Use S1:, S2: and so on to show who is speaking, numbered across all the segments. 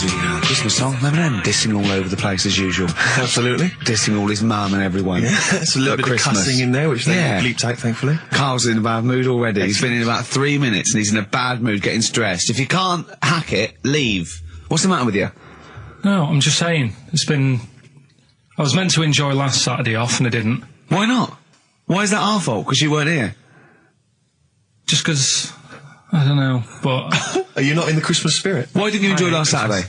S1: songs.
S2: The Christmas song. Remember them? Dissing all over the place as usual.
S1: Absolutely.
S2: Dissing all his mum and everyone.
S1: Yeah, it's a little bit
S2: Christmas.
S1: of cussing in there, which they bleeped out, thankfully.
S2: Carl's in a bad mood already. He's been in about 3 minutes and he's in a bad mood, getting stressed. If you can't hack it, leave. What's the matter with you?
S3: No, I'm just saying. I was meant to enjoy last Saturday off and I didn't.
S2: Why not? Why is that our fault? Because you weren't here?
S3: Just because, I don't know, but...
S1: Are you not in the Christmas spirit?
S2: Why didn't you enjoy last Saturday?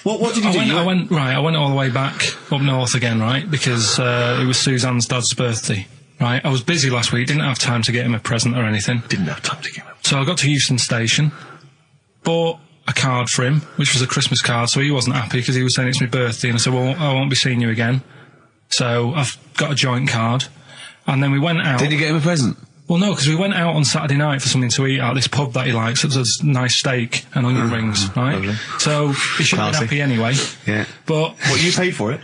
S1: What did you do?
S3: I went all the way back up north again, right, because it was Suzanne's dad's birthday, right? I was busy last week, didn't have time to get him a present or anything.
S1: Didn't have time to get him.
S3: So I got to Euston Station, bought a card for him, which was a Christmas card, so he wasn't happy because he was saying it's my birthday, and I said, well, I won't be seeing you again. So I've got a joint card, and then we went out.
S2: Did you get him a present?
S3: Well, no, because we went out on Saturday night for something to eat at this pub that he likes. It was a nice steak and onion rings, right?
S1: Lovely.
S3: So he should have been happy anyway.
S2: Yeah.
S3: But...
S1: What, you paid for it?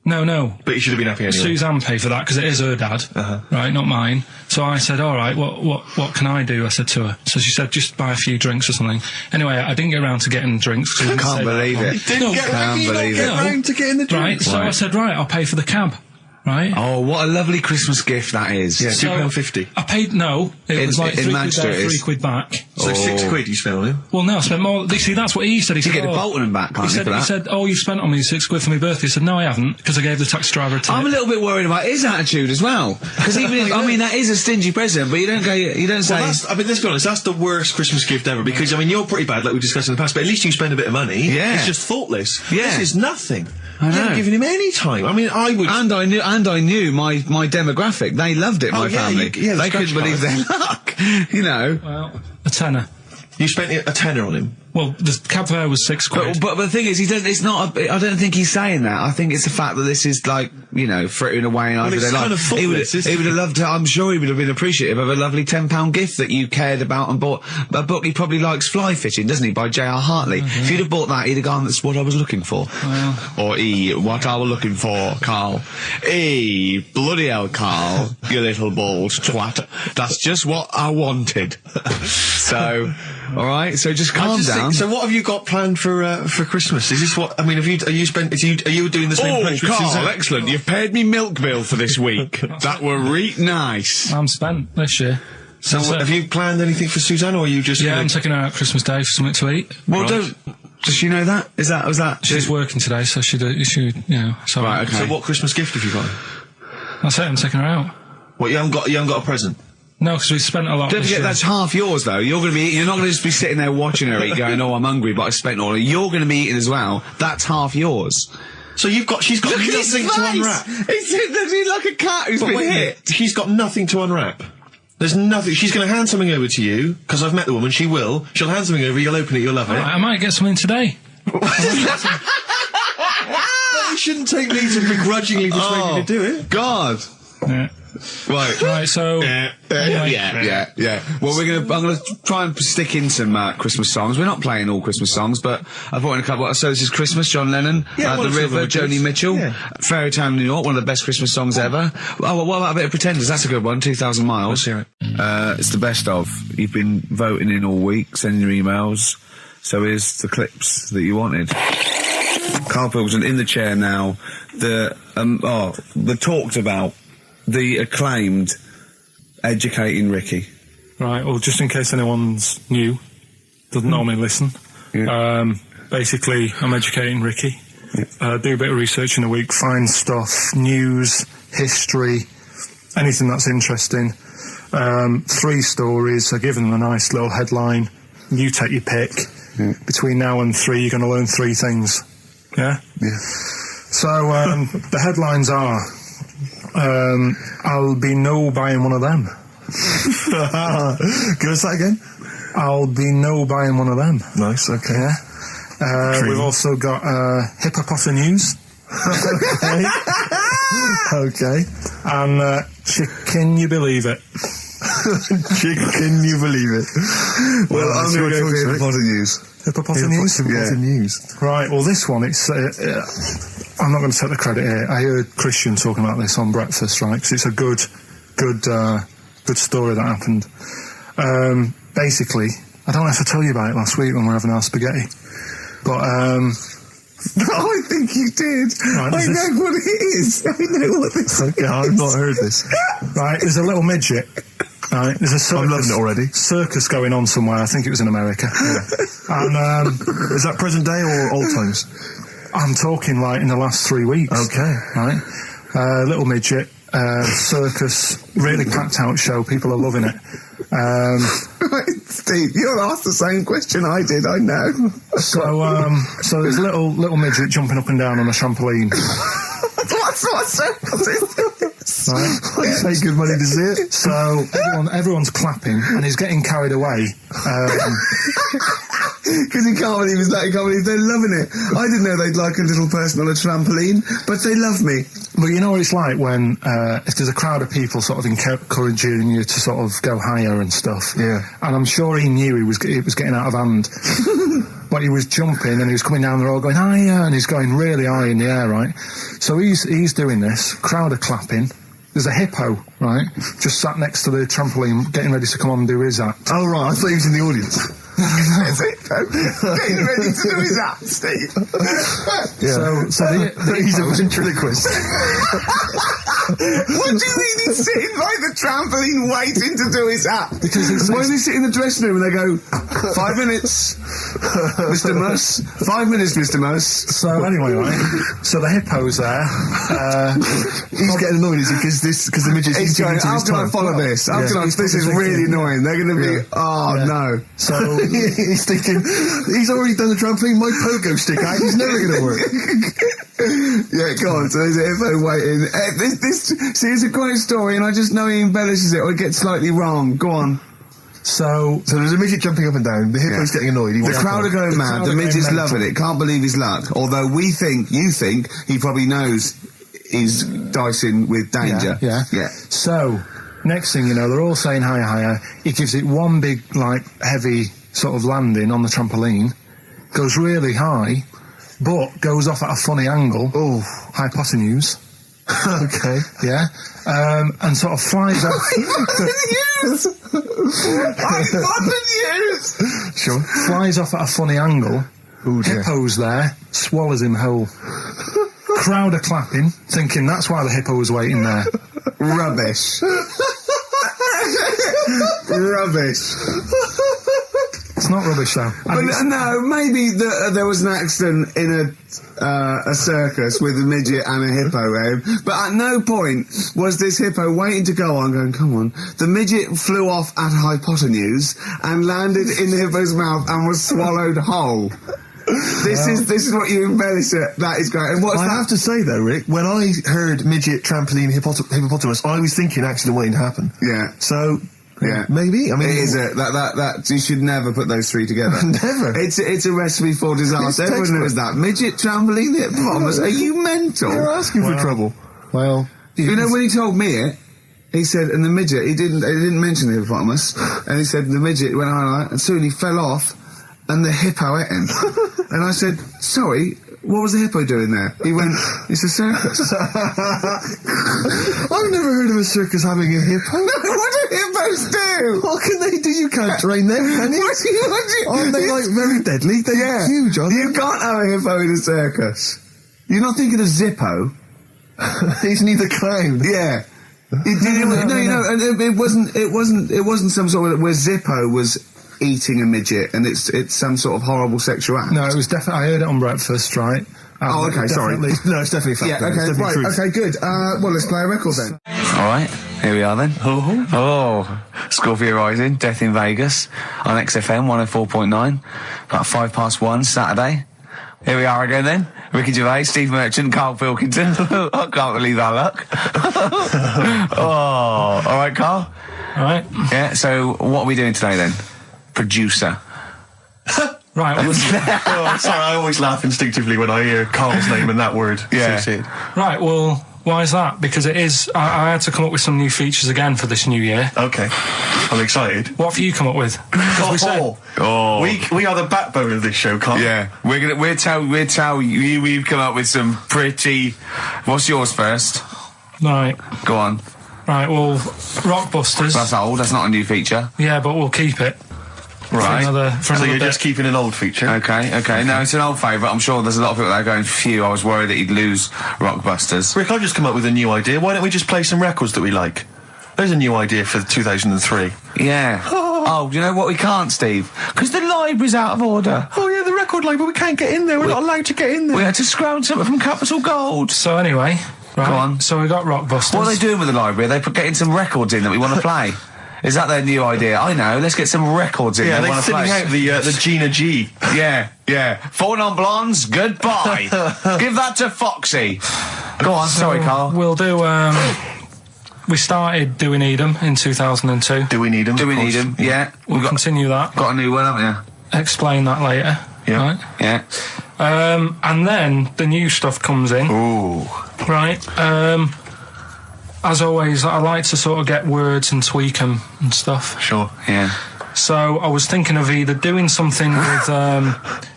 S3: No.
S1: But you should have been happy anyway.
S3: Suzanne paid for that because it is her dad, right, not mine. So I said, all right, what can I do? I said to her. So she said, just buy a few drinks or something. Anyway, I didn't get around to getting drinks.
S2: I can't believe it.
S1: Didn't get round to getting the drinks.
S3: Right, so I said, right, I'll pay for the cab. Right.
S2: Oh, what a lovely Christmas gift that is.
S1: Yeah, £2.50.
S3: I paid, no, it was like
S2: in
S3: £3 there, £3 back.
S1: So £6 you spent on him?
S3: Well, no, I spent more. See, that's what he said. He
S2: said,
S3: get
S2: the Bolton and back, can't
S3: he said, oh, you spent on me £6 for my birthday. I said, no, I haven't, because I gave the taxi driver a tip.
S2: I'm a little bit worried about his attitude as well. Because even if, I mean, that is a stingy present, but you don't say...
S1: Well, I mean, let's be honest, that's the worst Christmas gift ever, because, I mean, you're pretty bad, like we discussed in the past, but at least you spend a bit of money.
S2: Yeah.
S1: It's just thoughtless.
S2: Yeah.
S1: This is nothing.
S2: I know.
S1: You haven't given him any time. I mean, I would...
S2: And I knew my demographic. They loved it, my family. They couldn't believe their luck. You know.
S3: Well, a tenner.
S1: You spent a tenner on him?
S3: Well, the cab fare was £6.
S2: But the thing is, it's not. I don't think he's saying that. I think it's the fact that this is like, you know, frittering away in everyday life.
S1: Kind of
S2: he would have loved to. I'm sure he would have been appreciative of a lovely £10 gift that you cared about and bought. A book he probably likes, Fly Fishing, doesn't he, by J.R. Hartley? If you'd have bought that, he'd have gone, that's what I was looking for. Or what I was looking for, Carl. Bloody hell, Carl, you little balls twat. That's just what I wanted. So, all right. So just calm down.
S1: So what have you got planned for Christmas? Is this what? I mean, are you doing the same?
S2: Oh, Carl, excellent. You've paid me milk bill for this week. That were nice.
S3: I'm spent this year.
S1: So have you planned anything for Suzanne, or are you just?
S3: Yeah, I'm taking her out Christmas Day for something to eat.
S2: Well, does she know that? Was that?
S3: She's working today, so she you know. So
S2: right. Okay.
S1: So what Christmas gift have you got?
S3: That's it. I'm taking her out.
S1: What, you haven't got a present?
S3: No, because we spent a lot.
S2: Don't forget, that's half yours, though. You're not going to just be sitting there watching her eat, going, "Oh, I'm hungry, but I spent all." You're going to be eating as well. That's half yours.
S1: So she's got nothing to unwrap.
S2: He's like a cat who's been hit.
S1: She's got nothing to unwrap. There's nothing. She's going to hand something over to you, because I've met the woman. She will. She'll hand something over. You'll open it. You'll love it.
S3: I might get something today.
S1: You shouldn't take me to begrudgingly persuade you to do it.
S2: God.
S3: Yeah.
S2: Right,
S3: so...
S2: anyway. Yeah. Well, I'm gonna try and stick in some Christmas songs. We're not playing all Christmas songs, but I brought in a couple. So this is Christmas, John Lennon, The River, Joni Mitchell, Fairy Tale New York, one of the best Christmas songs ever. Oh, what about a bit of Pretenders? That's a good one, 2,000 Miles.
S1: Let's hear it.
S2: It's the best of. You've been voting in all week, sending your emails, so here's the clips that you wanted. Karl Pilkington in the chair now, the talked about, the acclaimed Educating Ricky.
S3: Right, well, just in case anyone's new, doesn't normally listen, basically, I'm educating Ricky. Do a bit of research in a week, find stuff, news, history, anything that's interesting. 3 stories, I give them a nice little headline. You take your pick. Between now and 3, you're going to learn 3 things. Yeah?
S2: Yeah.
S3: So, the headlines are... I'll be no buying one of them.
S1: Give us that again.
S3: I'll be no buying one of them.
S1: Nice, okay.
S3: Yeah. We've also got hippopotamus.
S1: Okay.
S3: And can you believe it?
S1: Can you believe it?
S2: Well, I'm going to go for hippopotamus.
S3: Hippopotamus?
S2: Yeah.
S3: Right, well, this one, it's... I'm not going to take the credit here. I heard Christian talking about this on Breakfast, right? Because it's a good story that happened. Basically, I don't know if I told you about it last week when we were having our spaghetti. But,
S2: I think you did.
S3: Right,
S2: I know what it is. I know what this is.
S1: Okay, I've not heard this.
S3: right, there's a little midget. Right, there's a circus.
S1: I'm loving it already.
S3: Circus going on somewhere. I think it was in America. And
S1: Is that present day or old times?
S3: I'm talking like in the last 3 weeks.
S1: Okay.
S3: Right, little midget. Circus, really packed out show. People are loving it.
S2: Right, Steve, you'll ask the same question I did. I know.
S3: So there's a little midget jumping up and down on a trampoline.
S2: What's circus is?
S3: Right.
S1: Pay good money to see it.
S3: So everyone's clapping, and he's getting carried away.
S2: Because he can't believe it's that. He can't believe they're loving it. I didn't know they'd like a little person on a trampoline, but they love me.
S3: But you know what it's like when if there's a crowd of people sort of encouraging you to sort of go higher and stuff.
S1: Yeah.
S3: And I'm sure he knew it was getting out of hand. But he was jumping and he was coming down the road going higher, and he's going really high in the air, right? So he's doing this. Crowd are clapping. There's a hippo, right, just sat next to the trampoline, getting ready to come on and do his act.
S1: Oh, right, I thought he was in the audience.
S2: There's a hippo getting ready to do his act, Steve.
S1: Yeah.
S3: So
S1: he's a ventriloquist.
S2: What do you mean he's sitting by the trampoline waiting to do his act?
S3: Because
S2: why does he sit in the dressing room and they go, 5 minutes, Mr. Muss, 5 minutes, Mr. Muss.
S3: So anyway, right, so the hippo's there.
S1: He's getting annoyed, is he? Because the midget's
S2: He's going, how can I follow this? How can I, this is really annoying. They're going to be, no.
S3: So
S1: he's thinking, he's already done the trampoline, my pogo stick out, he's never going to work.
S2: Yeah, go on. So there's a hippo waiting. See, it's a great story, and I just know he embellishes it or it gets slightly wrong. Go on.
S3: So
S1: there's a midget jumping up and down, the hippo's getting annoyed.
S2: The crowd are going mad, the midget's loving it, can't believe his luck. Although you think, he probably knows he's dicing with danger.
S3: Yeah. So, next thing you know, they're all saying higher, higher. He gives it one big, like, heavy sort of landing on the trampoline, goes really high, but goes off at a funny angle.
S1: Oh,
S3: hypotenuse.
S1: Okay.
S3: Yeah. And sort of flies up.
S2: Hypotenuse!
S1: Sure.
S3: Flies off at a funny angle.
S1: Ooh, dear.
S3: Hippo's there, swallows him whole. Crowd are clapping, thinking that's why the hippo was waiting there.
S2: Rubbish. Rubbish.
S3: It's not rubbish, though.
S2: But no, maybe there was an accident in a circus with a midget and a hippo, but at no point was this hippo waiting to go on, going, come on. The midget flew off at hypotenuse and landed in the hippo's mouth and was swallowed whole. This is what you embellish it. That is great. And
S1: I have to say, though, Rick, when I heard midget, trampoline, hippopotamus, I was thinking accident waiting to happen.
S2: Yeah.
S1: So...
S2: Yeah,
S1: maybe. I mean,
S2: it is that you should never put those three together.
S1: Never.
S2: It's a recipe for disaster. Everyone knows that. Midget, trampoline, hippopotamus. Are you mental?
S1: You're asking for trouble.
S3: Well,
S2: you know when he told me it, he said, and the midget, he didn't mention the hippopotamus, and he said the midget went on, and soon he fell off, and the hippo ate him. And I said, sorry. What was the hippo doing there? He went, it's a circus.
S1: I've never heard of a circus having a hippo.
S2: No, what do hippos do?
S1: What can they do? You can't train them, can you? Aren't they, like, very deadly? They're huge, aren't they?
S2: You can't have a hippo in a circus. You're not thinking of Zippo.
S1: He's neither clown.
S2: Yeah. It wasn't some sort of where Zippo was eating a midget, and it's some sort of horrible sexual act.
S3: No, it was definitely. I heard it on breakfast, right?
S2: Okay, sorry.
S1: No, it's definitely fact.
S2: Yeah, okay, right,
S1: truth.
S2: okay, good. Well, let's play a record then.
S4: All right, here we are then. Oh, Scorpio Rising, Death in Vegas on XFM 104.9, about 1:05 Saturday. Here we are again then. Ricky Gervais, Steve Merchant, Karl Pilkington. I can't believe our luck. All right, Karl.
S3: All right.
S4: Yeah. So what are we doing today then? Producer.
S3: Right. Well,
S1: sorry, I always laugh instinctively when I hear Carl's name and that word associated.
S3: Right. Well, why is that? Because it is. I had to come up with some new features again for this new year.
S1: Okay. I'm excited.
S3: What have you come up with?
S1: We are the backbone of this show, Carl.
S4: Yeah, we'll tell you we've come up with some pretty. What's yours first?
S3: Right.
S4: Go on.
S3: Right. Well, Rockbusters.
S4: That's old. That's not a new feature.
S3: Yeah, but we'll keep it.
S4: Right.
S1: So you're
S3: bit.
S1: just keeping an old feature.
S4: Okay. No, it's an old favourite. I'm sure there's a lot of people that are going, phew, I was worried that he'd lose Rockbusters.
S1: Rick, I've just come up with a new idea. Why don't we just play some records that we like? There's a new idea for 2003.
S4: Yeah. Oh, you know what we can't, Steve? Because the library's out of order.
S1: Oh yeah, the record label, we can't get in there. We're not allowed to get in there.
S4: We had to scrounge something from Capital Gold.
S3: So anyway, right.
S4: Go on.
S3: So we got Rockbusters.
S4: What are they doing with the library? Are they getting some records in that we want to play? Is that their new idea? I know. Let's get some records in.
S1: Yeah,
S4: they
S1: they're
S4: want to
S1: thinning
S4: play.
S1: out the Gina G.
S4: Yeah. 4 non-blondes. Goodbye. Give that to Foxy. Go on. Sorry, Carl.
S3: We'll do. We started Do We Need 'Em in 2002.
S1: Do we need them?
S4: Do we need them? Yeah.
S3: We'll continue that.
S4: Got a new one, haven't
S3: Explain that later.
S1: Yeah.
S3: Right?
S4: you? Yeah.
S3: And then the new stuff comes in.
S1: Ooh.
S3: Right. As always, I like to sort of get words and tweak them and stuff.
S1: Sure.
S4: Yeah.
S3: So I was thinking of either doing something with.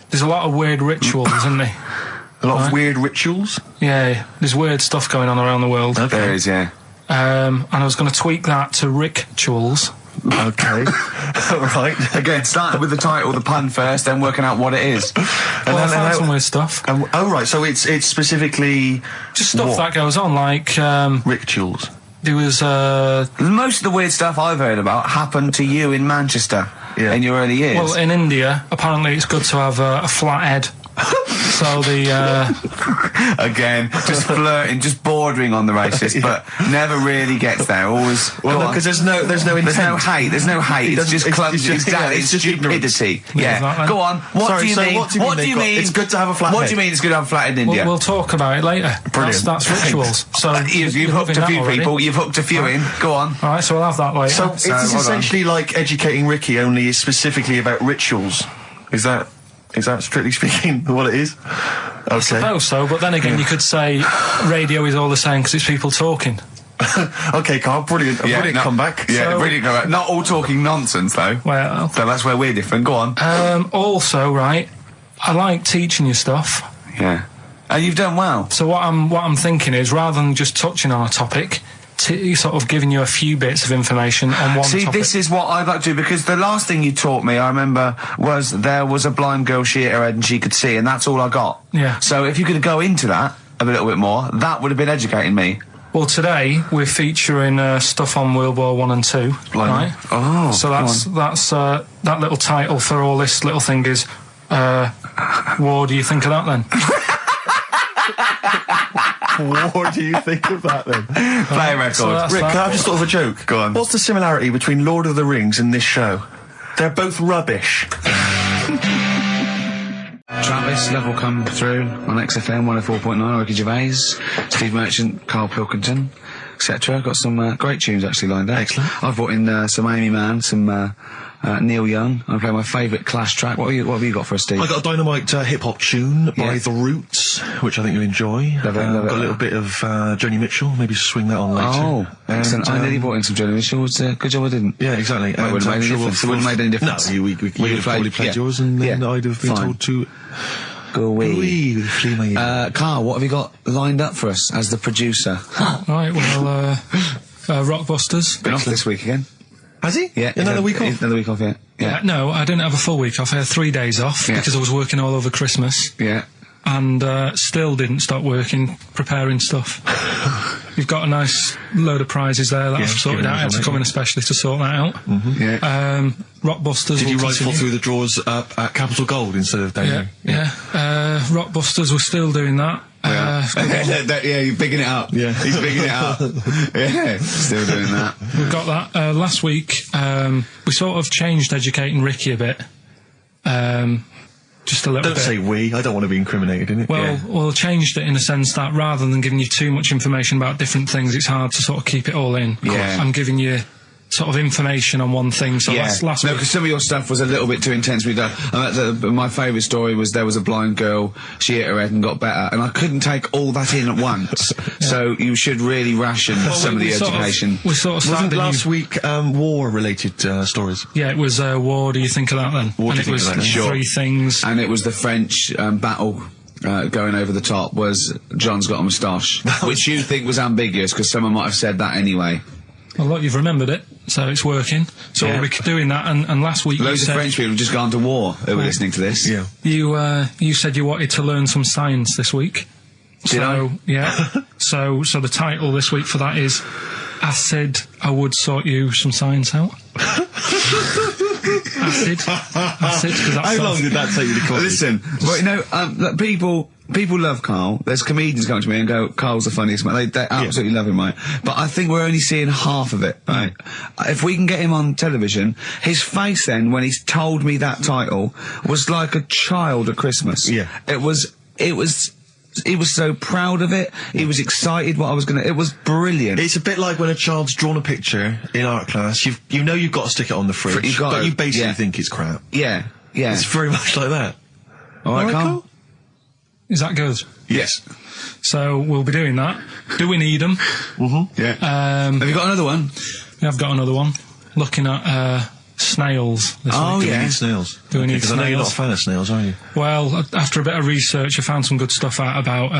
S3: There's a lot of weird rituals, isn't there?
S1: A lot of weird rituals.
S3: Yeah, there's weird stuff going on around the world.
S1: Okay.
S4: There is, yeah.
S3: And I was going to tweak that to rituals.
S1: Okay. Right.
S4: Again, starting with the title, the pun first, then working out what it is.
S3: Well, I found some weird stuff.
S1: Oh right, so it's specifically
S3: Just stuff
S1: what?
S3: that goes on, like
S1: Rituals.
S3: there was
S4: Most of the weird stuff I've heard about happened to you in Manchester in your early years.
S3: well, in India, apparently it's good to have a flat head. So the
S4: Again, just flirting, just bordering on the racist, but never really gets there. Always.
S1: Well,
S4: go on.
S1: because there's no intent.
S4: There's no hate. It's just clumsy.
S1: It's just
S4: stupidity. Yeah.
S3: exactly.
S4: Go on. What
S1: Sorry,
S4: do you
S1: so
S4: mean?
S1: what do you mean
S4: mean?
S1: it's good to have a flat
S4: What
S1: head?
S4: do you mean it's good to have a flat head in India?
S3: we'll talk about it later.
S1: Brilliant.
S3: That's rituals. So
S4: You've hooked a few people. You've hooked a few in. Go on.
S3: All right, so we'll have that later.
S1: So it's
S4: hold on.
S1: essentially like Educating Ricky, only is specifically about rituals. Is that strictly speaking what it is? Okay.
S3: I suppose so, but then again, you could say radio is all the same because it's people talking.
S1: Okay, Carl, brilliant. Brilliant comeback.
S4: Yeah,
S3: So-
S4: brilliant comeback. Not all talking nonsense though.
S3: Well,
S4: So that's where we're different. Go on.
S3: also, right, I like teaching you stuff.
S4: Yeah. And you've done well.
S3: So what I'm thinking is, rather than just touching on a topic, sort of giving you a few bits of information on one
S4: See,
S3: topic.
S4: this is what I'd like to do, because the last thing you taught me, I remember, was there was a blind girl, she hit her head and she could see, and that's all I got.
S3: Yeah.
S4: So if you could go into that a little bit more, that would have been educating me.
S3: Well, today we're featuring stuff on World War 1 and 2, right?
S4: Oh,
S3: So that's that little title for all this little thing is, what do you think of that then?
S1: What do you think of that then?
S4: Play a record.
S3: So that's
S1: Rick,
S3: that.
S1: can I have just thought of a joke?
S4: Go on.
S1: What's the similarity between Lord of the Rings and this show? They're both rubbish.
S2: Travis, Level come through on XFM 104.9, Ricky Gervais, Steve Merchant, Karl Pilkington, etc. Got some great tunes actually lined up.
S1: Excellent.
S2: I've brought in some Amy Mann, some Neil Young. I'm playing my favourite Clash track. What have you got for us, Steve?
S1: I got a dynamite hip-hop tune by The Roots, which I think you'll enjoy.
S2: Love it.
S1: Got a little bit of Joni Mitchell, maybe swing that on later.
S2: Oh, excellent. I nearly
S1: And,
S2: brought in some Joni Mitchell. Good job I didn't.
S1: yeah, exactly.
S2: Well, it wouldn't
S1: I'm
S2: have made any
S1: sure
S2: difference. It wouldn't have made any difference.
S1: No, you would have probably played yours, and then I'd have been told to
S2: Go away.
S1: wee, flee my ear.
S2: Carl, what have you got lined up for us as the producer?
S3: Right, well, Rockbusters.
S2: Been off this week again.
S1: Has he?
S2: Yeah.
S1: Another week off?
S2: Another week off, yeah. Yeah.
S3: No, I didn't have a full week off. I had 3 days off
S2: Yeah.
S3: because I was working all over Christmas.
S2: Yeah.
S3: And still didn't stop working, preparing stuff. You've got a nice load of prizes there that I've sorted out. I had to come in especially to sort that out.
S2: Yeah.
S3: Rockbusters.
S1: Did you
S3: will
S1: rifle
S3: continue.
S1: through the drawers up at Capital Gold instead of down
S3: Yeah,
S1: here?
S3: yeah. Rockbusters, we're still doing that.
S2: Yeah, you're bigging it up.
S1: Yeah.
S2: He's bigging it up. Yeah, still doing that.
S3: We've got that. Last week, we sort of changed Educating Ricky a bit. Just a little
S1: Don't
S3: bit.
S1: say we. I don't want to be incriminated in it.
S3: Well, changed it in a sense that rather than giving you too much information about different things, it's hard to sort of keep it all in.
S2: Yeah.
S3: I'm giving you sort of information on one thing. So last
S2: no,
S3: week.
S2: because some of your stuff was a little bit too intense. My favourite story was there was a blind girl, she hit her head and got better, and I couldn't take all that in at once. So you should really ration some of the education.
S3: We sort of
S1: Wasn't
S3: started
S1: last week war-related stories?
S3: Yeah, it was What do you think of that then?
S1: What do
S3: and
S1: you
S3: it
S1: think
S3: was
S1: of that? Sure.
S3: 3 things.
S2: And it was the French battle. Going over the top was John's got a moustache, which you think was ambiguous because someone might have said that anyway.
S3: Well, look, you've remembered it, so it's working. So we'll be doing that, and last week
S2: Loads of French people have just gone to war who were listening to this.
S1: Yeah.
S3: you said you wanted to learn some science this week.
S2: Did I?
S3: Yeah. so the title this week for that is I Said I Would Sort You Some Science Out. Acid, because that's...
S1: How long did that take you to come?
S2: Listen, well, you know, look, people love Karl. There's comedians come to me and go, Karl's the funniest man. They absolutely love him, right? But I think we're only seeing half of it, right? If we can get him on television, his face then, when he's told me that title, was like a child at Christmas.
S1: Yeah.
S2: He was so proud of it. He was excited what I was it was brilliant.
S1: It's a bit like when a child's drawn a picture in art class. You know you've got to stick it on the fridge, but you basically think it's crap.
S2: Yeah.
S1: It's very much like that.
S2: All right, Karl?
S3: Is that good?
S1: Yes.
S3: So we'll be doing that. Do we need them?
S1: Mm-hmm.
S2: Yeah. Have you got another one?
S3: We have got another one. Looking at snails this week.
S1: Do we need snails?
S3: Do we need
S1: Because I know you're not a
S3: snails?
S1: fan of snails, are you?
S3: Well, after a bit of research, I found some good stuff out about,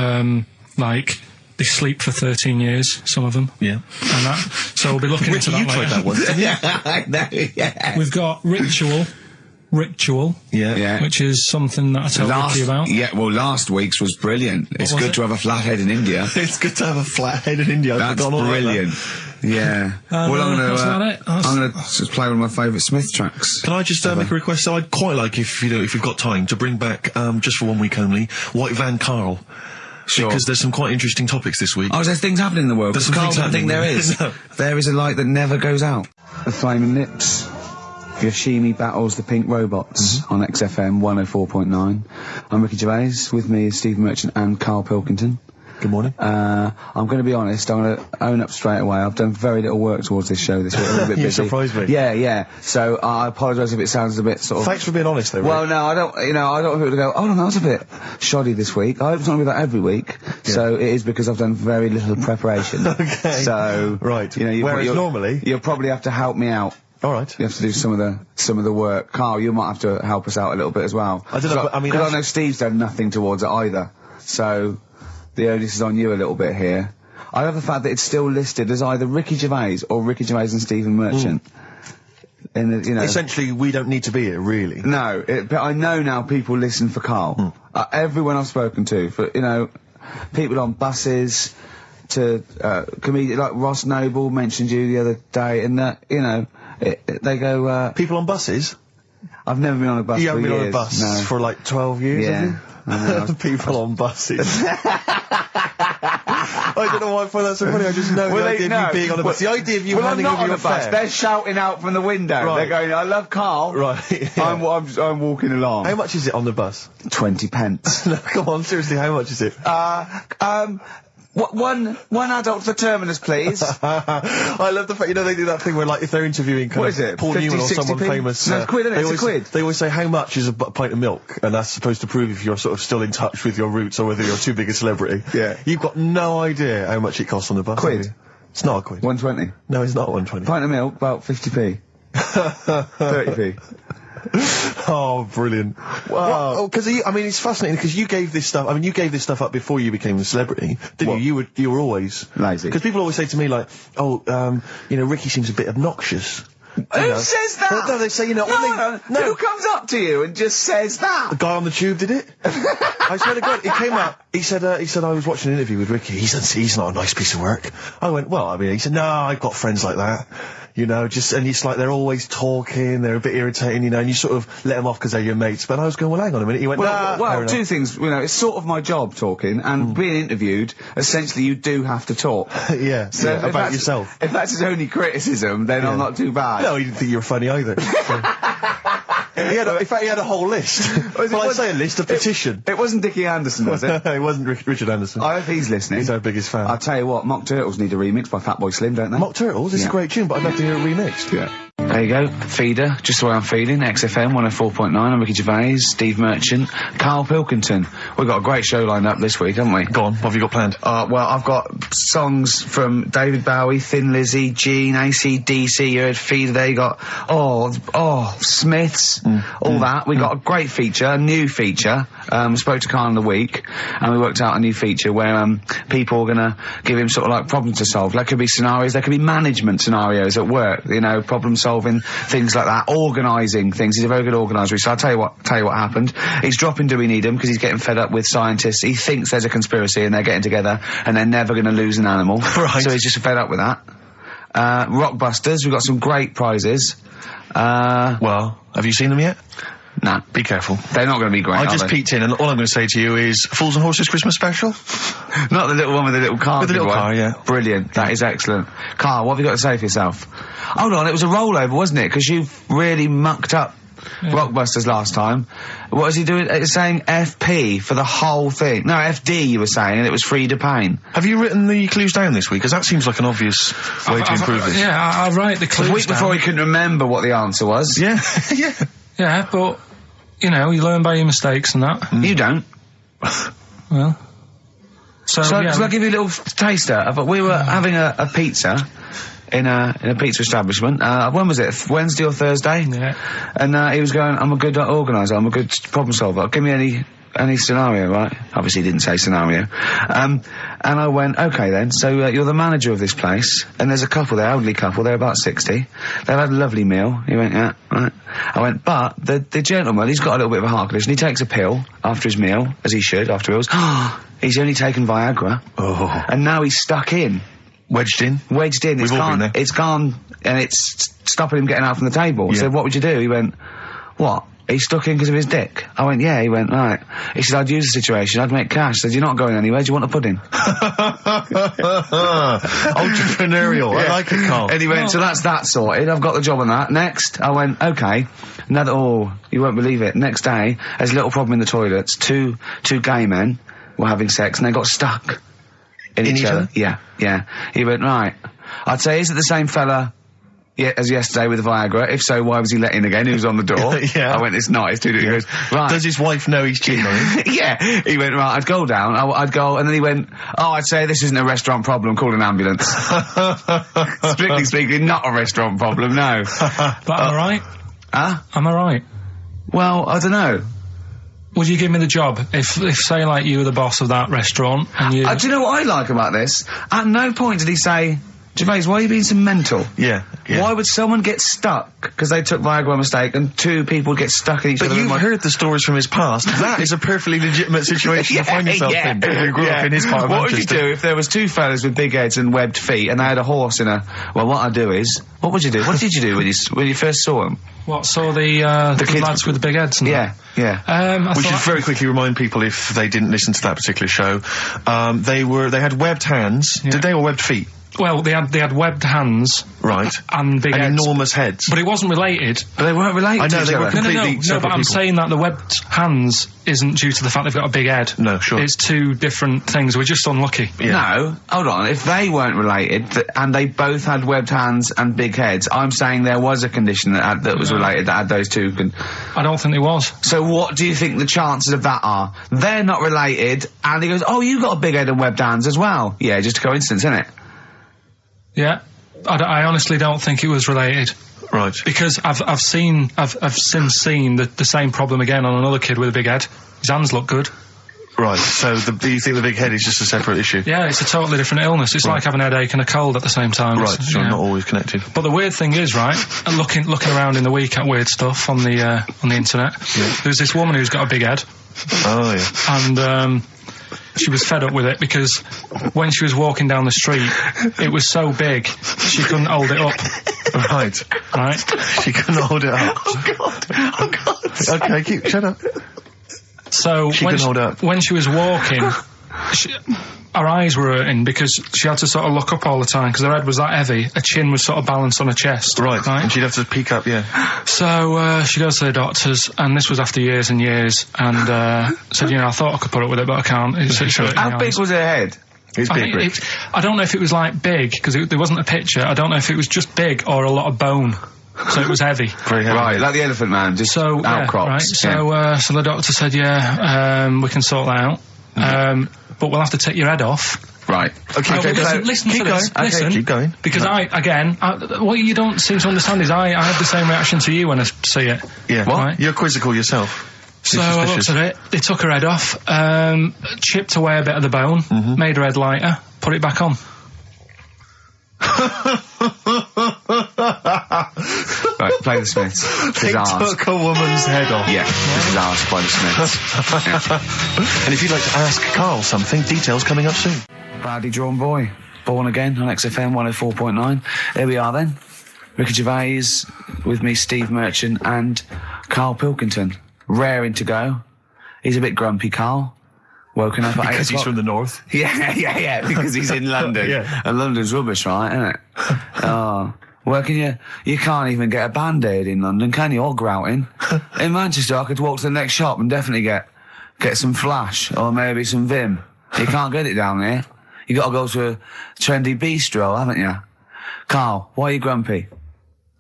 S3: like, they sleep for 13 years, some of them.
S1: Yeah.
S3: And that. So we'll be looking into that
S1: you
S3: later.
S1: tried that one, didn't you?
S2: I know, yeah.
S3: We've got Ritual,
S1: Yeah.
S3: which is something that I told Ricky about.
S2: Yeah, well, last week's was brilliant. It's
S3: was
S2: good
S3: it?
S2: to have a flathead in India.
S1: It's good to have a flat head in India.
S2: That's brilliant. Yeah. Well, I'm
S3: that's about
S2: gonna
S3: it. That's-
S2: I'm gonna just play one of my favourite Smith tracks.
S1: Can I just make a request? So I'd quite like, if we've got time, to bring back, just for 1 week only, White Van Karl.
S2: Sure.
S1: Because there's some quite interesting topics this week.
S2: Oh, there's things happening in the world.
S1: There's some
S2: Karl
S1: things
S2: doesn't think there
S1: happening.
S2: is.
S1: No.
S2: There is a light that never goes out. The Flaming Lips. Yoshimi battles the Pink Robots on XFM 104.9. I'm Ricky Gervais. With me is Steve Merchant and Karl Pilkington.
S1: Good morning.
S2: I'm going to be honest. I'm going to own up straight away. I've done very little work towards this show this week. I'm a little bit
S1: You
S2: busy.
S1: surprised me.
S2: Yeah. So I apologise if it sounds a bit sort of...
S1: Thanks for being honest, though. Rick.
S2: Well, no, I don't want people to go, oh, no, that was a bit shoddy this week. I hope it's not going to be that every week.
S1: Yeah.
S2: So it is because I've done very little preparation.
S1: Okay.
S2: So...
S1: Right.
S2: You know,
S1: Whereas normally...
S2: You'll probably have to help me out.
S1: All right.
S2: You have to do some of the work. Karl, you might have to help us out a little bit as well.
S1: I don't know, but I mean...
S2: Because I know Steve's done nothing towards it either. So... the onus is on you a little bit here. I love the fact that it's still listed as either Ricky Gervais or Ricky Gervais and Stephen Merchant. In the, you know,
S1: Essentially, we don't need to be here, really.
S2: no, but I know now people listen for Karl. Everyone I've spoken to, for people on buses, to comedians like Ross Noble mentioned you the other day, and that they go.
S1: People on buses?
S2: I've never been on a bus.
S1: You
S2: for
S1: haven't been on a
S2: years.
S1: bus
S2: No.
S1: for like 12 years,
S2: Yeah.
S1: have you?
S2: I know.
S1: People on buses. I don't know why I find that so funny. I just know the idea of you being on a bus. The idea of you
S2: I'm
S1: handing
S2: not
S1: over
S2: on
S1: your
S2: a bus.
S1: fare.
S2: They're shouting out from the window.
S1: Right.
S2: They're going, "I love Karl."
S1: Right. Yeah.
S2: I'm walking along.
S1: How much is it on the bus?
S2: 20 pence.
S1: No, come on, seriously, how much is it?
S2: One adult for Terminus, please.
S1: I love the fact, they do that thing where, like, if they're interviewing
S2: What is it,
S1: Paul
S2: 50,
S1: Newman or
S2: 60
S1: someone
S2: p?
S1: famous...
S2: No, it's quid, isn't it? It's a quid.
S1: They always say, how much is a pint of milk? And that's supposed to prove if you're sort of still in touch with your roots or whether you're too big a celebrity.
S2: Yeah.
S1: You've got no idea how much it costs on the bus.
S2: Quid?
S1: have you? It's not a quid.
S2: 120.
S1: No, it's not 120.
S2: Pint of milk, about 50p. 30p.
S1: Oh, brilliant. Wow. Well, because, it's fascinating because you gave this stuff, up before you became a celebrity, didn't
S2: What?
S1: you? You were always...
S2: Lazy.
S1: Because people always say to me, like, Ricky seems a bit obnoxious.
S2: Who says that?
S1: Well, no, they say,
S2: No. Who comes up to you and just says that?
S1: The guy on the tube did it. I swear to God, it came up. He said, I was watching an interview with Ricky. He said, he's not a nice piece of work. I went, he said, no, I've got friends like that. And it's like they're always talking, they're a bit irritating, and you sort of let them off because they're your mates. But I was going, well, hang on a minute. He went,
S2: Well,
S1: fair
S2: two
S1: enough.
S2: things. It's sort of my job talking, and being interviewed, essentially you do have to talk.
S1: Yeah,
S2: So
S1: yeah,
S2: if
S1: about
S2: that's-
S1: yourself.
S2: If that's his only criticism, then I'm not too bad.
S1: No, he didn't think you were funny either. So. In fact, he had a whole list. Well, I say a list, a petition.
S2: It wasn't Dickie Anderson, was it?
S1: It wasn't Richard Anderson.
S2: I hope he's listening.
S1: He's our biggest fan.
S2: I'll tell you what, Mock Turtles need a remix by Fatboy Slim, don't they?
S1: Mock Turtles, it's
S2: Yeah.
S1: a great tune, but I'd love to hear it remixed.
S2: Yeah.
S4: There you go. Feeder, just the way I'm feeling. XFM 104.9. I'm Ricky Gervais, Steve Merchant, Karl Pilkington. We've got a great show lined up this week, haven't we?
S1: Go on, what have you got planned?
S4: Well, I've got songs from David Bowie, Thin Lizzy, Gene, AC/DC. You heard Feeder there. You got, Smiths, all that. We got a great feature, a new feature. We spoke to Karl in the week, and we worked out a new feature where people are gonna give him sort of like problems to solve. There could be scenarios, there could be management scenarios at work, you know, problem solving, things like that, organising things. He's a very good organiser. So I'll tell you what happened. He's dropping Do We Need Him because he's getting fed up with scientists. He thinks there's a conspiracy and they're getting together and they're never going to lose an animal.
S1: Right.
S4: So he's just fed up with that. Rockbusters, we've got some great prizes.
S1: Well, have you seen them yet?
S4: Nah.
S1: Be careful.
S4: They're not going to be great,
S1: I just peeked in, and all I'm going to say to you is Fools and Horses Christmas special?
S4: Not the little one with the little car.
S1: With the little car, yeah.
S4: Brilliant. That is excellent. Karl, what have you got to say for yourself? Hold on, it was a rollover, wasn't it? Because you've really mucked up Rockbusters last time. What was he doing? It was saying FP for the whole thing. No, FD you were saying, and it was Frida Payne.
S1: Have you written the clues down this week? Because that seems like an obvious way to improve this.
S3: Yeah, I'll write the clues
S4: The week before he couldn't remember what the answer was.
S1: Yeah, yeah.
S3: Yeah, but, you know, you learn by your mistakes and that.
S4: You don't.
S3: Well. So
S4: Shall
S3: yeah.
S4: I give you a little taster? We were having a pizza in a pizza establishment. When was it? Wednesday or Thursday?
S3: Yeah.
S4: And he was going, I'm a good organiser, I'm a good problem solver. Give me any scenario, right? Obviously he didn't say scenario. And I went, okay then, so you're the manager of this place, and there's a couple there, elderly couple, they're about 60. They've had a lovely meal. He went, yeah, right. I went, but the gentleman, he's got a little bit of a heart condition. He takes a pill after his meal, as he should, after meals. He's only taken Viagra. Oh. And now he's stuck in.
S1: Wedged in?
S4: Wedged in.
S1: We've all been there.
S4: It's gone, and it's stopping him getting out from the table.
S1: Yeah.
S4: So what would you do? He went, what? He's stuck in because of his dick. I went, yeah. He went, right. He said, I'd use the situation, I'd make cash. I said, you're not going anywhere, do you want a pudding?
S1: Entrepreneurial. Yeah. I like it, Karl.
S4: And he went, so that's that sorted, I've got the job on that. Next, I went, okay. You won't believe it. Next day, there's a little problem in the toilets. Two gay men were having sex and they got stuck in each other. Yeah. He went, right. I'd say, is it the same fella as yesterday with the Viagra? If so, why was he let in again? He was on the door.
S1: Yeah.
S4: I went, it's not, it's too different. He goes, right.
S1: Does his wife know he's cheating on him?
S4: Yeah. He went, right, I'd go down, I'd go, and then he went, I'd say this isn't a restaurant problem, call an ambulance. Strictly speaking, not a restaurant problem, no.
S3: But am I right?
S4: Huh?
S3: Am I right?
S4: Well, I don't know.
S3: Would you give me the job if say, like, you were the boss of that restaurant and you...
S4: Do you know what I like about this? At no point did he say, Gervais, why are you being so mental?
S1: Yeah.
S4: Why would someone get stuck because they took Viagra by mistake and two people get stuck in each other?
S1: But you've heard the stories from his past. That is a perfectly legitimate situation to find yourself in. You grew up in his part of
S4: What would you
S1: Manchester.
S4: do if there was two fellas with big heads and webbed feet and they had a horse in a... Well, what I'd do is... What would you do? What did you do when you first saw them?
S3: What, saw the
S4: kids
S3: lads with the big heads and
S4: Yeah.
S1: We should very quickly remind people, if they didn't listen to that particular show, they had webbed hands.
S3: Yeah.
S1: Did they, or webbed feet?
S3: Well, they had webbed hands.
S1: Right.
S3: And big
S1: and
S3: heads.
S1: enormous heads.
S3: But it wasn't related.
S4: But they weren't related
S1: I know,
S4: to each
S1: they were
S4: other.
S1: completely
S3: No,
S1: separate
S3: but I'm
S1: people.
S3: saying that the webbed hands isn't due to the fact they've got a big head.
S1: No, sure.
S3: It's two different things. We're just unlucky.
S1: Yeah.
S4: No, hold on. If they weren't related and they both had webbed hands and big heads, I'm saying there was a condition that was related that had those two.
S3: I don't think there was.
S4: So what do you think the chances of that are? They're not related, and he goes, "Oh, you got a big head and webbed hands as well." Yeah, just a coincidence, isn't it?
S3: Yeah. I honestly don't think it was related.
S1: Right.
S3: Because I've since seen the same problem again on another kid with a big head. His hands look good.
S1: Right, so do you think the big head is just a separate issue?
S3: Yeah, it's a totally different illness. It's like having a headache and a cold at the same time.
S1: Right, so
S3: yeah.
S1: not always connected.
S3: But the weird thing is, right, looking around in the week at weird stuff on the internet, there's this woman who's got a big head.
S1: Oh, yeah.
S3: And, she was fed up with it because when she was walking down the street, it was so big, she couldn't hold it up.
S1: Right. She couldn't hold it up.
S4: Oh God.
S1: Okay, shut up.
S3: So when she was walking, her eyes were hurting because she had to sort of look up all the time because her head was that heavy. Her chin was sort of balanced on her chest.
S1: Right. And she'd have to peek up, yeah.
S3: So she goes to the doctors, and this was after years and years, and said, I thought I could put up with it, but I can't.
S4: How big was her head?
S1: It's big, Rick.
S3: I don't know if it was like big because there wasn't a picture. I don't know if it was just big or a lot of bone. So it was heavy.
S1: Very heavy.
S2: Right, like the Elephant Man, just
S3: So
S2: outcrops.
S3: right. So the doctor said, we can sort that out. But we'll have to take your head off.
S2: Right.
S1: Okay,
S3: Listen
S1: keep
S3: to
S1: going.
S3: this.
S1: Okay,
S3: Listen,
S1: keep going.
S3: Because what you don't seem to understand is I have the same reaction to you when I see it.
S1: Yeah.
S3: What? Right?
S1: You're quizzical yourself.
S3: So I looked at it. They took her head off, chipped away a bit of the bone, made her head lighter, put it back on.
S2: Right, play the Smiths.
S1: They took a woman's head off.
S2: Yeah, this is ours by the Smiths.
S1: And if you'd like to ask Carl something, details coming up soon.
S2: Proudly drawn boy, born again on XFM 104.9. Here we are then. Ricky Gervais with me, Steve Merchant, and Karl Pilkington. Raring to go. He's a bit grumpy, Carl. Woken up at 8
S1: Because he's
S2: o'clock.
S1: from the north.
S2: Yeah, because he's in London.
S1: Yeah.
S2: And London's rubbish, right, isn't it? Oh. Working you can't even get a Band-Aid in London, can you? Or grouting. In Manchester, I could walk to the next shop and definitely get some Flash, or maybe some Vim. You can't get it down here. You gotta go to a trendy bistro, haven't you? Carl, why are you grumpy?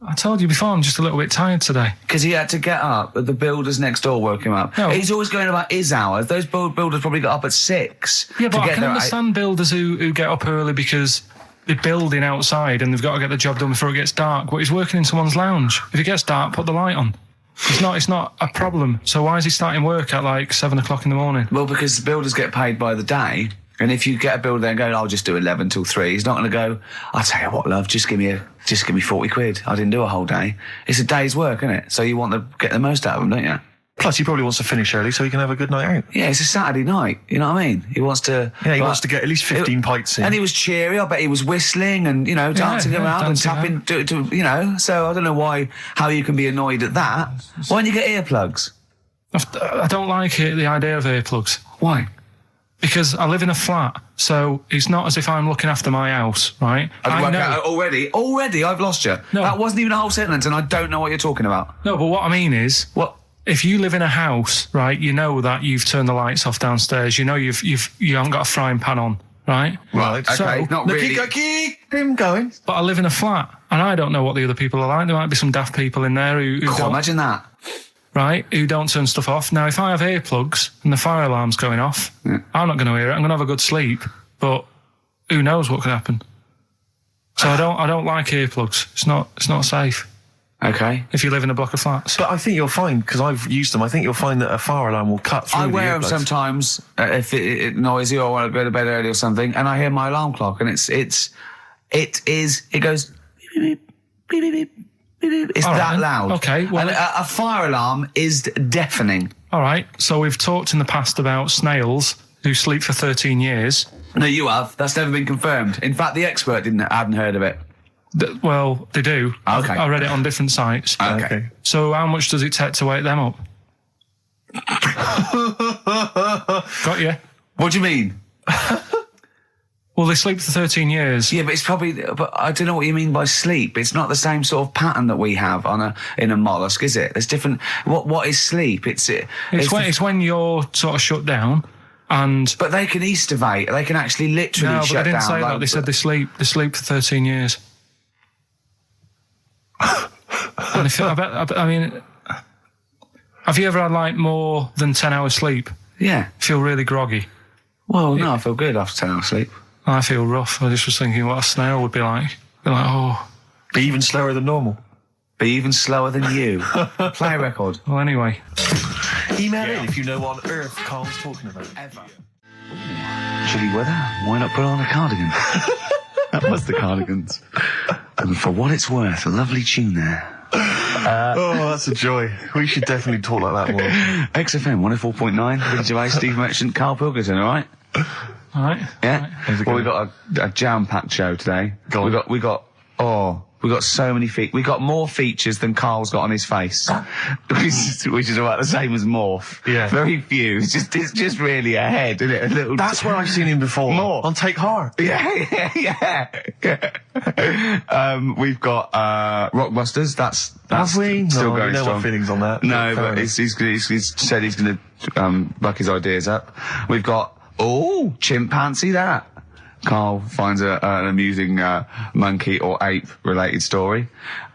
S3: I told you before, I'm just a little bit tired today.
S2: Because he had to get up, but the builders next door woke him up.
S3: No.
S2: He's always going about his hours. Those builders probably got up at 6.
S3: Yeah, but
S2: to
S3: I
S2: get
S3: can
S2: there at
S3: understand builders who get up early because they're building outside and they've got to get the job done before it gets dark. But he's working in someone's lounge. If it gets dark, put the light on. It's not a problem. So why is he starting work at like 7 o'clock in the morning?
S2: Well, because the builders get paid by the day, and if you get a builder there and go, I'll just do 11 till 3, he's not going to go, I'll tell you what, love, just give me 40 quid. I didn't do a whole day. It's a day's work, isn't it? So you want to get the most out of them, don't you?
S1: Plus, he probably wants to finish early so he can have a good night out.
S2: Yeah, it's a Saturday night, you know what I mean? He wants to...
S1: Yeah, he wants to get at least 15 pints in.
S2: And he was cheery, I bet he was whistling and, dancing around and tapping, so I don't know how you can be annoyed at that. Why don't you get earplugs?
S3: I don't like it, the idea of earplugs.
S2: Why?
S3: Because I live in a flat, so it's not as if I'm looking after my house, right? I know.
S2: Already, I've lost you.
S3: No.
S2: That wasn't even a whole sentence and I don't know what you're talking about.
S3: No, but what I mean is...
S2: What?
S3: If you live in a house, right, you know that you've turned the lights off downstairs. You know you haven't got a frying pan on, right?
S1: Right,
S3: So,
S2: okay, not really.
S1: Keep him going.
S3: But I live in a flat, and I don't know what the other people are like. There might be some daft people in there who
S2: God,
S3: don't,
S2: imagine that.
S3: right, who don't turn stuff off. Now, if I have earplugs and the fire alarm's going off, I'm not going to hear it. I'm going to have a good sleep, but who knows what could happen? So I don't like earplugs. It's not safe.
S2: Okay.
S3: If you live in a block of flats.
S1: But I think you'll find, because I've used them, I think you'll find that a fire alarm will cut through
S2: I
S1: the
S2: wear them
S1: earplugs.
S2: sometimes if it's noisy or I want to go to bed early or something, and I hear my alarm clock, and it goes beep, beep, beep, beep, beep, beep, beep. It's
S3: All right,
S2: that
S3: then.
S2: loud.
S3: Okay, well-
S2: and a fire alarm is deafening.
S3: All right, so we've talked in the past about snails who sleep for 13 years.
S2: No, you have. That's never been confirmed. In fact, the expert hadn't heard of it.
S3: Well, they do.
S2: Okay.
S3: I read it on different sites.
S2: Okay.
S3: So how much does it take to wake them up? Got you.
S2: What do you mean?
S3: Well, they sleep for 13 years.
S2: Yeah, but it's probably. But I don't know what you mean by sleep. It's not the same sort of pattern that we have in a mollusk, is it? There's different. What is sleep? It's
S3: when you're sort of shut down, and
S2: But they can estivate. They can actually literally
S3: no, but
S2: shut
S3: they didn't
S2: down.
S3: say that. They said they sleep for 13 years. And I mean, have you ever had like more than 10 hours sleep?
S2: Yeah.
S3: Feel really groggy.
S2: Well, no, I feel good after 10 hours sleep.
S3: I feel rough. I just was thinking what a snail would be like. Be like, oh.
S1: Be even slower than normal.
S2: Be even slower than you. Play a record.
S3: Well, anyway.
S1: Email in if you know what on earth Carl's talking about.
S2: Ever. Chilly weather. Why not put on a cardigan? That was the Cardigans. And for what it's worth, a lovely tune there.
S1: Oh, that's a joy. We should definitely talk like that more.
S2: XFM 104.9, Ricky Gervais, Steve Merchant, Karl Pilkington, alright?
S3: All right.
S2: Yeah? Well, we got a jam-packed show today. We got so many features. We got more features than Carl's got on his face. which is about the same as Morph.
S1: Yeah.
S2: Very few. It's just really a head, isn't it? A little.
S1: That's where I've seen him before.
S2: More.
S1: On Take Heart.
S2: Yeah. We've got Rockbusters. That's
S1: Have we?
S2: still
S1: No,
S2: going
S1: no
S2: strong.
S1: more feelings on that.
S2: No,
S1: Fair
S2: but
S1: enough.
S2: he's said he's going to buck his ideas up. We've got chimpanzee that.
S4: Carl finds an amusing monkey or ape related story.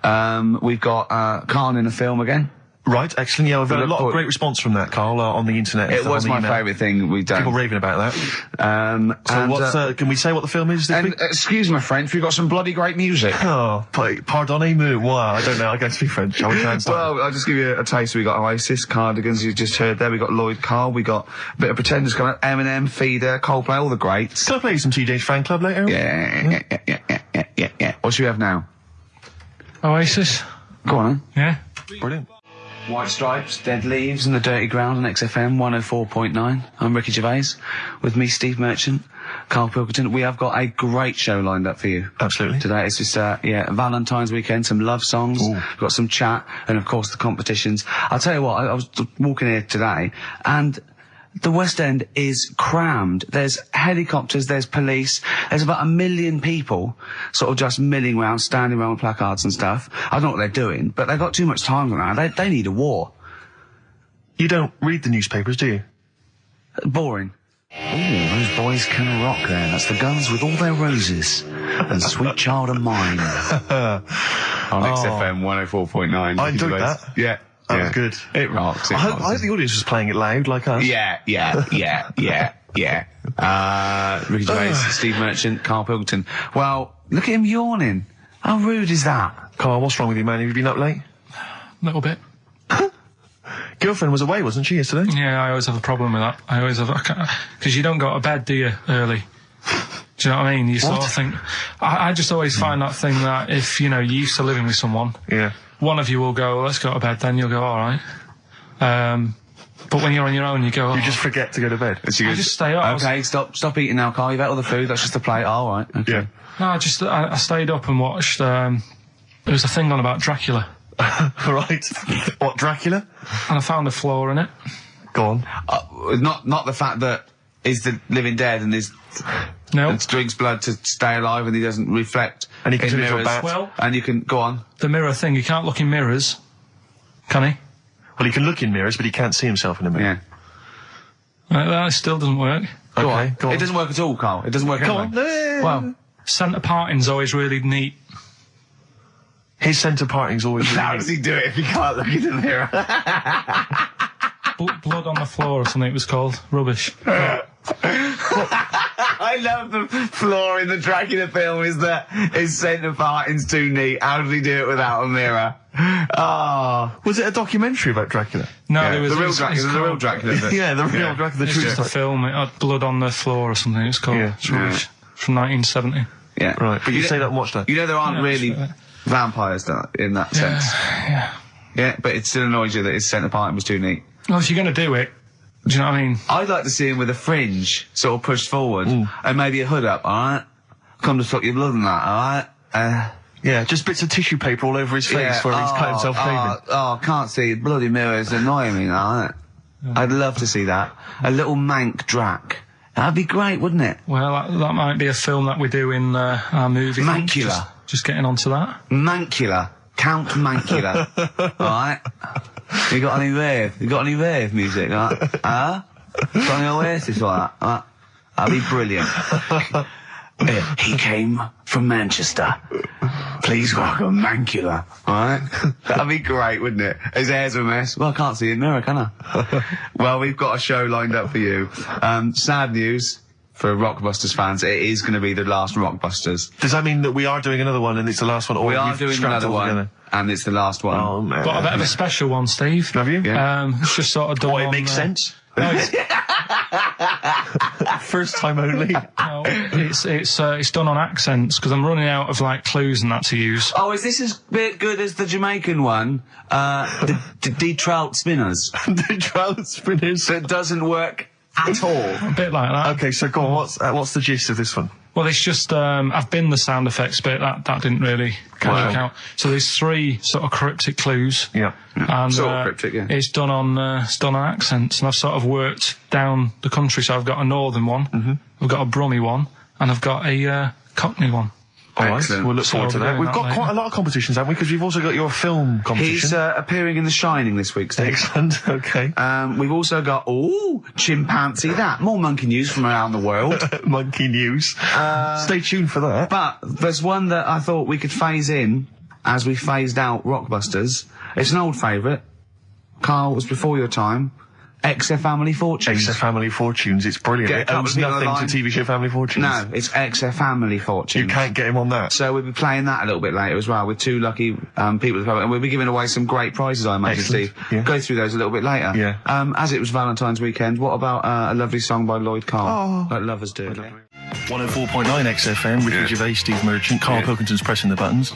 S4: We've got Carl in a film again.
S1: Right, excellent. Yeah, we've had a lot of great response from that, Carl, on the internet.
S4: It was my favourite thing we've done.
S1: People raving about that. So can we say what the film is this week?
S4: Excuse my French, we've got some bloody great music.
S1: Oh, pardonnez-moi. Wow, I don't know. I don't speak French.
S4: Well, I'll just give you a taste. We got Oasis, Cardigans, you just heard there. We got Lloyd Carl. We got a bit of Pretenders coming up. Eminem, Feeder, Coldplay, all the greats.
S1: Can I play you some TJ's Fan Club later?
S4: Yeah. What should we have now?
S3: Oasis.
S4: Go on,
S3: Yeah.
S1: Brilliant.
S4: White Stripes, Dead Leaves and the Dirty Ground on XFM 104.9. I'm Ricky Gervais. With me, Steve Merchant, Karl Pilkington. We have got a great show lined up for you.
S1: Absolutely.
S4: Today it's just, Valentine's weekend, some love songs.
S1: Ooh.
S4: We've got some chat and, of course, the competitions. I'll tell you what, I was walking here today and the West End is crammed. There's helicopters, there's police, there's about 1 million people sort of just milling around, standing around with placards and stuff. I don't know what they're doing, but they've got too much time around. They need a war.
S1: You don't read the newspapers, do you?
S4: Boring. Ooh, those boys can rock there. That's the Guns with All Their Roses and Sweet Child of Mine. On XFM 104.9.
S1: I enjoyed that.
S4: Yeah.
S1: That was good.
S4: It rocks.
S1: I hope the audience was playing it loud like us.
S4: Yeah. Ricky Gervais, Steve Merchant, Karl Pilkington. Well, look at him yawning. How rude is that?
S1: Carl, what's wrong with you, man? Have you been up late?
S3: A little bit.
S1: Girlfriend was away, wasn't she, yesterday?
S3: Yeah, I always have a problem with that. I always have, because you don't go to bed, do you, early? Do you know what I mean? You sort of think, I just always find that thing that if, you know, you're used to living with someone,
S1: yeah,
S3: one of you will go, let's go to bed, then you'll go, alright. But when you're on your own, you go,
S1: you just forget to go to bed.
S3: I just stay up.
S4: Okay, stop eating now, Carl. You've ate all the food. That's just a plate. All right. Okay.
S1: Yeah.
S3: No, I stayed up and watched, there was a thing on about Dracula.
S1: Right. What, Dracula?
S3: And I found a flaw in it.
S1: Go on.
S4: Not the fact that he's the living dead and and drinks blood to stay alive and he doesn't reflect.
S1: And he can turn into a
S4: mirrors.
S1: bat.
S3: Well,
S4: and you can go on.
S3: The mirror thing, he can't look in mirrors, can he?
S1: Well, he can look in mirrors, but he can't see himself in a mirror.
S4: Yeah.
S3: That still doesn't work.
S4: Go
S1: on.
S4: It doesn't work at all, Carl. It doesn't work
S1: Go
S4: anyway.
S1: on.
S4: Well,
S3: Centre parting's always really neat.
S1: His centre parting's always
S4: how does he do it if he can't look in the mirror?
S3: Blood on the floor or something it was called. Rubbish.
S4: I love the flaw in the Dracula film is that his centre parting's too neat. How did he do it without a mirror?
S1: Was it a documentary about Dracula?
S3: No,
S4: Yeah,
S3: there was
S4: the real
S3: it's
S4: Dracula. The real Dracula.
S1: Yeah, the real Dracula, the
S3: It's
S1: true
S3: just a
S1: stuff.
S3: film. It had blood on the floor or something. It's called.
S1: Yeah.
S3: It's rubbish. From 1970.
S4: Yeah.
S1: Right, but you say that and watch that.
S4: You know there aren't
S3: Yeah,
S4: really
S3: sure.
S4: vampires in that sense.
S3: Yeah.
S4: Yeah, but it still annoys you that his centre parting was too neat.
S3: Well, if you're going to do it, do you know what I mean?
S4: I'd like to see him with a fringe sort of pushed forward and maybe a hood up, alright? Come to suck your blood and that, alright?
S1: Yeah, just bits of tissue paper all over his face where he's cut himself shaving.
S4: Can't see bloody mirrors annoying me, alright? I'd love to see that. A little mank Drac. That'd be great, wouldn't it?
S3: Well, that might be a film that we do in our movie.
S4: Mancula.
S3: Just getting onto that.
S4: Mancula. Count Mancula. Alright? You got any rave music? Got any Oasis like that? That'd be brilliant. He came from Manchester. Please welcome Mancula. Alright? That'd be great, wouldn't it? His hair's a mess. Well, I can't see it in the mirror, can I? Well, we've got a show lined up for you. Sad news for Rockbusters fans. It is going to be the last Rockbusters.
S1: Does that mean that we are doing another one and it's the last one? Or
S4: We are
S1: you've
S4: doing
S1: strapped
S4: another
S1: it all
S4: one,
S1: together?
S4: and it's the last one.
S1: Oh, man.
S3: Got a bit of a special one, Steve.
S1: Have you?
S4: Yeah.
S3: It's just sort of done
S1: Boy, it
S3: on,
S1: makes sense.
S3: No, it's,
S1: First time only.
S3: no, it's done on accents because I'm running out of like clues and that to use.
S4: Oh, is this as good as the Jamaican one? The trout spinners.
S1: The trout spinners.
S4: That doesn't work at all.
S3: A bit like that.
S1: Okay, so go on, what's the gist of this one?
S3: Well, it's just I've been the sound effects bit that didn't really work out. So there's 3 sort of cryptic clues.
S1: Yeah.
S3: And
S4: Sort of cryptic, yeah.
S3: it's done on accents, and I've sort of worked down the country. So I've got a northern one, I've got a Brummie one, and I've got a Cockney one.
S1: All right,
S4: Excellent.
S1: we'll look forward to
S3: So we're
S1: that.
S3: doing
S1: We've
S3: that
S1: got quite a lot of competitions, haven't we? Because we've also got your film competition.
S4: He's appearing in The Shining this week, Steve.
S1: Excellent, okay.
S4: We've also got, chimpanzee that. More monkey news from around the world.
S1: Monkey news. Stay tuned for that.
S4: But there's one that I thought we could phase in as we phased out Rockbusters. It's an old favourite. Carl, it was before your time. XF Family Fortunes.
S1: XF Family Fortunes, it's brilliant.
S4: Get a
S1: It
S4: couple
S1: owes
S4: of people
S1: nothing
S4: online.
S1: to TV show Family Fortunes.
S4: No, it's XF Family Fortunes.
S1: You can't get him on that.
S4: So we'll be playing that a little bit later as well with two lucky people, and we'll be giving away some great prizes, I imagine,
S1: Excellent.
S4: Steve.
S1: Yeah.
S4: Go through those a little bit later.
S1: Yeah.
S4: As it was Valentine's weekend, what about a lovely song by Lloyd Carr, like lovers do?
S1: 104.9 XFM, Ricky Gervais, Steve Merchant, Karl Pilkington's pressing the buttons.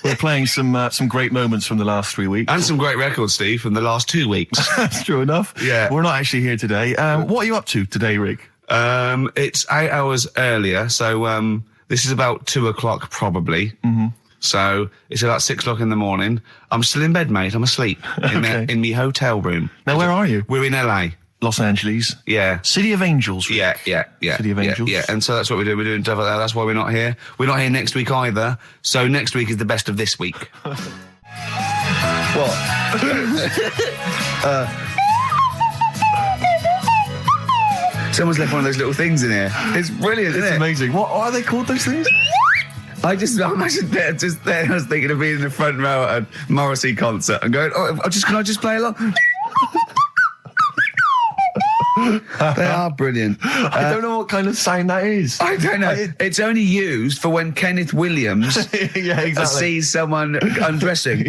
S1: We're playing some great moments from the last 3 weeks.
S4: And some great records, Steve, from the last 2 weeks.
S1: That's true enough.
S4: Yeah.
S1: We're not actually here today. What are you up to today, Rick?
S4: It's 8 hours earlier, so this is about 2 o'clock probably. Mm-hmm. So it's about 6 o'clock in the morning. I'm still in bed, mate. I'm asleep in my hotel room.
S1: Now, where are you?
S4: We're in LA.
S1: Los Angeles.
S4: Yeah.
S1: City of Angels. Rick.
S4: Yeah.
S1: City of Angels.
S4: Yeah, and so that's what we're doing. We're doing stuff like that. That's why we're not here. We're not here next week either. So next week is the best of this week.
S1: What?
S4: Someone's left one of those little things in here. It's brilliant, isn't
S1: It's
S4: it?
S1: amazing. What are they called, those things?
S4: I imagine just there. I was thinking of being in the front row at a Morrissey concert and going, can I just play along? They are brilliant.
S1: I don't know what kind of sound that is.
S4: I don't know. It's only used for when Kenneth Williams
S1: Yeah, exactly.
S4: sees someone undressing.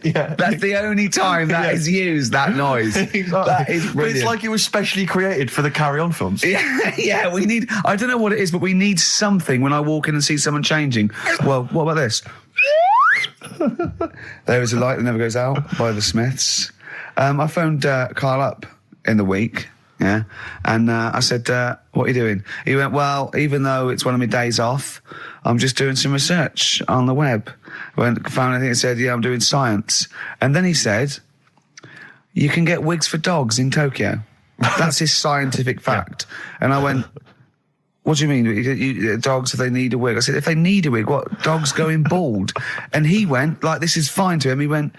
S1: Yeah.
S4: That's the only time that is used, that noise.
S1: Exactly.
S4: That is
S1: But
S4: brilliant.
S1: it's like it was specially created for the Carry On films.
S4: Yeah, we need, I don't know what it is, but we need something when I walk in and see someone changing. Well, what about this? There is a light that never goes out by the Smiths. I phoned Carl up in the week, yeah, and I said, what are you doing? He went, well, even though it's one of my days off, I'm just doing some research on the web. Found anything that said, yeah, I'm doing science. And then he said, you can get wigs for dogs in Tokyo. That's his scientific fact. And I went, what do you mean? Dogs, if they need a wig? I said, if they need a wig, what? Dogs going bald? And he went, like, this is fine to him. He went,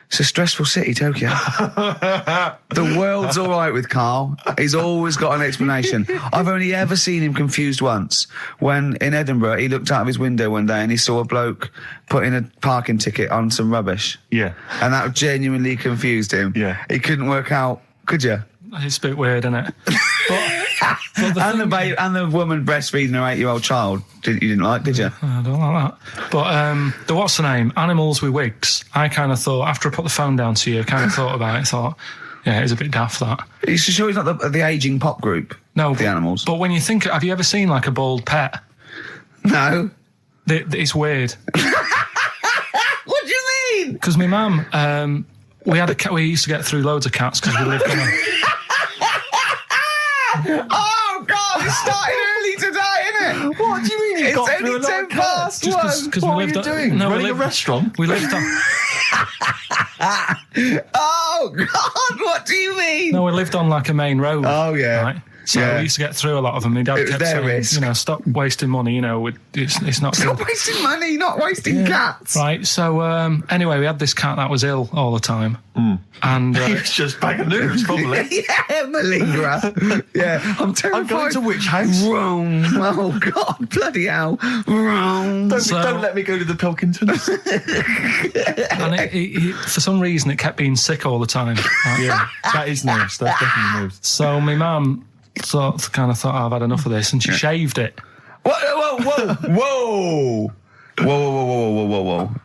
S4: it's a stressful city, Tokyo. The world's all right with Carl. He's always got an explanation. I've only ever seen him confused once. When in Edinburgh, he looked out of his window one day and he saw a bloke putting a parking ticket on some rubbish.
S1: Yeah.
S4: And that genuinely confused him.
S1: Yeah.
S4: He couldn't work out, could you?
S3: It's a bit weird, isn't it?
S4: And the woman breastfeeding her 8-year-old child. You didn't like, did you?
S3: I don't like that. But the what's the name? Animals with wigs. I kind of thought, after I put the phone down to you, I kind of thought about it, thought, yeah, it's a bit daft, that.
S4: Are you sure he's not the ageing pop group?
S3: No.
S4: The Animals?
S3: But when you think, have you ever seen like a bald pet?
S4: No.
S3: It's weird.
S4: What do you mean?
S3: Because my mum, we had a cat, we used to get through loads of cats because we lived on a...
S4: Oh, God, it started early today, isn't it?
S1: What do you mean?
S4: It's only 10 past
S3: Just
S4: one.
S3: because
S1: What
S3: we
S1: are
S3: lived
S1: you doing?
S3: No,
S1: Running
S3: we
S1: a
S3: lived,
S1: restaurant?
S3: we lived on...
S4: Oh, God, what do you mean?
S3: No, we lived on like a main road.
S4: Oh, yeah.
S3: Right? So
S4: Yeah.
S3: we used to get through a lot of them. My dad
S4: It was
S3: kept
S4: their
S3: saying,
S4: risk.
S3: stop wasting money, it's not
S4: Stop
S3: good.
S4: wasting money, not wasting cats.
S3: Right, so anyway, we had this cat that was ill all the time. And
S1: It's just bag of nerves, probably.
S4: Yeah, malingerer. Yeah, I'm terrified.
S1: I'm going to which house?
S4: Rome. Oh, God, bloody hell. Rome.
S1: Don't let me go to the Pilkingtons.
S3: and it, for some reason, it kept being sick all the time. Right?
S1: Yeah, that is nerves. That's definitely nerves.
S3: So my mum thought, I've had enough of this, and she shaved it.
S4: Whoa. Whoa.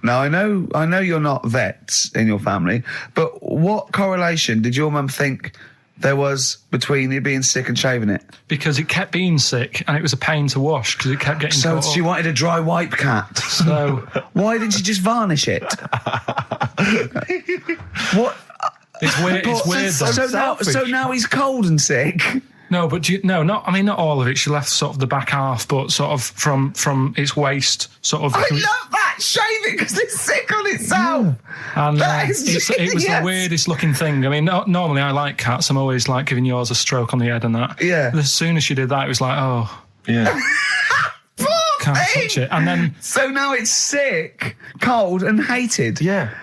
S4: Now, I know you're not vets in your family, but what correlation did your mum think there was between you being sick and shaving it?
S3: Because it kept being sick, and it was a pain to wash, because it kept getting
S4: So
S3: caught
S4: she
S3: up.
S4: wanted a dry wipe cat.
S3: So
S4: Why didn't you just varnish it? What?
S3: it's weird. It's weird.
S1: so
S3: Though.
S4: So now he's cold and sick.
S3: No, but not all of it. She left sort of the back half, but sort of from its waist, sort of.
S4: I love that. Shave it because it's sick on itself.
S3: And
S4: That is
S3: it was the
S4: genius.
S3: weirdest looking thing. I mean, normally I like cats. I'm always like giving yours a stroke on the head and that.
S4: Yeah.
S3: But as soon as she did that, it was like, oh.
S1: Yeah.
S3: Can't touch it. And then...
S2: So now it's sick, cold and hated.
S1: Yeah.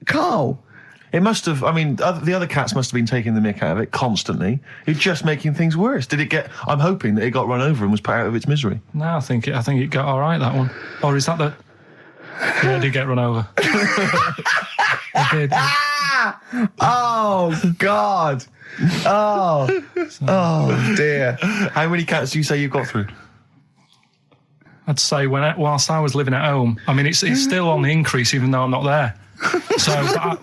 S2: Carl...
S1: It must have, I mean, the other cats must have been taking the mick out of it constantly. It's just making things worse. Did it get, I'm hoping that it got run over and was put out of its misery.
S3: No, I think it got all right, that one. Or is that the... Yeah, it did get run over. It did.
S2: Oh, God. Oh, dear.
S1: How many cats do you say you've got through?
S3: I'd say whilst I was living at home, I mean, it's still on the increase even though I'm not there. So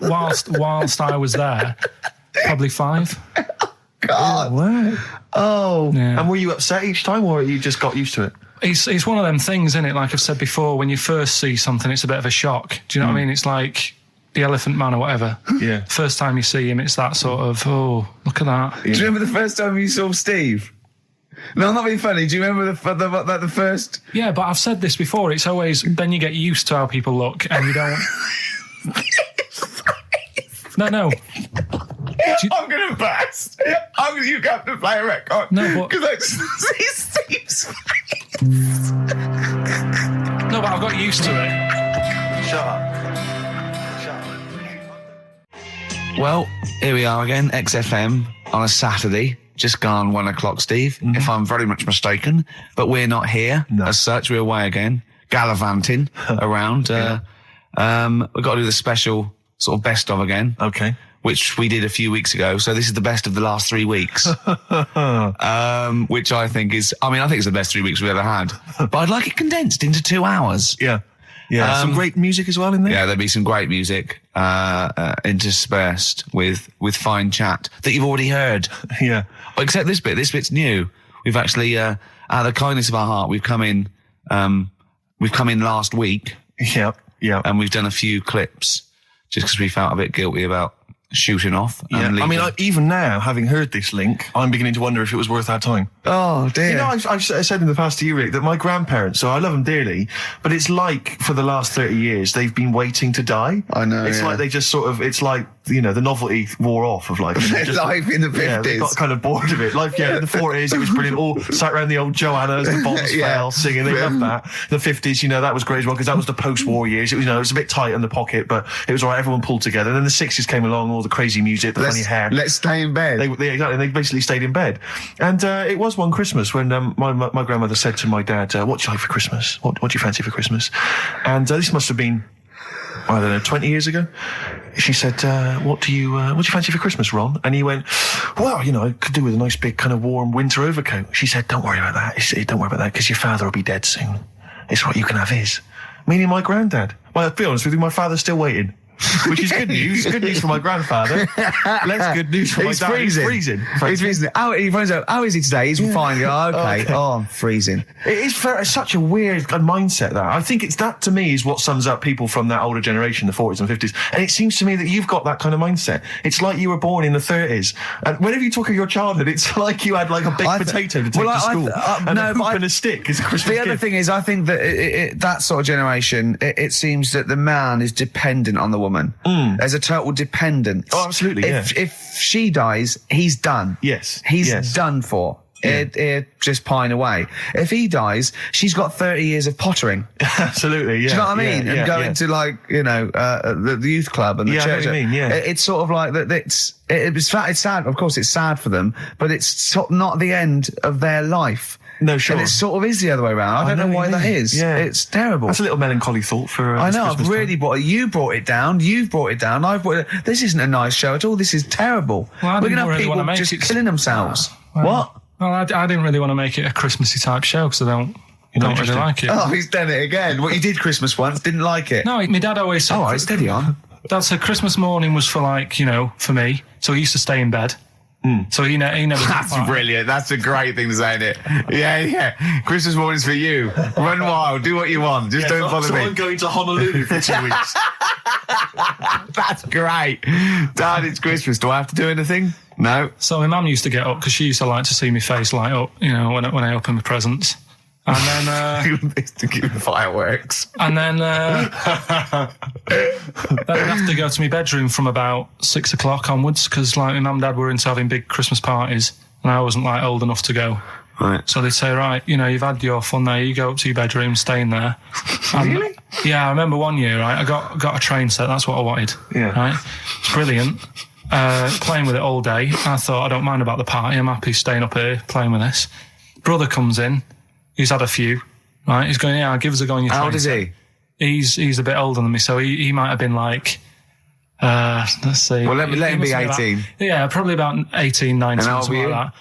S3: whilst I was there, probably 5.
S2: God.
S1: Wow.
S2: Oh.
S3: Yeah.
S1: And were you upset each time, or you just got used to it?
S3: It's one of them things, isn't it? Like I've said before, when you first see something, it's a bit of a shock. Do you know what I mean? It's like the Elephant Man or whatever.
S1: Yeah.
S3: First time you see him, it's that sort of, oh, look at that.
S2: Do you remember the first time you saw Steve? No, I'm not being funny. Do you remember the first...
S3: Yeah, but I've said this before. It's always, then you get used to how people look and you don't... No.
S2: I'm going to burst. You have to play a record.
S3: No, but...
S2: Because I see Steve's face.
S3: No, but I've got used to it.
S1: Shut up.
S2: Well, here we are again, XFM, on a Saturday. Just gone 1 o'clock, Steve, if I'm very much mistaken. But we're not here as such. We're away again, gallivanting around. We've got to do the special sort of best of again.
S1: Okay.
S2: Which we did a few weeks ago. So this is the best of the last 3 weeks. Which I think is, I think it's the best 3 weeks we've ever had. But I'd like it condensed into 2 hours.
S1: Yeah. Yeah. Some great music as well in there.
S2: Yeah, there'll be some great music, interspersed with fine chat that you've already heard.
S1: Yeah.
S2: Except this bit. This bit's new. We've actually, out of the kindness of our heart, we've come in last week.
S1: Yeah. Yeah.
S2: And we've done a few clips just because we felt a bit guilty about shooting off. And
S1: I mean, even now, having heard this link, I'm beginning to wonder if it was worth our time.
S2: Oh, dear.
S1: You know, I've said in the past to you, Rick, that my grandparents, so I love them dearly, but it's like for the last 30 years, they've been waiting to die.
S2: I know,
S1: It's like they just sort of, it's like, you know, the novelty wore off of life.
S2: Life in the 50s.
S1: Yeah, they got kind of bored of it. Life, in the 40s, it was brilliant. All sat around the old Joanna as the bombs fell, singing. They loved that. The 50s, you know, that was great as well, because that was the post-war years. It was, you know, it was a bit tight in the pocket, but it was all right. Everyone pulled together. And then the 60s came along, all the crazy music, the funny hair.
S2: Let's stay in bed.
S1: Exactly. They basically stayed in bed. And it was one Christmas when my grandmother said to my dad, what do you like for Christmas? What do you fancy for Christmas? And this must have been, I don't know, 20 years ago. She said, what do you fancy for Christmas, Ron? And he went, well, you know, I could do with a nice big kind of warm winter overcoat. She said, don't worry about that. Don't worry about that, because your father will be dead soon. It's right, you can have his. Meaning my granddad. Well, to be honest with you, my father's still waiting. Which is good news. Good news for my grandfather. Less good news for my dad. He's freezing. He's freezing.
S2: He finds out, how is he today? He's fine. Okay. Oh, I'm freezing.
S1: It is such a weird mindset, that. I think that, to me, is what sums up people from that older generation, the 40s and 50s. And it seems to me that you've got that kind of mindset. It's like you were born in the 30s. And whenever you talk of your childhood, it's like you had like a baked potato to take to school. And a hoop and a stick is a Christmas gift.
S2: The other thing is, I think that that sort of generation, it seems that the man is dependent on the woman. There's a total dependence.
S1: Oh, absolutely,
S2: If she dies, he's done.
S1: Yes.
S2: He's done for.
S1: Yeah.
S2: Just pine away. If he dies, she's got 30 years of pottering.
S1: Absolutely, yeah.
S2: Do you know what I mean? And going to, like, you know, the youth club and the church.
S1: I know what you mean, yeah.
S2: It's sort of like that. It's sad. Of course, it's sad for them, but it's not the end of their life.
S1: No, sure.
S2: And it sort of is the other way around. I don't know why that is.
S1: Yeah.
S2: It's terrible.
S1: That's a little melancholy thought for
S2: I know,
S1: Christmas
S2: I've really brought it. You brought it down. You've brought it down. I've brought it. This isn't a nice show at all. This is terrible.
S3: Well,
S2: we're going to have people just killing themselves. What?
S3: Well, I didn't really want to make it a Christmassy type show because I don't really like it.
S2: Oh, he's done it again. What, you did Christmas once, didn't like it?
S3: No, my dad always said...
S2: All right, steady on.
S3: Dad said Christmas morning was for, like, you know, for me. So he used to stay in bed. So he never...
S2: That's brilliant. That's a great thing to say, isn't it? Yeah. Christmas morning's for you. Run wild. Do what you want. Just don't bother me.
S1: I'm going to Honolulu for 2 weeks.
S2: That's great. Dad, it's Christmas. Do I have to do anything? No.
S3: So my mum used to get up because she used to like to see my face light up, you know, when I open my presents. And then...
S2: to keep fireworks.
S3: And then I'd have to go to my bedroom from about 6 o'clock onwards because, like, my mum and dad were into having big Christmas parties and I wasn't, like, old enough to go.
S4: Right.
S3: So they'd say, right, you know, you've had your fun there, you go up to your bedroom, stay in there.
S1: Really?
S3: Yeah, I remember one year, right, I got a train set, that's what I wanted.
S1: Yeah.
S3: Right? It's brilliant. Playing with it all day. I thought, I don't mind about the party, I'm happy staying up here, playing with this. Brother comes in, he's had a few, right, he's going, yeah, give us a go on your train.
S4: How old is
S3: set.
S4: he?
S3: He's a bit older than me, so he might have been like, let's see.
S4: Well, let him be
S3: must have
S4: 18.
S3: Yeah, probably about 18, 19,
S4: And how old
S3: something
S4: were
S3: like
S4: you?
S3: that.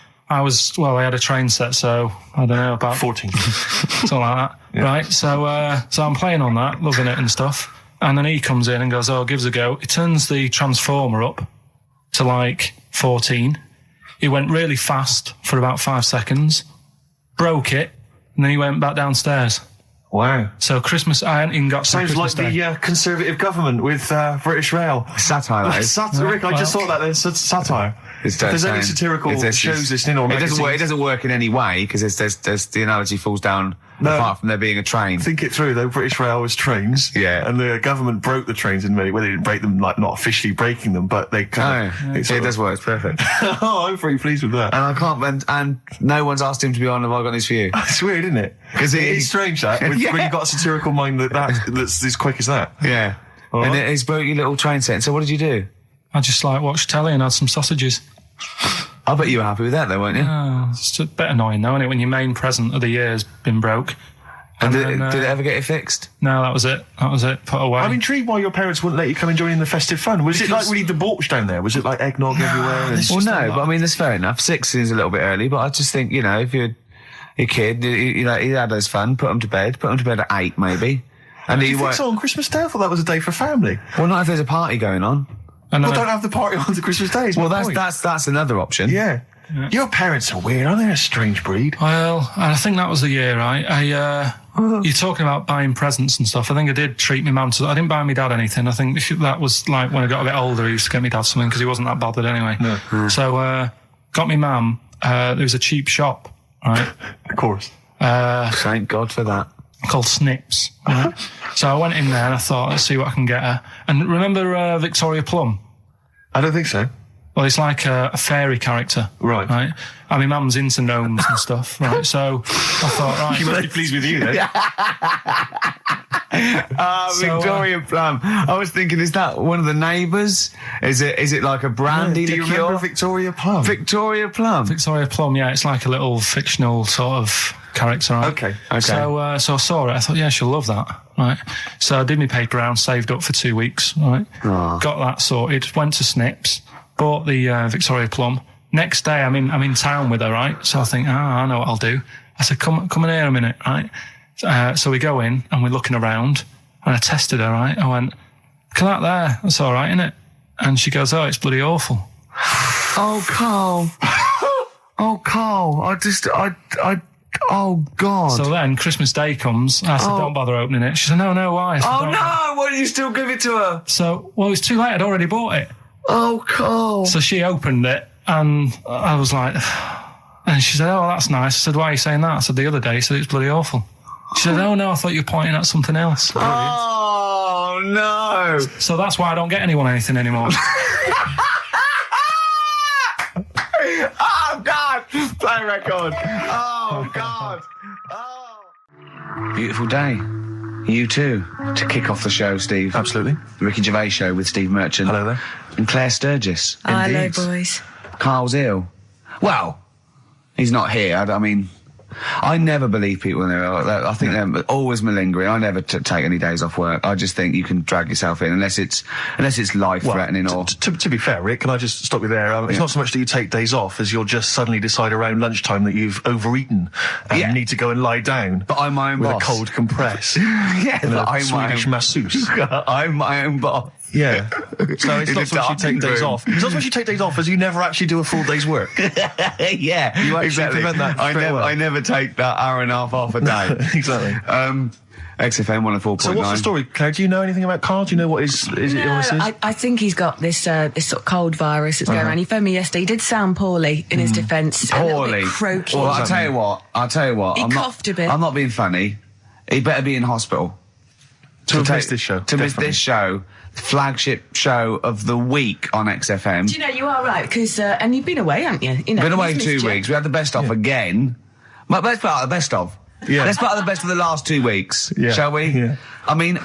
S3: I had a train set, so I don't know, about
S1: 14.
S3: something like that. Yeah. Right, so I'm playing on that, loving it and stuff. And then he comes in and goes, oh, give us a go. He turns the transformer up to like 14. He went really fast for about 5 seconds, broke it, and then he went back downstairs.
S1: Wow.
S3: So Christmas, I hadn't even got to
S1: Sounds
S3: Christmas
S1: like
S3: Day.
S1: the Conservative government with British Rail.
S4: Satire, that is.
S1: Satire, Rick, I just thought that there's satire.
S4: It's
S1: If there's any
S4: saying-
S1: satirical
S4: it's-
S1: shows listening or
S4: it doesn't work. It
S1: magazines,
S4: doesn't work in any way because there's the analogy falls down.
S1: No.
S4: Apart from there being a train.
S1: think it through though. British Rail was trains.
S4: Yeah.
S1: And the government broke the trains in many. Well, they didn't break them, like not officially breaking them, but they kind of.
S4: It does work. It's perfect.
S1: Oh, I'm pretty pleased with that.
S4: And I can't. And no one's asked him to be on. Have I got this for you?
S1: It's weird, isn't it?
S4: 'Cause
S1: it's strange that when
S4: Yeah.
S1: you've got a satirical mind that's as quick as that.
S4: Yeah.
S1: All
S4: And
S1: right.
S4: he's broke your little train set. So what did you do?
S3: I just like watched telly and had some sausages.
S4: I bet you were happy with that though, weren't you?
S3: Oh, it's a bit annoying though, isn't it, when your main present of the year's been broke.
S4: And did
S3: then,
S4: it ever get it fixed?
S3: No, that was it. Put away.
S1: I'm intrigued why your parents wouldn't let you come and join in the festive fun. Was it like really debauched down there? Was it like eggnog everywhere? And
S4: Well, no, but I mean, that's fair enough. 6 is a little bit early, but I just think, you know, if you're a kid, you know, he had his fun, put him to bed at 8 maybe. And
S1: do
S4: he
S1: you think
S4: won't.
S1: so on Christmas Day? I thought that was a day for family.
S4: Well, not if there's a party going on.
S3: And
S1: Well,
S3: then
S1: don't have the party on the Christmas Day. is
S4: Well,
S1: my point.
S4: that's another option.
S1: Yeah. Your parents are weird, aren't they? A strange breed.
S3: Well, I think that was the year, right? You're talking about buying presents and stuff. I think I did treat my mum to. I didn't buy my dad anything. I think that was like when I got a bit older, he used to get me dad something because he wasn't that bothered anyway.
S1: No.
S3: So, got me mum. There was a cheap shop, right?
S1: Of course.
S4: Thank God for that.
S3: Called Snips. Right? So I went in there and I thought, let's see what I can get her. And remember Victoria Plum?
S1: I don't think so.
S3: Well, it's like a fairy character.
S1: Right.
S3: Right. I mean, mum's into gnomes and stuff. Right. So I thought, right.
S1: She must be pleased with you then.
S4: Victoria Plum. I was thinking, is that one of the neighbours? Is it like a brandy
S1: Do you
S4: liqueur?
S1: remember Victoria Plum?
S4: Victoria Plum.
S3: Victoria Plum, yeah, it's like a little fictional sort of character, right?
S1: Okay.
S3: So I saw it, I thought, yeah, she'll love that, right? So I did my paper round, saved up for 2 weeks, right?
S4: Oh.
S3: Got that sorted, went to Snips, bought the Victoria Plum. Next day, I'm in town with her, right? So I think, I know what I'll do. I said, come in here a minute, right? So we go in and we're looking around and I tested her, right? I went, look at that there, that's all right, innit? And she goes, oh, it's bloody awful.
S4: Oh, Carl. Oh, Carl. Oh, God.
S3: So then Christmas Day comes. I said, don't bother opening it. She said, no, why? I said,
S4: Oh,
S3: "Don't."
S4: no. Why did you still give it to her?
S3: So, well, it was too late. I'd already bought it.
S4: Oh, Carl.
S3: So she opened it and I was like, and she said, oh, that's nice. I said, why are you saying that? I said, the other day, she said, it's bloody awful. She said, oh, no, I thought you were pointing at something else.
S4: Oh, no.
S3: So that's why I don't get anyone anything anymore.
S4: Oh, God. Play record. Oh, God. Oh. Beautiful day. You too. To kick off the show, Steve.
S1: Absolutely.
S4: The Ricky Gervais Show with Steve Merchant.
S1: Hello there.
S4: And Claire Sturgis.
S5: Hello,
S1: Indeed.
S5: boys.
S4: Carl's ill. Well, he's not here. I mean, I never believe people when they're ill. I think they're always malingering. I never take any days off work. I just think you can drag yourself in unless it's life-threatening or...
S1: To be fair, Rick, can I just stop you there? It's not so much that you take days off as you'll just suddenly decide around lunchtime that you've overeaten and
S4: Yeah.
S1: you need to go and lie down.
S4: But I'm my own
S1: with
S4: boss.
S1: a cold compress.
S4: Yeah,
S1: and
S4: but
S1: a
S4: I'm my
S1: Swedish
S4: own...
S1: masseuse.
S4: I'm my own boss.
S1: Yeah. So it's
S4: In
S1: not
S4: a
S1: so much you
S4: darkened
S1: take days
S4: room.
S1: off. It's not so much you take days off as you never actually do a full day's work.
S4: Yeah,
S1: You actually
S4: exactly.
S1: prevent that straight away.
S4: I never take that hour and a half off a day.
S1: Exactly.
S4: XFM 104.9.
S1: So what's the story, Claire? Do you know anything about Carl? Do you know what his illness is?
S5: I think he's got this this sort of cold virus that's going around. He phoned me yesterday. He did sound poorly in his defence. A little
S4: Poorly.
S5: bit croaky.
S4: Well, I'll tell you what.
S5: He coughed a bit.
S4: I'm not being funny. He better be in hospital.
S1: To miss this show.
S4: To miss
S1: Definitely.
S4: this show. Flagship show of the week on XFM.
S5: Do you know, you are right, because, and you've been away, haven't you? You know,
S4: Been away
S5: he's
S4: 2
S5: missed you.
S4: weeks. We had the best off again. But let's put out the best of.
S1: Yeah.
S4: Let's put out the best of the last 2 weeks,
S1: Yeah.
S4: shall we?
S1: Yeah.
S4: I mean,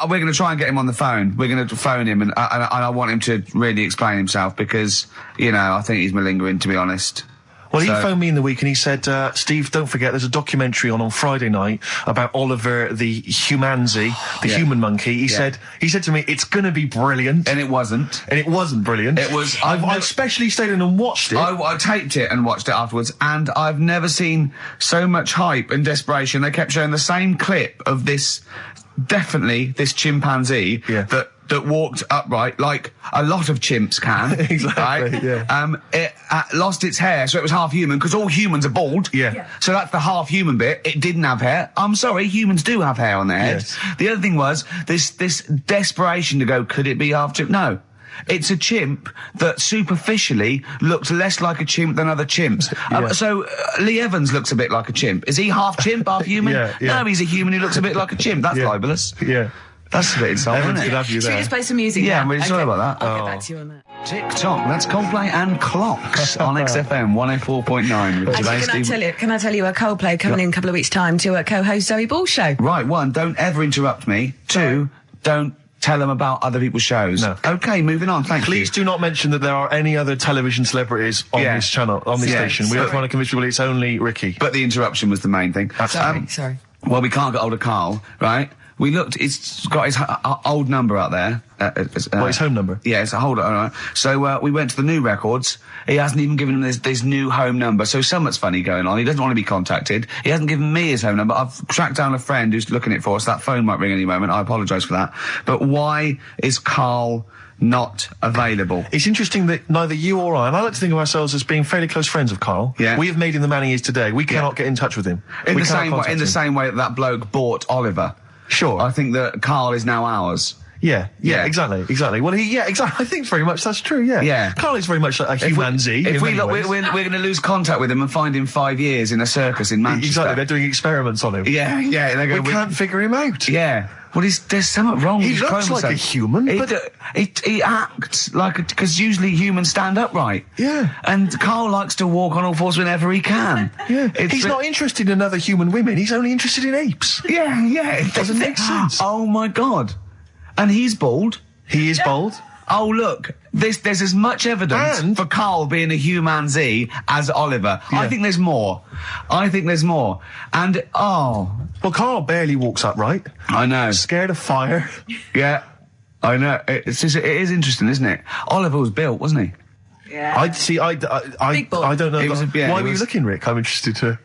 S4: we're going to try and get him on the phone. We're going to phone him, and I want him to really explain himself because, you know, I think he's malingering, to be honest.
S1: Well, he
S4: So-
S1: phoned me in the week and he said, Steve, don't forget, there's a documentary on Friday night about Oliver the humanzi, the human monkey. He said to me, it's going to be brilliant.
S4: And it wasn't.
S1: And it wasn't brilliant.
S4: It was-
S1: I especially stayed in and watched it.
S4: I taped it and watched it afterwards, and I've never seen so much hype and desperation. They kept showing the same clip of this chimpanzee that walked upright like a lot of chimps can.
S1: Exactly,
S4: right?
S1: yeah.
S4: It lost its hair, so it was half human, because all humans are bald.
S1: Yeah.
S4: So that's the half human bit. It didn't have hair. I'm sorry, humans do have hair on their heads.
S1: Yes.
S4: The other thing was this desperation to go, could it be half chimp? No. It's a chimp that superficially looked less like a chimp than other chimps. So Lee Evans looks a bit like a chimp. Is he half chimp, half human?
S1: Yeah.
S4: No, he's a human who looks a bit like a chimp. That's libelous.
S1: Yeah.
S4: That's a bit insulting,
S1: Evans
S4: isn't
S1: could
S4: it?
S1: have you
S5: Should we
S1: there.
S5: just play some music
S4: Yeah,
S5: now?
S4: I'm really sorry about that.
S5: I'll get back to you on that.
S4: TikTok, that's Coldplay and Clocks on XFM 104.9. with
S5: Actually,
S4: Gervais,
S5: can I tell you a Coldplay coming in a couple of weeks' time to co-host Zoe Ball's show?
S4: Right, 1, don't ever interrupt me. 2, don't tell them about other people's shows.
S1: No.
S4: Okay, moving on, thank
S1: Please
S4: you.
S1: do not mention that there are any other television celebrities on this channel, on this station. We don't want to convince people it's only Ricky.
S4: But the interruption was the main thing.
S5: Sorry.
S4: Well, we can't get hold of Carl, right? We looked, it's got his old number out there.
S1: His home number?
S4: Yeah, it's a hold on, all right. So, we went to the new records. He hasn't even given him this new home number. So something's funny going on. He doesn't want to be contacted. He hasn't given me his home number. I've tracked down a friend who's looking at it for us. That phone might ring any moment. I apologise for that. But why is Carl not available?
S1: It's interesting that neither you or I, and I like to think of ourselves as being fairly close friends of Carl.
S4: Yeah.
S1: We have made him the man he is today. We cannot get in touch with him.
S4: In
S1: We
S4: the
S1: cannot
S4: same way,
S1: contact him.
S4: same way that bloke bought Oliver.
S1: Sure.
S4: I think that Carl is now ours.
S1: Yeah,
S4: Yeah.
S1: exactly. Well, exactly. I think very much that's true. Yeah,
S4: Yeah.
S1: Carl is very much like a humanzi.
S4: If
S1: in
S4: we
S1: many
S4: look,
S1: ways.
S4: we're going to lose contact with him and find him 5 years in a circus in Manchester.
S1: Exactly. They're doing experiments on him.
S4: Yeah. They go,
S1: We can't figure him out.
S4: Yeah. Well, there's something wrong with
S1: He
S4: his
S1: looks like a
S4: chromosomes.
S1: human,
S4: He,
S1: but-
S4: he acts like because usually humans stand upright.
S1: Yeah.
S4: And Carl likes to walk on all fours whenever he can.
S1: Yeah.
S4: It's
S1: He's not interested in other human women. He's only interested in apes.
S4: Yeah. It
S1: Doesn't make sense.
S4: Oh my God. And he's bald.
S1: He is bold.
S4: Oh, look, there's as much evidence
S1: And-
S4: for Carl being a humanzi as Oliver. I
S1: Yeah.
S4: think there's more. And,
S1: Well, Carl barely walks upright.
S4: I know.
S1: Scared of fire.
S4: Yeah, I know. It is interesting, isn't it? Oliver was built, wasn't he?
S5: Yeah.
S1: I
S5: ball.
S1: don't know.
S4: It was
S1: Why were you
S4: was- looking,
S1: looking, Rick? I'm interested that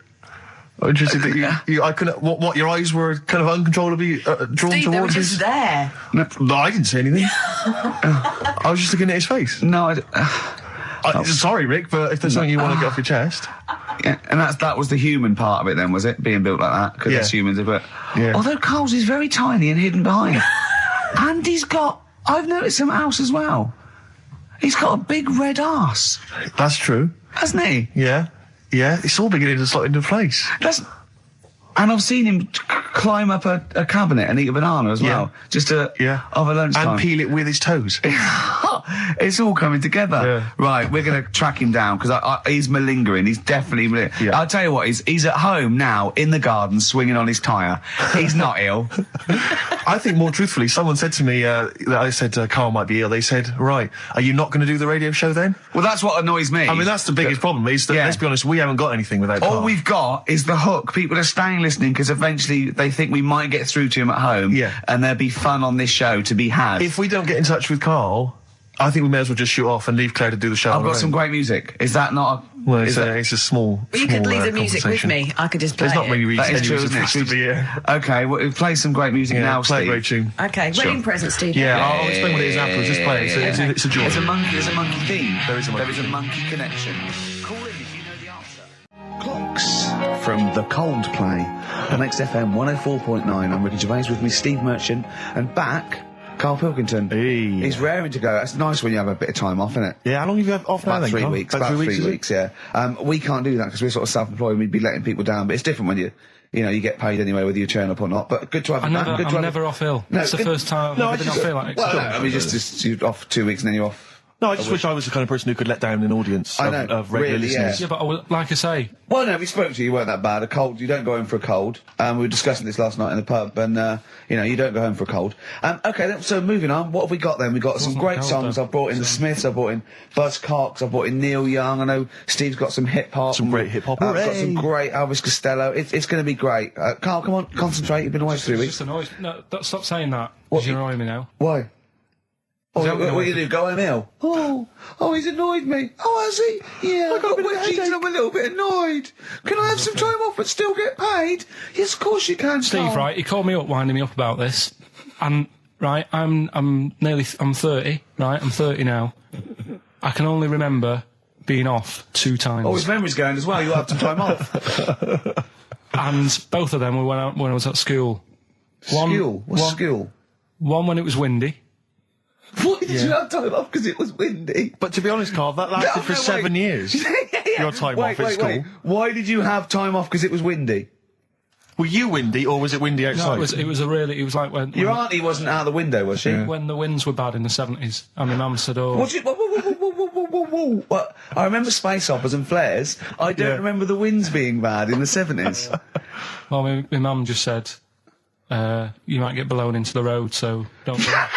S1: I couldn't, what, your eyes were kind of uncontrollably drawn
S5: Steve, they were
S1: towards
S5: just
S1: his...
S5: there.
S1: No, I didn't say anything. I was just looking at his face.
S4: No,
S1: Sorry, Rick, but if there's something you want to get off your chest...
S4: yeah, and that was the human part of it then, was it? Being built like that? Because
S1: Yeah.
S4: that's humans, but...
S1: Yeah.
S4: Although Carl's is very tiny and hidden behind. And I've noticed something else as well. He's got a big red arse,
S1: That's true.
S4: hasn't he?
S1: Yeah. Yeah, it's all beginning to slot into place.
S4: And I've seen him climb up a cabinet and eat a banana as well. Just
S1: Yeah.
S4: over lunchtime.
S1: And peel it with his toes.
S4: It's all coming together.
S1: Yeah.
S4: Right, we're going to track him down because he's malingering. He's definitely malingering.
S1: Yeah.
S4: I'll tell you what, he's at home now in the garden swinging on his tyre. He's not ill.
S1: I think more truthfully, someone said to me that I said Carl might be ill. They said, right, are you not going to do the radio show then?
S4: Well, that's what annoys me.
S1: I mean, that's the biggest problem. Is that,
S4: Yeah.
S1: let's be honest, we haven't got anything without
S4: All
S1: Carl.
S4: we've got is the hook. People are staying listening because eventually they think we might get through to him at home.
S1: Yeah.
S4: And there'll be fun on this show to be had.
S1: If we don't get in touch with Carl, I think we may as well just shoot off and leave Claire to do the show.
S4: I've
S1: on her
S4: got some
S1: own.
S4: great music. Is that not a...
S1: Well,
S4: is that-
S1: it's a small.
S5: Well, you could
S1: small,
S5: leave the music with
S1: conversation.
S5: me. I could just play
S1: There's not
S5: it.
S1: many
S4: That is true,
S1: reasons
S4: isn't it?
S1: to be here.
S4: Okay, well, play some great music
S1: Yeah,
S4: now,
S1: play
S4: Steve.
S1: a great tune.
S5: Okay,
S4: Sure.
S5: wedding present, Steve.
S1: Yeah, I'll explain what it is afterwards. Just play it. It's a joy.
S4: There's a monkey theme.
S1: There is a monkey
S4: There is a
S1: theme.
S4: monkey connection. Call in if you know the answer. Clocks from the Coldplay on XFM 104.9. I'm Ricky Gervais with me, Steve Merchant, and back, Karl Pilkington.
S1: Hey.
S4: He's raring to go. It's nice when you have a bit of time off, isn't it?
S1: Yeah, how long have you had off now
S4: About
S1: then,
S4: 3
S1: Carl?
S4: weeks.
S1: About 3 weeks, is it?
S4: Yeah. We can't do that because we're sort of self-employed and we'd be letting people down. But it's different when you get paid anyway, whether you turn up or not. But good to have you back. Good to
S3: I'm
S4: have
S3: never off ill.
S4: No,
S3: That's the
S4: good-
S3: first time I've ever been off ill. Like,
S4: Well, no, I mean, just you're off 2 weeks and then you're off
S1: No, I just wish I was the kind of person who could let down an audience
S2: I know,
S1: of regular
S2: really,
S1: listeners.
S3: Yeah, but like I say,
S2: Well, no, we spoke to you. You weren't that bad. A cold, you don't go home for a cold. We were discussing this last night in the pub, and you don't go home for a cold. Okay, then, so moving on. What have we got then? We got some
S3: Wasn't
S2: great
S3: cold,
S2: songs.
S3: though.
S2: I've brought in the Smiths. I've brought in Buzz Cox. I've brought in Neil Young. I know Steve's got some hip hop.
S1: Some great hip-hop.
S2: I've got
S1: Hooray!
S2: some great Elvis Costello. It's going to be great. Carl, come on, concentrate. You've been away for 3
S3: it's
S2: weeks.
S3: just annoying. No, stop saying that.
S2: What?
S3: Because you're annoying me now.
S2: Why? Oh,
S3: that
S2: what you do? Go home ill? Oh, he's annoyed me. Oh, has he? Yeah, I got a bit of headache. I'm a little bit annoyed. Can I have some time off but still get paid? Yes, of course you can,
S3: Steve,
S2: Carl.
S3: right? He called me up, winding me up about this, and right, I'm 30, right? I'm 30 now. I can only remember being off 2 times.
S2: Oh, his memory's going as well. You had some time off.
S3: And both of them were when I was at school.
S2: School? What's school?
S3: One when it was windy.
S2: Why did you have time off? Because it was windy.
S1: But to be honest, Carl, that lasted for 7 years. Your time off at school.
S2: Why did you have time off? Because it was windy.
S1: Were you windy, or was it windy outside?
S3: No, it was like when
S2: Your auntie wasn't out the window, was she?
S3: when the winds were bad in the 70s, and my mum said, "Oh,
S2: What? Whoa. What? I remember space operas and flares. I don't remember the winds being bad in the 70s.
S3: well, my mum just said, you might get blown into the road, so don't do that."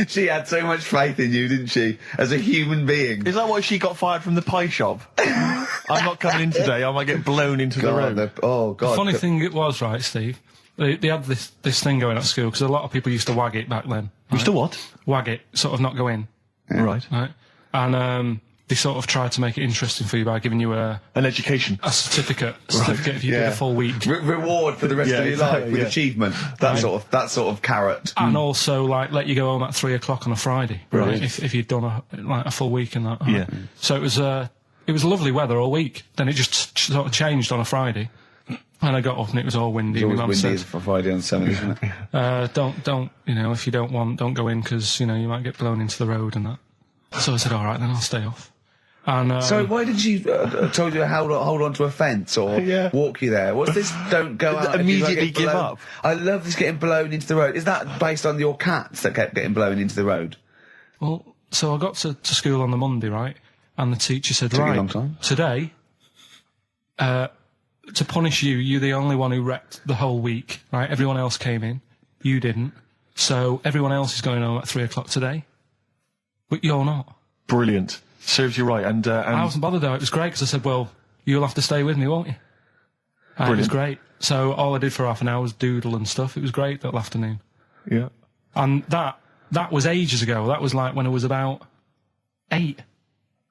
S2: She had so much faith in you, didn't she? As a human being.
S1: Is that why she got fired from the pie shop? I'm not coming in today, I might get blown into the road.
S2: Oh, God.
S3: Funny thing it was, right, Steve? They had this thing going at school, because a lot of people used to wag it back then.
S1: You still what?
S3: Wag it, sort of not go in,
S1: Right.
S3: right? And they sort of tried to make it interesting for you by giving you a
S1: An education.
S3: certificate if you did a full week.
S2: Reward for the rest of your life with achievement. That sort of carrot.
S3: And also, like, let you go home at 3 o'clock on a Friday,
S1: Right.
S3: If you'd done a full week and that.
S1: Yeah.
S3: So it was lovely weather all week. Then it just sort of changed on a Friday, and I got up and it was all windy.
S2: It's always
S3: My mum
S2: windy
S3: said,
S2: for Friday on 7th, isn't it?
S3: don't, if you don't go in because you might get blown into the road and that. So I said, all right, then I'll stay off. And
S2: So why did she told you to hold on to a fence or walk you there? What's this? Don't go out.
S1: Immediately give
S2: blown?
S1: up.
S2: I love this getting blown into the road. Is that based on your cats that kept getting blown into the road?
S3: Well, so I got to school on the Monday, right? And the teacher said,
S2: Took you a
S3: right,
S2: long time.
S3: today, to punish you, you're the only one who wrecked the whole week, right? Everyone else came in. You didn't. So everyone else is going home at 3 o'clock today. But you're not.
S1: Brilliant. Serves you right. And
S3: I wasn't bothered though. It was great because I said, well, you'll have to stay with me, won't you? And it was great. So all I did for half an hour was doodle and stuff. It was great that afternoon.
S1: yeah.
S3: And that was ages ago. That was like when I was about 8.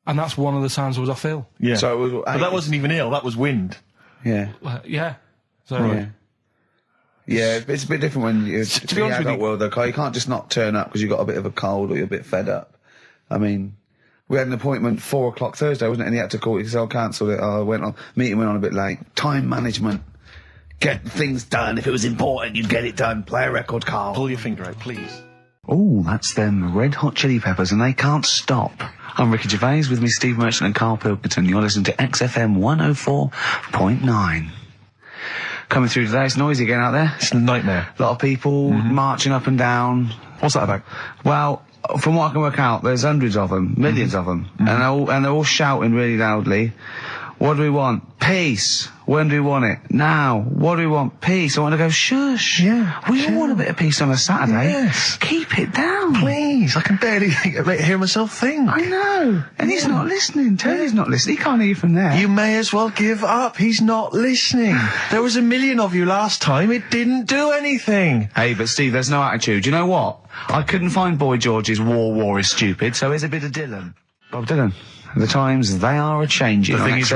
S3: And that's one of the times I was off ill.
S1: Yeah.
S2: So it was,
S1: but that wasn't even ill, that was wind.
S2: Yeah.
S3: Yeah. So
S2: Yeah, it's a bit different when you're
S1: to be honest with you,
S2: world though, Carl. You can't just not turn up because you've got a bit of a cold or you're a bit fed up. I mean, we had an appointment 4 o'clock Thursday, wasn't it? And he had to call it because I cancelled it. Meeting went on a bit late. Time management. Get things done. If it was important, you'd get it done. Play a record, Carl.
S1: Pull your finger out, please.
S4: Oh, that's them Red Hot Chili Peppers, and they can't stop. I'm Ricky Gervais, with me Steve Merchant and Karl Pilkington. You're listening to XFM 104.9. Coming through today, it's noisy again out there.
S1: It's a nightmare.
S4: A lot of people marching up and down.
S1: What's that about?
S4: Well, from what I can work out, there's hundreds of them, millions of them, and they're all shouting really loudly. What do we want? Peace. When do we want it? Now. What do we want? Peace. I want to go, shush.
S1: Yeah,
S4: We all want a bit of peace on a Saturday.
S1: Yes.
S4: Keep it down.
S1: Please, I can barely hear myself think.
S4: I know. And he's not listening. Tony's not listening. He can't hear you from there.
S1: You may as well give up. He's not listening. There was 1 million of you last time. It didn't do anything.
S4: Hey, but Steve, there's no attitude. You know what? I couldn't find Boy George's War is Stupid, so here's a bit of Dylan. Bob Dylan. The times, they are a-changing.
S1: The thing is,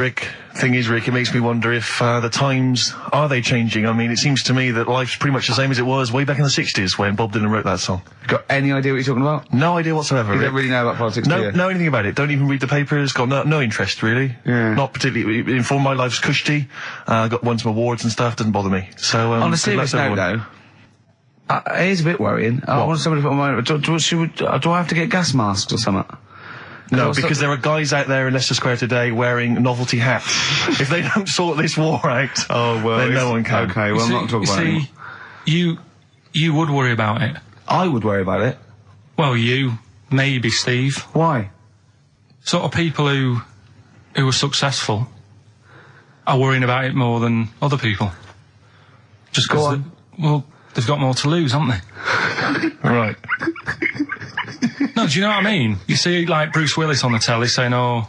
S1: Rick, it makes me wonder if the times, are they changing? I mean, it seems to me that life's pretty much the same as it was way back in the 60s when Bob Dylan wrote that song.
S4: Got any idea what you're talking about?
S1: No idea whatsoever,
S4: You
S1: Rick.
S4: don't really know about politics, do you?
S1: Know anything about it. Don't even read the papers. Got no interest, really.
S4: Yeah.
S1: Not particularly. Informed my life's cushy. Got won some awards and stuff. Doesn't bother me. So,
S4: On a
S1: good luck
S4: serious
S1: to
S4: note,
S1: everyone.
S4: though, it is a bit worrying. I want somebody to put my... Do I have to get gas masks or something?
S1: No, because there are guys out there in Leicester Square today wearing novelty hats. If they don't sort this war out, then no one can.
S4: Okay, well, I'm not talking about it anymore.
S3: you would worry about it.
S4: I would worry about it.
S3: Well, you, maybe Steve.
S4: Why?
S3: Sort of people who are successful are worrying about it more than other people. Just because, they've got more to lose, haven't they?
S1: Right.
S3: No, do you know what I mean? You see, like, Bruce Willis on the telly saying, oh,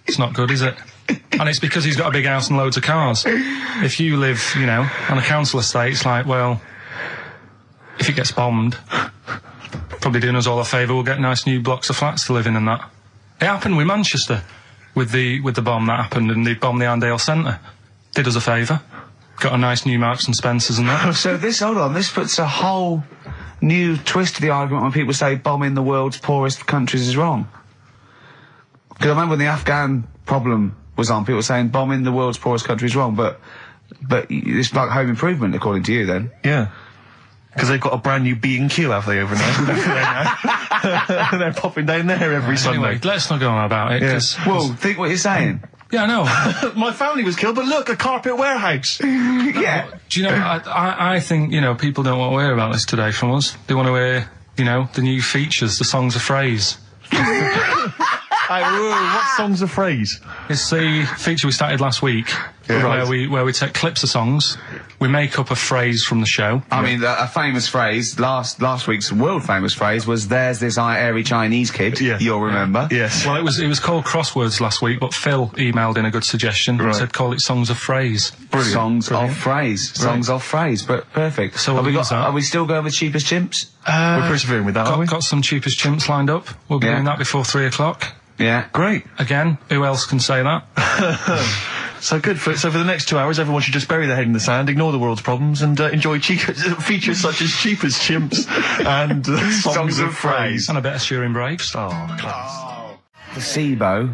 S3: it's not good, is it? And it's because he's got a big house and loads of cars. If you live, you know, on a council estate, it's like, well, if it gets bombed, probably doing us all a favour, we'll get nice new blocks of flats to live in and that. It happened with Manchester, with the bomb that happened, and they bombed the Arndale Centre. Did us a favour. Got a nice new Marks and Spencers and that.
S4: So this puts a whole new twist to the argument when people say bombing the world's poorest countries is wrong. Because I remember when the Afghan problem was on, people were saying bombing the world's poorest country is wrong, but it's like home improvement, according to you, then.
S1: Yeah. Because they've got a brand new B&Q, have they, over there? They're popping down there every Sunday.
S3: Anyway, let's not go on about it, because...
S4: Yeah. Well, think what you're saying.
S3: Yeah, I know.
S1: My family was killed, but look, a carpet warehouse.
S4: Yeah.
S3: Do you know, I think, you know, people don't want to hear about this today from us. They want to hear, you know, the new features, the songs of phrase.
S1: What song's a phrase?
S3: It's the feature we started last week, where we take clips of songs, we make up a phrase from the show.
S4: I mean, a famous phrase, last week's world famous phrase was, there's this airy Chinese kid, you'll remember.
S1: Yes.
S3: Well, it was called Crosswords last week, but Phil emailed in a good suggestion and said call it Songs of Phrase.
S4: Brilliant. Songs of phrase, but perfect.
S3: So
S4: are we still going with Cheapest Chimps?
S1: We're persevering with that, aren't we?
S3: Got some Cheapest Chimps lined up. We'll be doing that before 3 o'clock.
S4: Yeah.
S1: Great.
S3: Again, who else can say that?
S1: So good. So for the next 2 hours, everyone should just bury their head in the sand, ignore the world's problems, and enjoy features such as Cheapest Chimps and songs of phrase.
S3: And a bit of Shearing Braves.
S1: Oh, class.
S4: The SIBO,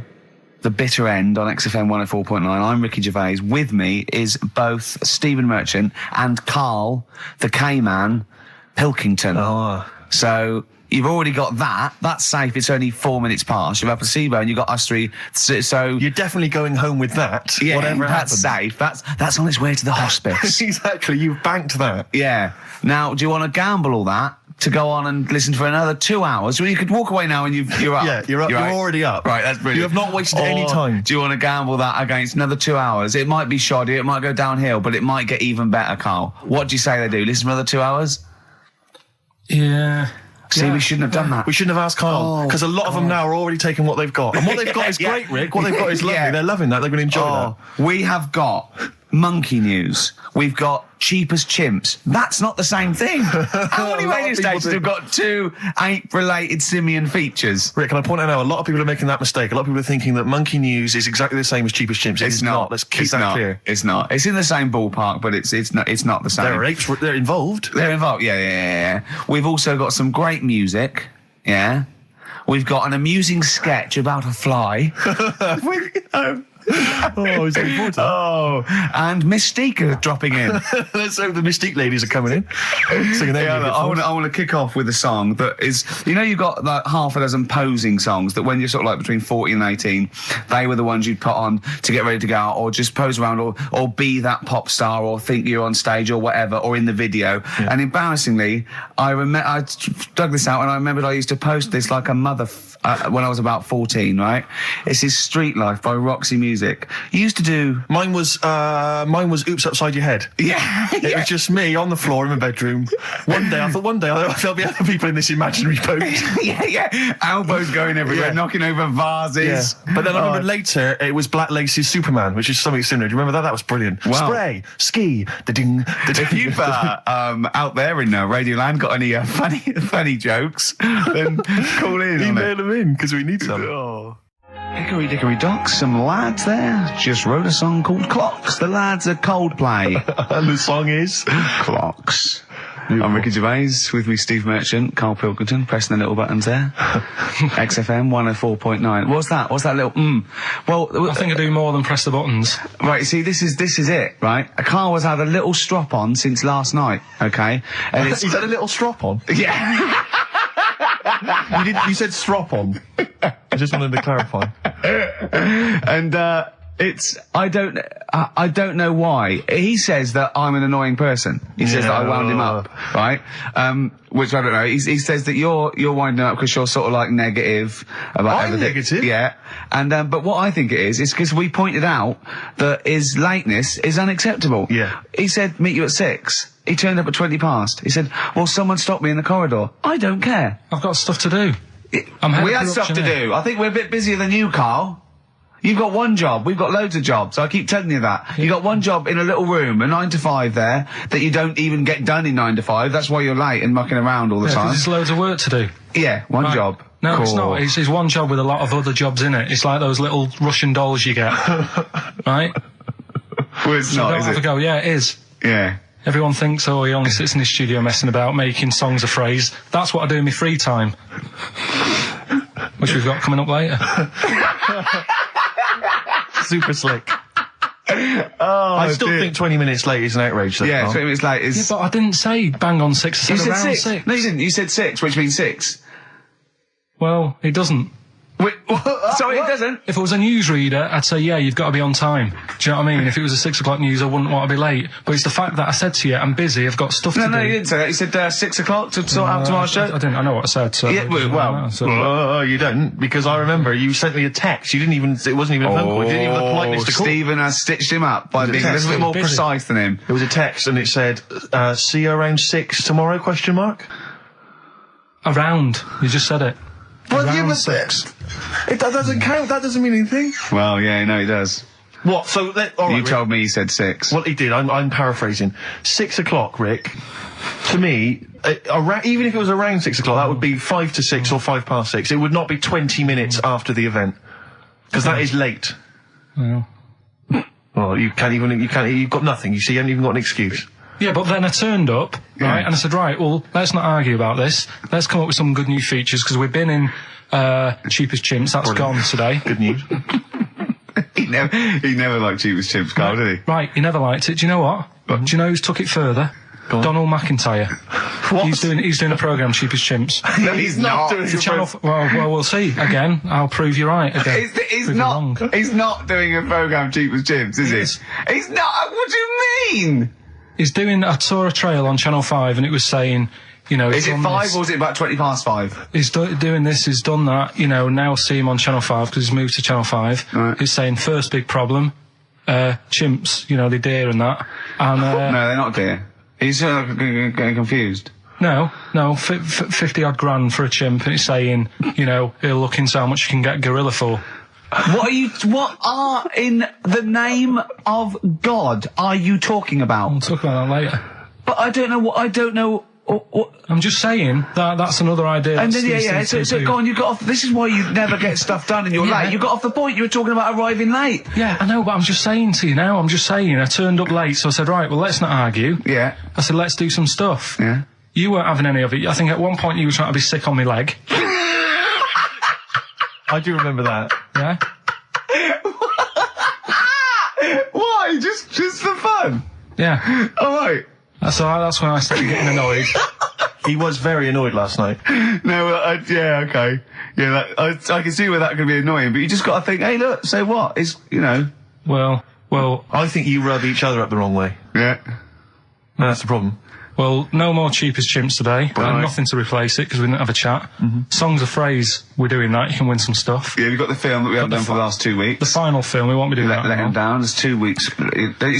S4: the bitter end on XFM 104.9. I'm Ricky Gervais. With me is both Stephen Merchant and Karl, the K-Man, Pilkington.
S1: Oh.
S4: So... you've already got that. That's safe. It's only 4 minutes past. You've had placebo and you've got us three. So
S1: you're definitely going home with that.
S4: Yeah,
S1: whatever
S4: that's
S1: happens.
S4: safe. That's on its way to the hospice.
S1: Exactly. You've banked that.
S4: Yeah. Now, do you want to gamble all that to go on and listen for another 2 hours? Well, you could walk away now and you're up.
S1: Yeah, you're up. You're already up.
S4: Right, that's brilliant.
S1: You have not wasted any time.
S4: Do you want to gamble that against another 2 hours? It might be shoddy, it might go downhill, but it might get even better, Karl. What do you say they do? Listen for another 2 hours?
S3: Yeah.
S4: See, we shouldn't have done that.
S1: We shouldn't have asked Karl, because a lot of them now are already taking what they've got. And what they've got is great, Rick. What they've got is lovely. They're loving that. They're going to enjoy that.
S4: We have got monkey news. We've got Cheapest Chimps. That's not the same thing. How many radio stations have got 2 ape-related simian features?
S1: Rick, can I point out now, a lot of people are making that mistake. A lot of people are thinking that monkey news is exactly the same as Cheapest Chimps. It's not. Let's keep that clear. It's not. It's in the same ballpark, but it's not the same. There are apes. They're involved.
S4: They're involved. Yeah. We've also got some great music. Yeah. We've got an amusing sketch about a fly.
S1: Oh, he's looking forward to that.
S4: Oh, and Mystique are dropping in.
S1: Let's hope the Mystique ladies are coming in. Singing
S4: I want to kick off with a song that is, you know, you've got like half a dozen posing songs that when you're sort of like between 40 and 18, they were the ones you'd put on to get ready to go out, or just pose around, or be that pop star, or think you're on stage, or whatever, or in the video. Yeah. And embarrassingly, I dug this out, and I remembered I used to post this like a mother when I was about 14, right? It's his Street Life by Roxy Music. You used to do...
S1: Mine was Oops Upside Your Head.
S4: Yeah.
S1: It was just me on the floor in my bedroom. One day there'll be other people in this imaginary boat.
S4: yeah. Elbows going everywhere, knocking over vases.
S1: Yeah. But then I remember later, it was Black Lace's Superman, which is something similar. Do you remember that? That was brilliant. Wow. Spray, ski, da-ding, da-ding.
S4: If you've out there in Radioland got any funny jokes, then call in.
S1: Email them in, because we need some.
S4: Hickory dickory dock, some lads there just wrote a song called Clocks. The lads are Coldplay.
S1: And the song is?
S4: Clocks. Beautiful. I'm Ricky Gervais, with me Steve Merchant, Karl Pilkington, pressing the little buttons there. XFM 104.9. What's that little Well,
S3: I think I do more than press the buttons.
S4: Right, see, this is it, right? Karl has had a little strop on since last night, okay? And
S1: He's had a little strop on?
S4: Yeah.
S1: You said strop on. I just wanted to clarify.
S4: And I don't know why. He says that I'm an annoying person. He says that I wound him up, right? Which I don't know. He says that you're winding up because you're sort of like negative about everything.
S1: Negative?
S4: Yeah. And, but what I think it is because we pointed out that his lateness is unacceptable.
S1: Yeah.
S4: He said, meet you at 6. He turned up at 20 past. He said, well, someone stopped me in the corridor. I don't care.
S3: I've got stuff to do.
S4: We had stuff to do. I think we're a bit busier than you, Carl. You've got one job. We've got loads of jobs. I keep telling you that. You've got one job in a little room, a 9 to 5 there, that you don't even get done in 9 to 5. That's why you're late and mucking around all the time.
S3: There's loads of work to do.
S4: Yeah, one job.
S3: No,
S4: cool.
S3: It's not. It's one job with a lot of other jobs in it. It's like those little Russian dolls you get. Right?
S4: Well, it's not, is it?
S3: Go. Yeah, it is.
S4: Yeah.
S3: Everyone thinks, oh, he only sits in his studio messing about, making songs a phrase. That's what I do in my free time. Which we've got coming up later.
S1: Super slick. I still think 20 minutes late is an outrage, though.
S4: Yeah, 20 minutes late is...
S3: Yeah, but I didn't say bang on 6. I said around 6.
S4: No, you didn't. You said 6, which means 6.
S3: Well, it doesn't.
S4: Wait, sorry, it doesn't?
S3: If it was a newsreader, I'd say, yeah, you've got to be on time. Do you know what I mean? If it was a 6 o'clock news, I wouldn't want to be late. But it's the fact that I said to you, I'm busy, I've got stuff to do.
S4: No, you didn't say that. You said 6 o'clock to sort out tomorrow's show.
S3: I didn't. I know what I said. So
S4: yeah, well,
S1: you don't, because I remember you sent me a text. You didn't even, it wasn't even a phone call. You didn't even have the politeness to call.
S4: Stephen has stitched him up by being a little bit more precise than him.
S1: It was a text and it said, see you around 6 tomorrow, question mark?
S3: Around. You just said it.
S1: Well, you must that doesn't count. That doesn't mean anything.
S4: Well, yeah, no, he does.
S1: What? So, all right,
S4: you told me he said 6.
S1: Well, he did. I'm paraphrasing. 6 o'clock, Rick. To me, even if it was around 6 o'clock, that would be 5 to 6 or 5 past 6. It would not be 20 minutes after the event, because that is late.
S3: Well,
S1: you've got nothing. You see, you haven't even got an excuse.
S3: Yeah, but then I turned up, right, and I said, right, well, let's not argue about this. Let's come up with some good new features, because we've been in Cheap as Chimps. That's gone today.
S1: Good news.
S4: He never liked Cheap as Chimps, Carl, did he?
S3: Right, he never liked it. Do you know what? Do you know who's took it further? Donald McIntyre.
S1: What?
S3: He's doing a programme, Cheap as Chimps.
S4: No, he's not doing
S3: a channel. Well, we'll see. Again, I'll prove you right. Again,
S4: he's not doing a programme, Cheap as Chimps, is he? He's not. What do you mean?
S3: I saw a trail on Channel 5 and it was saying, you know...
S4: Is it 5 or is it about 20 past 5?
S3: He's doing this, he's done that, you know, now see him on Channel 5 because he's moved to Channel 5.
S4: Right.
S3: He's saying, first big problem, chimps, you know, they're deer and that. And,
S4: no, they're not deer. He's getting confused.
S3: No, 50 odd grand for a chimp and it's saying, you know, he'll look into how much you can get gorilla for.
S4: What are in the name of God are you talking about?
S3: We'll talk about that later.
S4: But I don't know what.
S3: I'm just saying that's another idea.
S4: And then, so go on, you got off, this is why you never get stuff done and you're late. You got off the point, you were talking about arriving late.
S3: Yeah, I know, but I'm just saying to you now, I turned up late, so I said, right, well, let's not argue.
S4: Yeah.
S3: I said, let's do some stuff.
S4: Yeah.
S3: You weren't having any of it. I think at one point you were trying to be sick on my leg.
S1: I do remember that.
S3: Yeah?
S4: Why? Just for fun?
S3: Yeah.
S4: Alright.
S3: That's when I started getting annoyed.
S1: He was very annoyed last night.
S4: No, yeah, okay. Yeah, I can see where that could be annoying, but you just gotta think, hey look, so what? It's, you know.
S3: Well.
S1: I think you rub each other up the wrong way.
S4: Yeah.
S1: That's the problem.
S3: Well, no more Cheap as Chimps today.
S1: Right.
S3: Nothing to replace it because we didn't have a chat. Songs of phrase, we're doing that. You can win some stuff.
S4: Yeah, we've got the film that we haven't done for the last 2 weeks.
S3: The final film, we won't be doing that.
S4: Let him down. There's 2 weeks.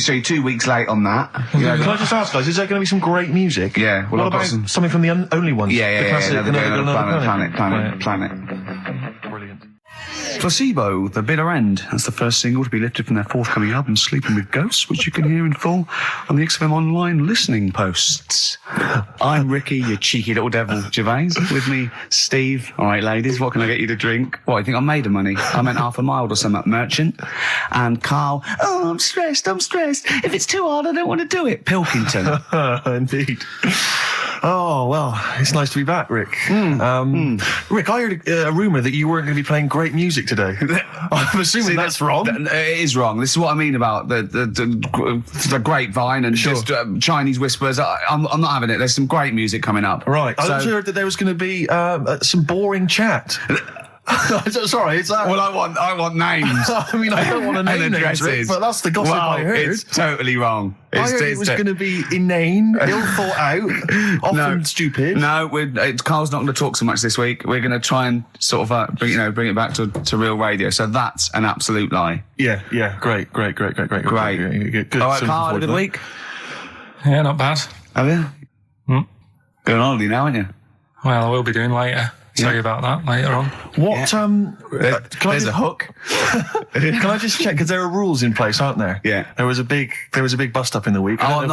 S4: So you're 2 weeks late on that.
S1: Can I just ask, guys, is there going to be some great music?
S4: Yeah. Well,
S1: what about something from the Only Ones?
S4: Yeah.
S1: Planet.
S4: Brilliant. Placebo, The Bitter End. That's the first single to be lifted from their forthcoming album, Sleeping with Ghosts, which you can hear in full on the XFM Online listening posts. I'm Ricky, you cheeky little devil, Gervais. With me, Steve. All right, ladies, what can I get you to drink? What, you think I'm made of money? I meant half a mile or something, merchant. And Carl, oh, I'm stressed. If it's too hard, I don't want to do it. Pilkington.
S1: Indeed. Oh, well, it's nice to be back, Rick. Rick, I heard a rumour that you weren't going to be playing great music today. I'm assuming that's wrong.
S4: It is wrong. This is what I mean about the grapevine and just Chinese whispers. I'm not having it. There's some great music coming up.
S1: Right. I also heard that there was going to be some boring chat. Sorry, it's that.
S2: Well, I want names.
S1: I mean, I don't want to name
S2: and
S1: names,
S2: addresses.
S1: Rick, but that's the gossip I heard.
S2: It's totally wrong.
S1: I heard it was going to be inane, ill thought out, often stupid.
S2: No, Carl's not going to talk so much this week. We're going to try and sort of bring it back to real radio. So that's an absolute lie.
S1: Yeah, great.
S2: Good.
S1: All right,
S2: Carl, had a good week.
S3: Yeah, not bad.
S2: Have you? Going on holiday now, aren't you?
S3: Well, I will be doing later. Tell you about that later on.
S1: What?
S2: There's a hook.
S1: Can I just check? Because there are rules in place, aren't there?
S2: Yeah.
S1: There was a big bust up in the week.
S2: I'm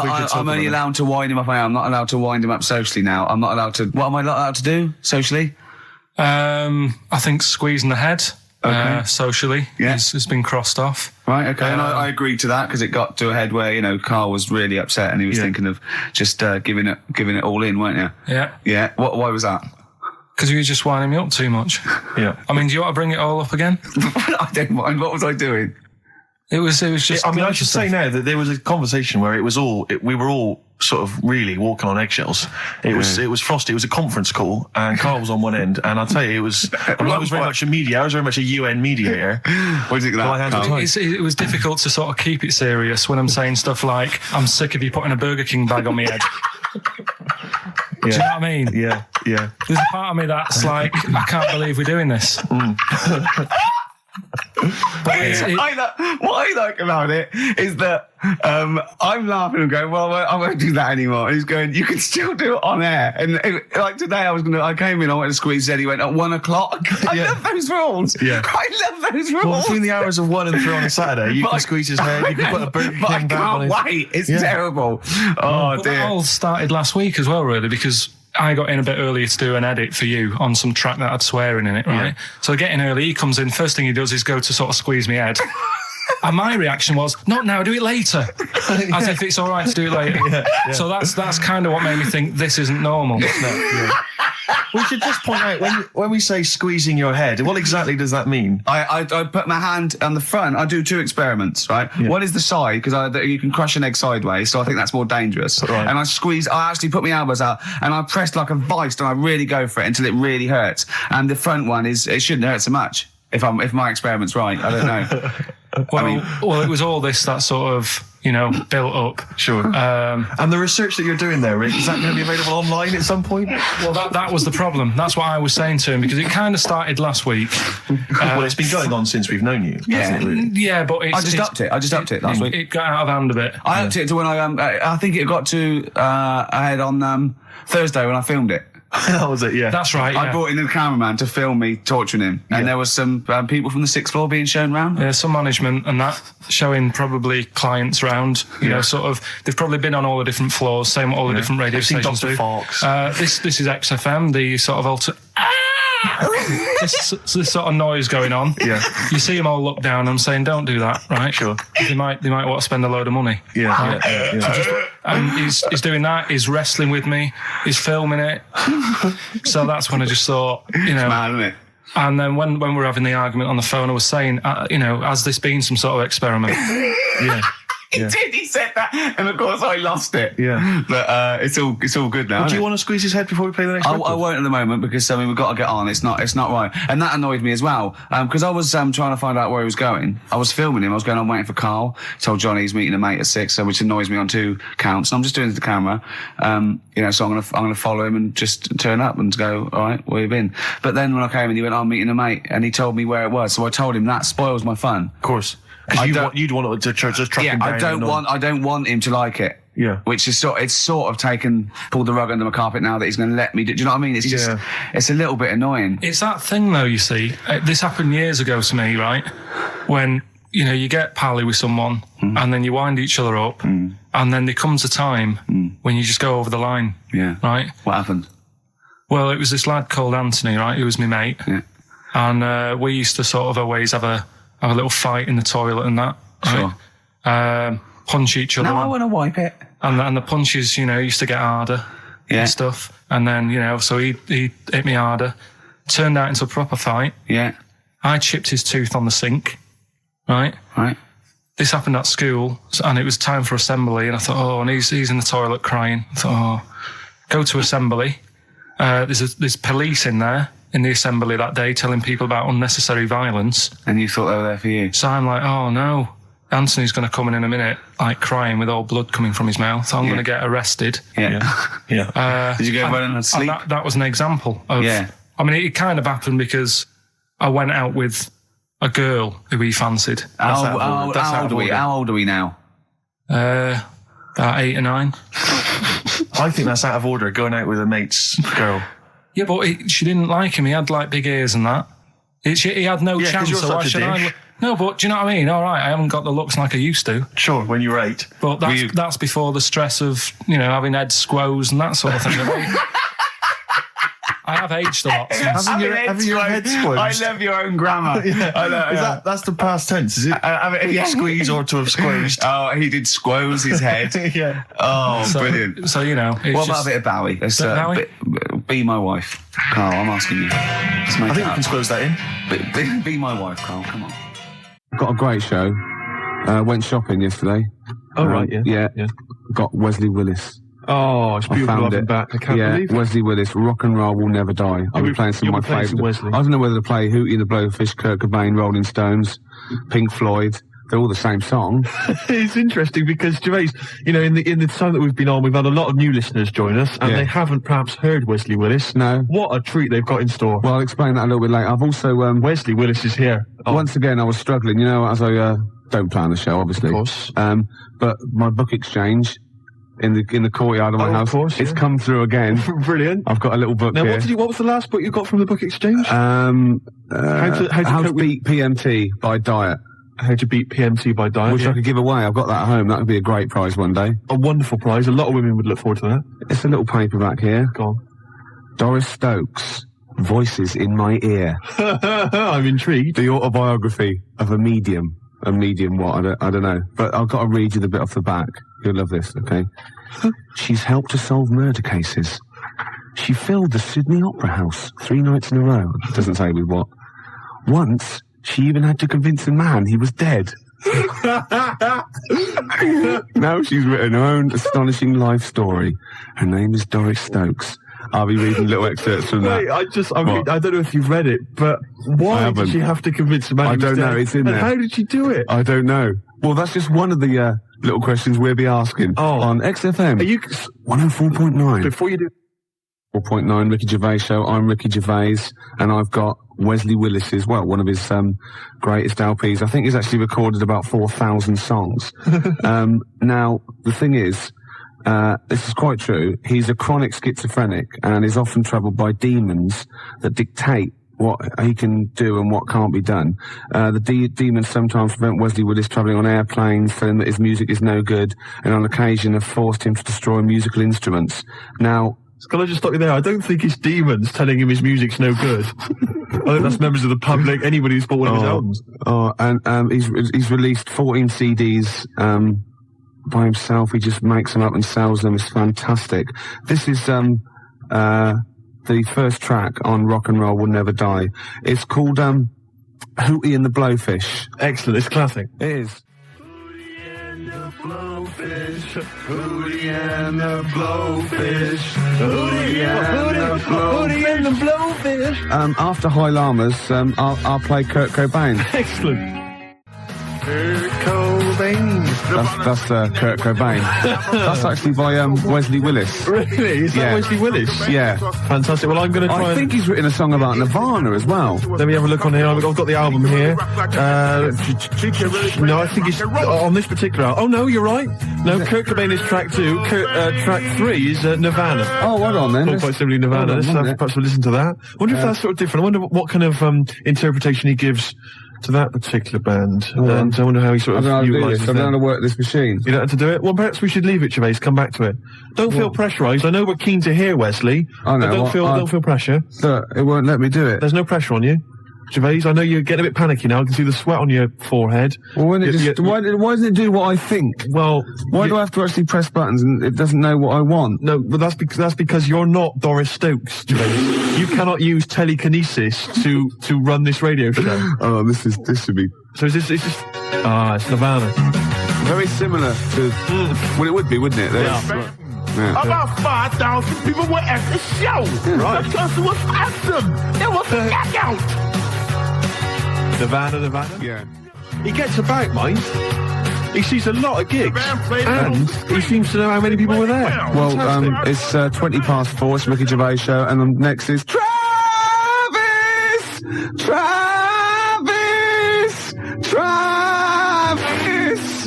S2: only allowed to wind him up. I'm not allowed to wind him up socially now. I'm not allowed to. What am I not allowed to do socially?
S3: I think squeezing the head. Socially, has been crossed off.
S2: Right, okay, and I agreed to that because it got to a head where Carl was really upset and he was thinking of just giving it all in, weren't you? Yeah. Why was that?
S3: Because you were just winding me up too much.
S1: Yeah.
S3: I mean, do you want to bring it all up again?
S2: I don't mind. What was I doing?
S3: It was just.
S1: I should say now that there was a conversation where we were all sort of really walking on eggshells. It was frosty. It was a conference call, and Carl was on one end. And I'll tell you, I was very much a mediator. I was very much a UN mediator.
S2: What is it that?
S3: It was difficult to sort of keep it serious when I'm saying stuff like, "I'm sick of you putting a Burger King bag on my head." Do you know what I mean?
S1: Yeah.
S3: There's a part of me that's like, I can't believe we're doing this.
S2: What I like about it is that I'm laughing and going, well, I won't do that anymore. And he's going, you can still do it on air. And like today, I came in, I went to squeeze Zed, he went at 1 o'clock. I love those rules.
S1: Yeah.
S2: I love those rules.
S1: Well, between the hours of 1 and 3 on a Saturday, you can squeeze his head, you can put a Burger King bag on his...
S2: I can't wait. It's terrible. Oh, dear.
S3: That all started last week as well, really, because I got in a bit earlier to do an edit for you on some track that had swearing in it, right? Yeah. So getting early, he comes in, first thing he does is go to sort of squeeze me head. And my reaction was, not now, do it later. As if it's all right to do it later. Yeah. So that's kind of what made me think this isn't normal.
S1: We should just point out, when we say squeezing your head, what exactly does that mean?
S2: I put my hand on the front. I do 2 experiments, right? Yeah. One is the side, because you can crush an egg sideways, so I think that's more dangerous. Right. And I actually put my elbows out, and I press like a vice, and I really go for it until it really hurts. And the front one it shouldn't hurt so much, if my experiment's right. I don't know.
S3: Well, it was all this that sort of, built up.
S1: Sure. And the research that you're doing there, Rick, is that going to be available online at some point?
S3: Well, that was the problem. That's what I was saying to him, because it kind of started last week.
S1: Well, it's been going on since we've known you.
S3: Yeah, yeah, but
S2: I just upped it last week.
S3: It got out of hand a bit.
S2: I upped it to when I think it got to ahead on Thursday when I filmed it.
S1: That was it, yeah.
S3: That's right, yeah.
S2: I brought in a cameraman to film me torturing him. And there was some people from the 6th floor being shown round.
S3: Yeah, some management and that, showing probably clients round. You know, sort of, they've probably been on all the different floors, same what all the different radio stations do.
S1: Fox.
S3: This is XFM, the sort of this sort of noise going on.
S1: Yeah.
S3: You see them all look down and saying, don't do that, right?
S1: Sure.
S3: They might want to spend a load of money.
S1: Yeah.
S3: Right?
S1: Yeah.
S3: And he's doing that, he's wrestling with me, he's filming it. So that's when I just thought,
S2: It's mad, isn't it?
S3: And then when we were having the argument on the phone, I was saying, has this been some sort of experiment?
S1: Yeah.
S2: He did. He said that, and of course I lost it.
S1: Yeah,
S2: but it's all good now.
S1: Do you want to squeeze his head before we play the next?
S2: I won't at the moment because we've got to get on. It's not right, and that annoyed me as well because I was trying to find out where he was going. I was filming him. I was going on waiting for Carl. Told Johnny he's meeting a mate at 6, which annoys me on 2 counts. And I'm just doing it to the camera, So I'm gonna follow him and just turn up and go. All right, where you been? But then when I came in, he went, "I'm meeting a mate," and he told me where it was. So I told him that spoils my fun.
S1: Of course. You'd want to just track him down.
S2: I don't want him to like it.
S1: Yeah.
S2: Which is pulled the rug under my carpet now that he's going to let me do you know what I mean? It's just, it's a little bit annoying.
S3: It's that thing though, you see. This happened years ago to me, right? When, you get pally with someone and then you wind each other up and then there comes a time when you just go over the line.
S2: Yeah.
S3: Right?
S2: What happened?
S3: Well, it was this lad called Anthony, right? Who was my mate.
S2: Yeah.
S3: And we used to sort of always have a little fight in the toilet and that.
S2: Sure.
S3: Right? Punch each other.
S2: No, I want to wipe it.
S3: And the punches, used to get harder and stuff. And then, so he hit me harder. Turned out into a proper fight.
S2: Yeah.
S3: I chipped his tooth on the sink. Right?
S2: Right.
S3: This happened at school, and it was time for assembly, and I thought, and he's in the toilet crying. I thought, go to assembly. There's police in there. in the assembly that day telling people about unnecessary violence.
S4: And you thought they were there for you?
S3: So I'm like, oh no, Anthony's going to come in a minute, like crying with all blood coming from his mouth. I'm going to get arrested.
S1: Yeah.
S4: Did you go running and sleep?
S3: That was an example of... Yeah. I mean, it kind of happened because I went out with a girl who he fancied.
S4: How old are we now?
S3: About 8 or 9.
S1: I think that's out of order, going out with a mate's girl.
S3: Yeah, but she didn't like him. He had, like, big ears and that. He had no chance, so why should I... No, but do you know what I mean? All right, I haven't got the looks like I used to.
S1: Sure, when you were 8.
S3: But that's before the stress of, having head squoes and that sort of thing. I have aged a lot.
S1: Having your head squeezed.
S4: I love your own grammar. I know,
S1: that's the past tense, is it? Squeeze or to have squeezed.
S4: Oh, he did squoze his head.
S1: Yeah.
S4: Oh, brilliant.
S3: So,
S4: what about a bit of Bowie?
S3: Bowie?
S4: Be my wife. Carl, I'm asking you.
S1: I think we can squeeze that in.
S4: Be my wife, Carl, come on.
S6: Got a great show. Went shopping yesterday.
S1: Oh, right, yeah.
S6: Got Wesley Willis.
S1: Oh, it's beautiful.
S6: I found it.
S1: Back. I can't believe it.
S6: Wesley Willis, Rock and Roll Will Never Die. I'll be playing some of my favourites. I don't know whether to play Hootie and the Blowfish, Kurt Cobain, Rolling Stones, Pink Floyd. They're all the same song.
S1: It's interesting because, Gervais, in the time that we've been on, we've had a lot of new listeners join us, and they haven't perhaps heard Wesley Willis.
S6: No.
S1: What a treat they've got in store.
S6: Well, I'll explain that a little bit later. I've also...
S1: Wesley Willis is here.
S6: Once again, I was struggling, as I don't plan the show, obviously.
S1: Of course.
S6: But my book exchange... In the courtyard of my house. Of course, it's come through again.
S1: Brilliant.
S6: I've got a little book here.
S1: What was the last book you got from the book exchange?
S6: How to Beat PMT by Diet.
S1: How to Beat PMT by Diet.
S6: Which I could give away. I've got that at home. That would be a great prize one day.
S1: A wonderful prize. A lot of women would look forward to that.
S6: It's a little paperback here.
S1: Go on.
S6: Doris Stokes, Voices in My Ear.
S1: I'm intrigued.
S6: The autobiography of a medium. A medium what? I don't know. But I've got to read you the bit off the back. You'll love this, okay? She's helped to solve murder cases. She filled the Sydney Opera House 3 nights in a row. It doesn't say with what. Once, she even had to convince a man he was dead. Now she's written her own astonishing life story. Her name is Doris Stokes. I'll be reading little excerpts from that.
S1: I don't know if you've read it, but why did she have to convince a man?
S6: I don't know. It's in there.
S1: How did she do it?
S6: I don't know. Well, that's just one of the little questions we'll be asking on XFM.
S1: Are you
S6: 104.9?
S1: Before you do
S6: 4.9 Ricky Gervais show. I'm Ricky Gervais, and I've got Wesley Willis as well, one of his greatest LPs. I think he's actually recorded about 4,000 songs. Now the thing is. This is quite true. He's a chronic schizophrenic and is often troubled by demons that dictate what he can do and what can't be done. The demons sometimes prevent Wesley Willis travelling on airplanes, telling that his music is no good, and on occasion have forced him to destroy musical instruments. Now,
S1: can I just stop you there? I don't think it's demons telling him his music's no good. I think that's members of the public, anybody who's bought one of his albums.
S6: And he's released 14 CDs, by himself. He just makes them up and sells them. It's fantastic. This is the first track on Rock and Roll Will Never Die. It's called Hootie and the Blowfish.
S1: Excellent. It's classic.
S6: It is. Hootie and the Blowfish. Hootie and the Blowfish. Hootie and the Blowfish. After High Llamas, I'll play Kurt Cobain.
S1: Excellent. Kurt Cobain.
S6: That's Kurt Cobain. That's actually by Wesley Willis.
S1: Really? Is that Weslly Willis?
S6: Yeah.
S1: Fantastic. Well, I'm going to try.
S6: I think he's written a song about Nirvana as well.
S1: Let me have a look on here. I've got the album here. No, I think it's on this particular album. Oh, no, you're right. No, Kurt Cobain is track 2. Track 3 is Nirvana.
S6: Oh, hold on then.
S1: Quite simply Nirvana. Perhaps we'll listen to that. I wonder if that's sort of different. I wonder what kind of interpretation he gives to that particular band, and I wonder how he sort of utilises it.
S6: I don't know how to work this machine.
S1: You don't have to do it? Well, perhaps we should leave it, Gervais, come back to it. Don't feel pressurised. I know we're keen to hear Wesley.
S6: I know.
S1: But don't feel pressure.
S6: Look, it won't let me do it.
S1: There's no pressure on you. Gervais, I know you're getting a bit panicky now. I can see the sweat on your forehead.
S6: Well, why doesn't it do what I think?
S1: Well,
S6: why do I have to actually press buttons and it doesn't know what I want?
S1: No, but that's because you're not Doris Stokes, Gervais. You cannot use telekinesis to run this radio show.
S6: Oh, this should be.
S1: So is this? It's just. It's Nirvana.
S6: Very similar to. Well, it would be, wouldn't it?
S1: Yeah.
S2: Yeah.
S7: About 5,000 people were at the show.
S1: Right.
S7: Because it was awesome. It was a knockout.
S1: Nirvana.
S2: Yeah.
S1: He gets about, mind. He sees a lot of gigs.
S7: Man played
S1: And he seems to know how many people were there.
S2: Well, it's 20 past 4, it's Ricky Gervais show, and next is Travis!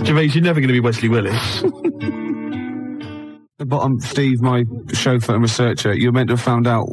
S1: Gervais, you're never going to be Wesley Willis.
S2: But Steve, my chauffeur and researcher, you're meant to have found out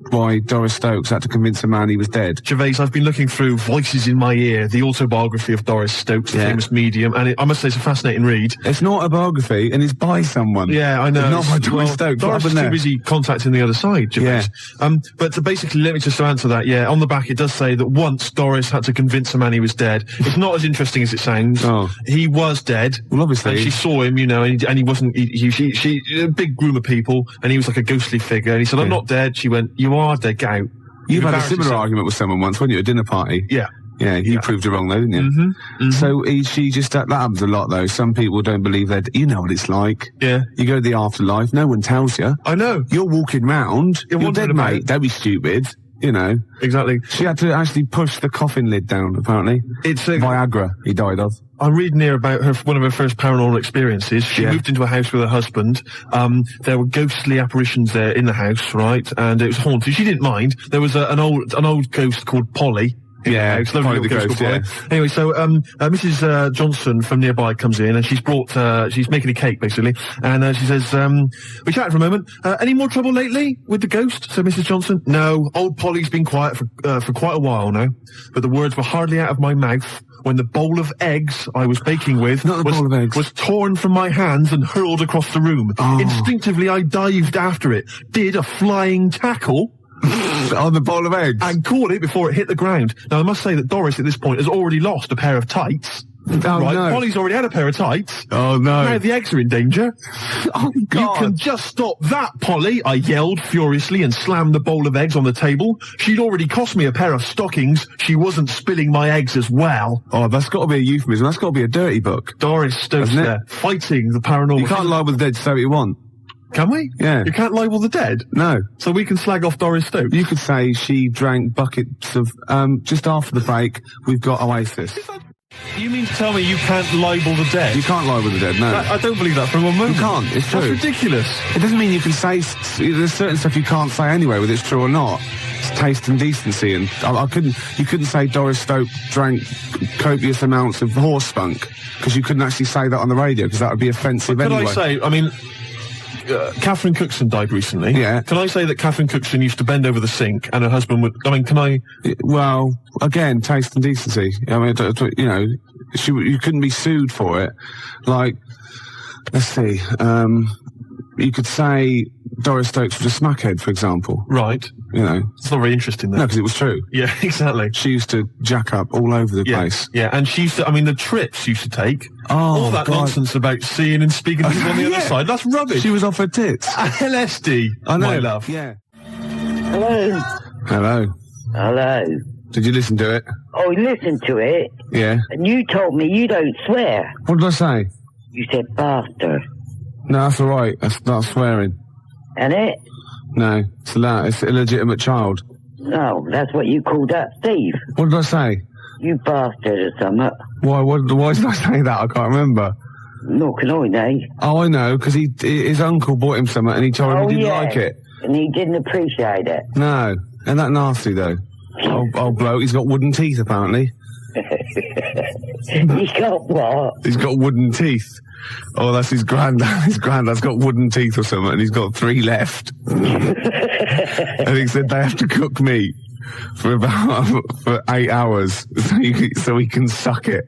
S2: why Doris Stokes had to convince a man he was dead.
S1: Gervais, I've been looking through Voices in My Ear, the autobiography of Doris Stokes, the famous medium, and I must say it's a fascinating read.
S2: It's not a biography, and it's by someone.
S1: Yeah, I know.
S2: It's not by Doris Stokes.
S1: Doris is too busy contacting the other side, Gervais.
S2: Yeah.
S1: But basically, let me just answer that. Yeah, on the back it does say that once Doris had to convince a man he was dead. It's not as interesting as it sounds.
S2: Oh.
S1: He was dead.
S2: Well, obviously.
S1: And she saw him, you know, and he wasn't, she a big groom of people, and he was like a ghostly figure, and he said, I'm not dead. She went, you are dead, get out.
S2: You've had a similar argument with someone once, weren't you, at a dinner party?
S1: Yeah.
S2: Yeah, you proved her wrong though, didn't you?
S1: Mm-hmm.
S2: So she just, that happens a lot though. Some people don't believe that, you know what it's like.
S1: Yeah.
S2: You go to the afterlife, no one tells you.
S1: I know.
S2: You're walking round, you're
S1: wondering
S2: dead,
S1: about
S2: mate.
S1: it.
S2: Don't be stupid. You know.
S1: Exactly.
S2: She had to actually push the coffin lid down, apparently.
S1: It's
S2: Viagra he died of.
S1: I'm reading here about one of her first paranormal experiences. She moved into a house with her husband. There were ghostly apparitions there in the house, right? And it was haunted. She didn't mind. There was an old ghost called Polly.
S2: Yeah,
S1: it's lovely
S2: Polly
S1: little
S2: the
S1: ghost
S2: ghost,
S1: called Polly. Anyway, so Mrs. Johnson from nearby comes in and she's brought she's making a cake basically, and she says we chatted for a moment. Any more trouble lately with the ghost? So Mrs. Johnson, no, old Polly's been quiet for quite a while now, but the words were hardly out of my mouth when the bowl of eggs I was baking with was torn from my hands and hurled across the room. Instinctively I dived after it, did a flying tackle
S2: on the bowl of eggs,
S1: and caught it before it hit the ground. Now I must say that Doris at this point has already lost a pair of tights.
S2: Oh,
S1: right?
S2: no.
S1: Polly's already had a pair of tights.
S2: Oh, no.
S1: Now the eggs are in danger.
S2: Oh, God.
S1: You can just stop that, Polly, I yelled furiously and slammed the bowl of eggs on the table. She'd already cost me a pair of stockings. She wasn't spilling my eggs as well.
S2: Oh, that's got to be a euphemism. That's got to be a dirty book.
S1: Doris Stokes there, fighting the paranormal.
S2: You can't lie with the dead, say what you want.
S1: Can we?
S2: Yeah.
S1: You can't libel the dead?
S2: No.
S1: So we can slag off Doris Stokes?
S2: You could say she drank buckets of, just after the break, we've got Oasis.
S1: You mean to tell me you can't libel the dead?
S2: You can't libel the dead, no.
S1: I don't believe that for one moment.
S2: You can't, it's true.
S1: That's ridiculous.
S2: It doesn't mean you can say, there's certain stuff you can't say anyway, whether it's true or not. It's taste and decency, and you couldn't say Doris Stokes drank copious amounts of horse spunk, because you couldn't actually say that on the radio, because that would be offensive anyway.
S1: Could I say, I mean, Catherine Cookson died recently.
S2: Yeah.
S1: Can I say that Catherine Cookson used to bend over the sink and her husband would, I mean, can I...
S2: Well, again, taste and decency. I mean, you know, you couldn't be sued for it. Like, let's see, you could say Doris Stokes was a smackhead, for example.
S1: Right.
S2: You know.
S1: It's not very interesting, though.
S2: No, because it was true.
S1: Yeah, exactly.
S2: She used to jack up all over the place.
S1: Yeah, and she used to, I mean, the trips she used to take.
S2: Oh,
S1: all that
S2: God.
S1: nonsense about seeing and speaking to people on the other side. That's rubbish.
S2: She was off her tits.
S1: LSD,
S2: I know.
S1: my love.
S2: Yeah.
S8: Hello.
S2: Hello.
S8: Hello.
S2: Did you listen to it?
S8: Oh, listen to it.
S2: Yeah.
S8: And you told me you don't swear.
S2: What did I say?
S8: You said bastard.
S2: No, that's all right. That's not swearing.
S8: And it?
S2: No, it's allowed. It's illegitimate child.
S8: No, that's what you called that, Steve.
S2: What did I say?
S8: You bastard or something.
S2: Why did I say that? I can't remember.
S8: Nor can I, know.
S2: Oh, I know, because his uncle bought him something and he told him he didn't like it.
S8: And he didn't appreciate it.
S2: No. Ain't that nasty, though? Old bloke, he's got wooden teeth, apparently.
S8: He got what?
S2: He's got wooden teeth. Oh, that's his granddad. His granddad's got wooden teeth or something, and he's got 3 left. And he said they have to cook meat for 8 hours so he can suck it.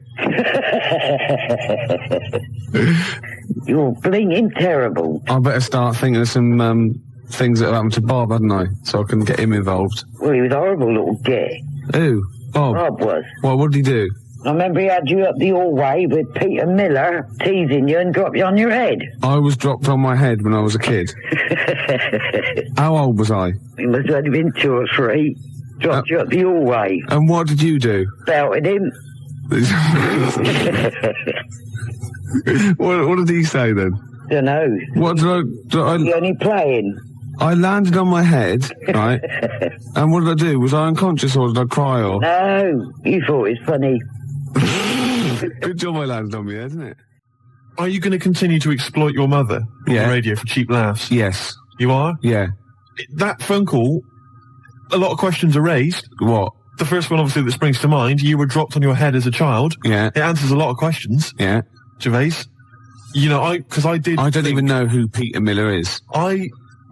S8: You're blinging terrible.
S2: I better start thinking of some things that happened to Bob, hadn't I? So I can get him involved.
S8: Well, he was a horrible little git.
S2: Who? Bob?
S8: Bob was.
S2: Well, what did he do?
S8: I remember he had you up the hallway with Peter Miller teasing you and dropped you on your head.
S2: I was dropped on my head when I was a kid. How old was I?
S8: He must have been 2 or 3. Dropped you up the hallway.
S2: And what did you do?
S8: Belted him.
S2: What did he say then?
S8: Dunno.
S6: What
S8: You only playing?
S6: I landed on my head, right? And what did I do? Was I unconscious or did I cry or?
S8: No, you thought it was funny.
S6: Good job I landed on my head, isn't it?
S1: Are you going to continue to exploit your mother on
S6: Yeah.
S1: the radio for cheap laughs?
S6: Yes.
S1: You are?
S6: Yeah.
S1: That phone call, a lot of questions are raised.
S6: What?
S1: The first one, obviously, that springs to mind, you were dropped on your head as a child.
S6: Yeah.
S1: It answers a lot of questions.
S6: Yeah.
S1: Gervais. You know, I
S6: don't even know who Peter Miller is.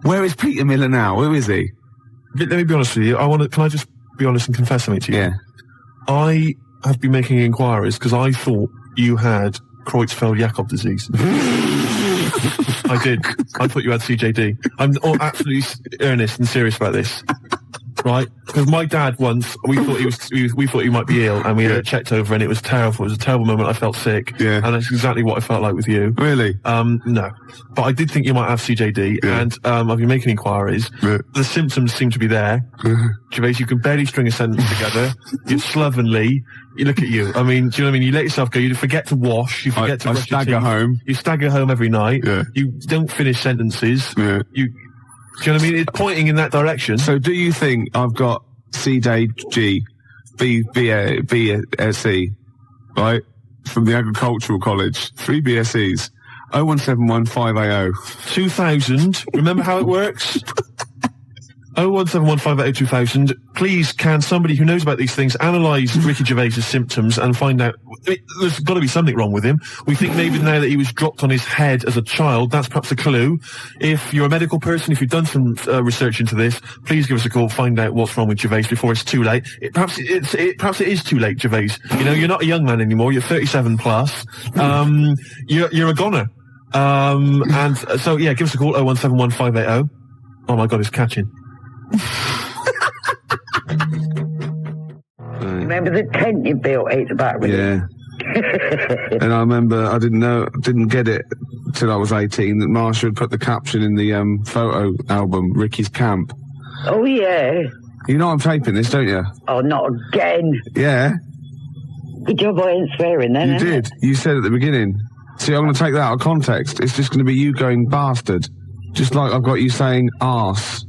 S1: Where
S6: is Peter Miller now? Who is he?
S1: Let me be honest with you. Can I just be honest and confess something to you?
S6: Yeah.
S1: I have been making inquiries because I thought you had Creutzfeldt-Jakob disease. I did. I thought you had CJD. I'm absolutely earnest and serious about this. Right? Because my dad once, we thought he might be ill, and we had it checked over, and it was terrible. It was a terrible moment. I felt sick.
S6: Yeah.
S1: And that's exactly what I felt like with you.
S6: Really?
S1: No. But I did think you might have CJD, and I've been making inquiries.
S6: Yeah.
S1: The symptoms seem to be there. Gervais, you can barely string a sentence together. You're slovenly. You look at you. I mean, do you know what I mean? You let yourself go. You forget to wash. You forget to brush your teeth.
S6: I stagger home.
S1: You stagger home every night.
S6: Yeah.
S1: You don't finish sentences.
S6: Yeah.
S1: Do you know what I mean? It's pointing in that direction.
S6: So do you think I've got CJG, BSc, right? From the Agricultural College, 3 BScs, 0171580.
S1: 2000. Remember how it works? 01715802000. Please, can somebody who knows about these things analyse Ricky Gervais' symptoms and find out? There's got to be something wrong with him. We think maybe now that he was dropped on his head as a child, that's perhaps a clue. If you're a medical person, if you've done some research into this, please give us a call. Find out what's wrong with Gervais before it's too late. Perhaps it is too late, Gervais. You know, you're not a young man anymore. You're 37 plus. You're a goner. And so yeah, give us a call. 0171580. Oh my God, it's catching.
S8: Remember the tent you built at the back with
S6: Yeah. And I remember I didn't get it till I was 18 that Marsha had put the caption in the photo album, Ricky's Camp.
S8: Oh, yeah.
S6: You know I'm taping this, don't you?
S8: Oh, not again.
S6: Yeah.
S8: Good job I ain't swearing then.
S6: You did. You said at the beginning. See, I'm going to take that out of context. It's just going to be you going bastard. Just like I've got you saying arse.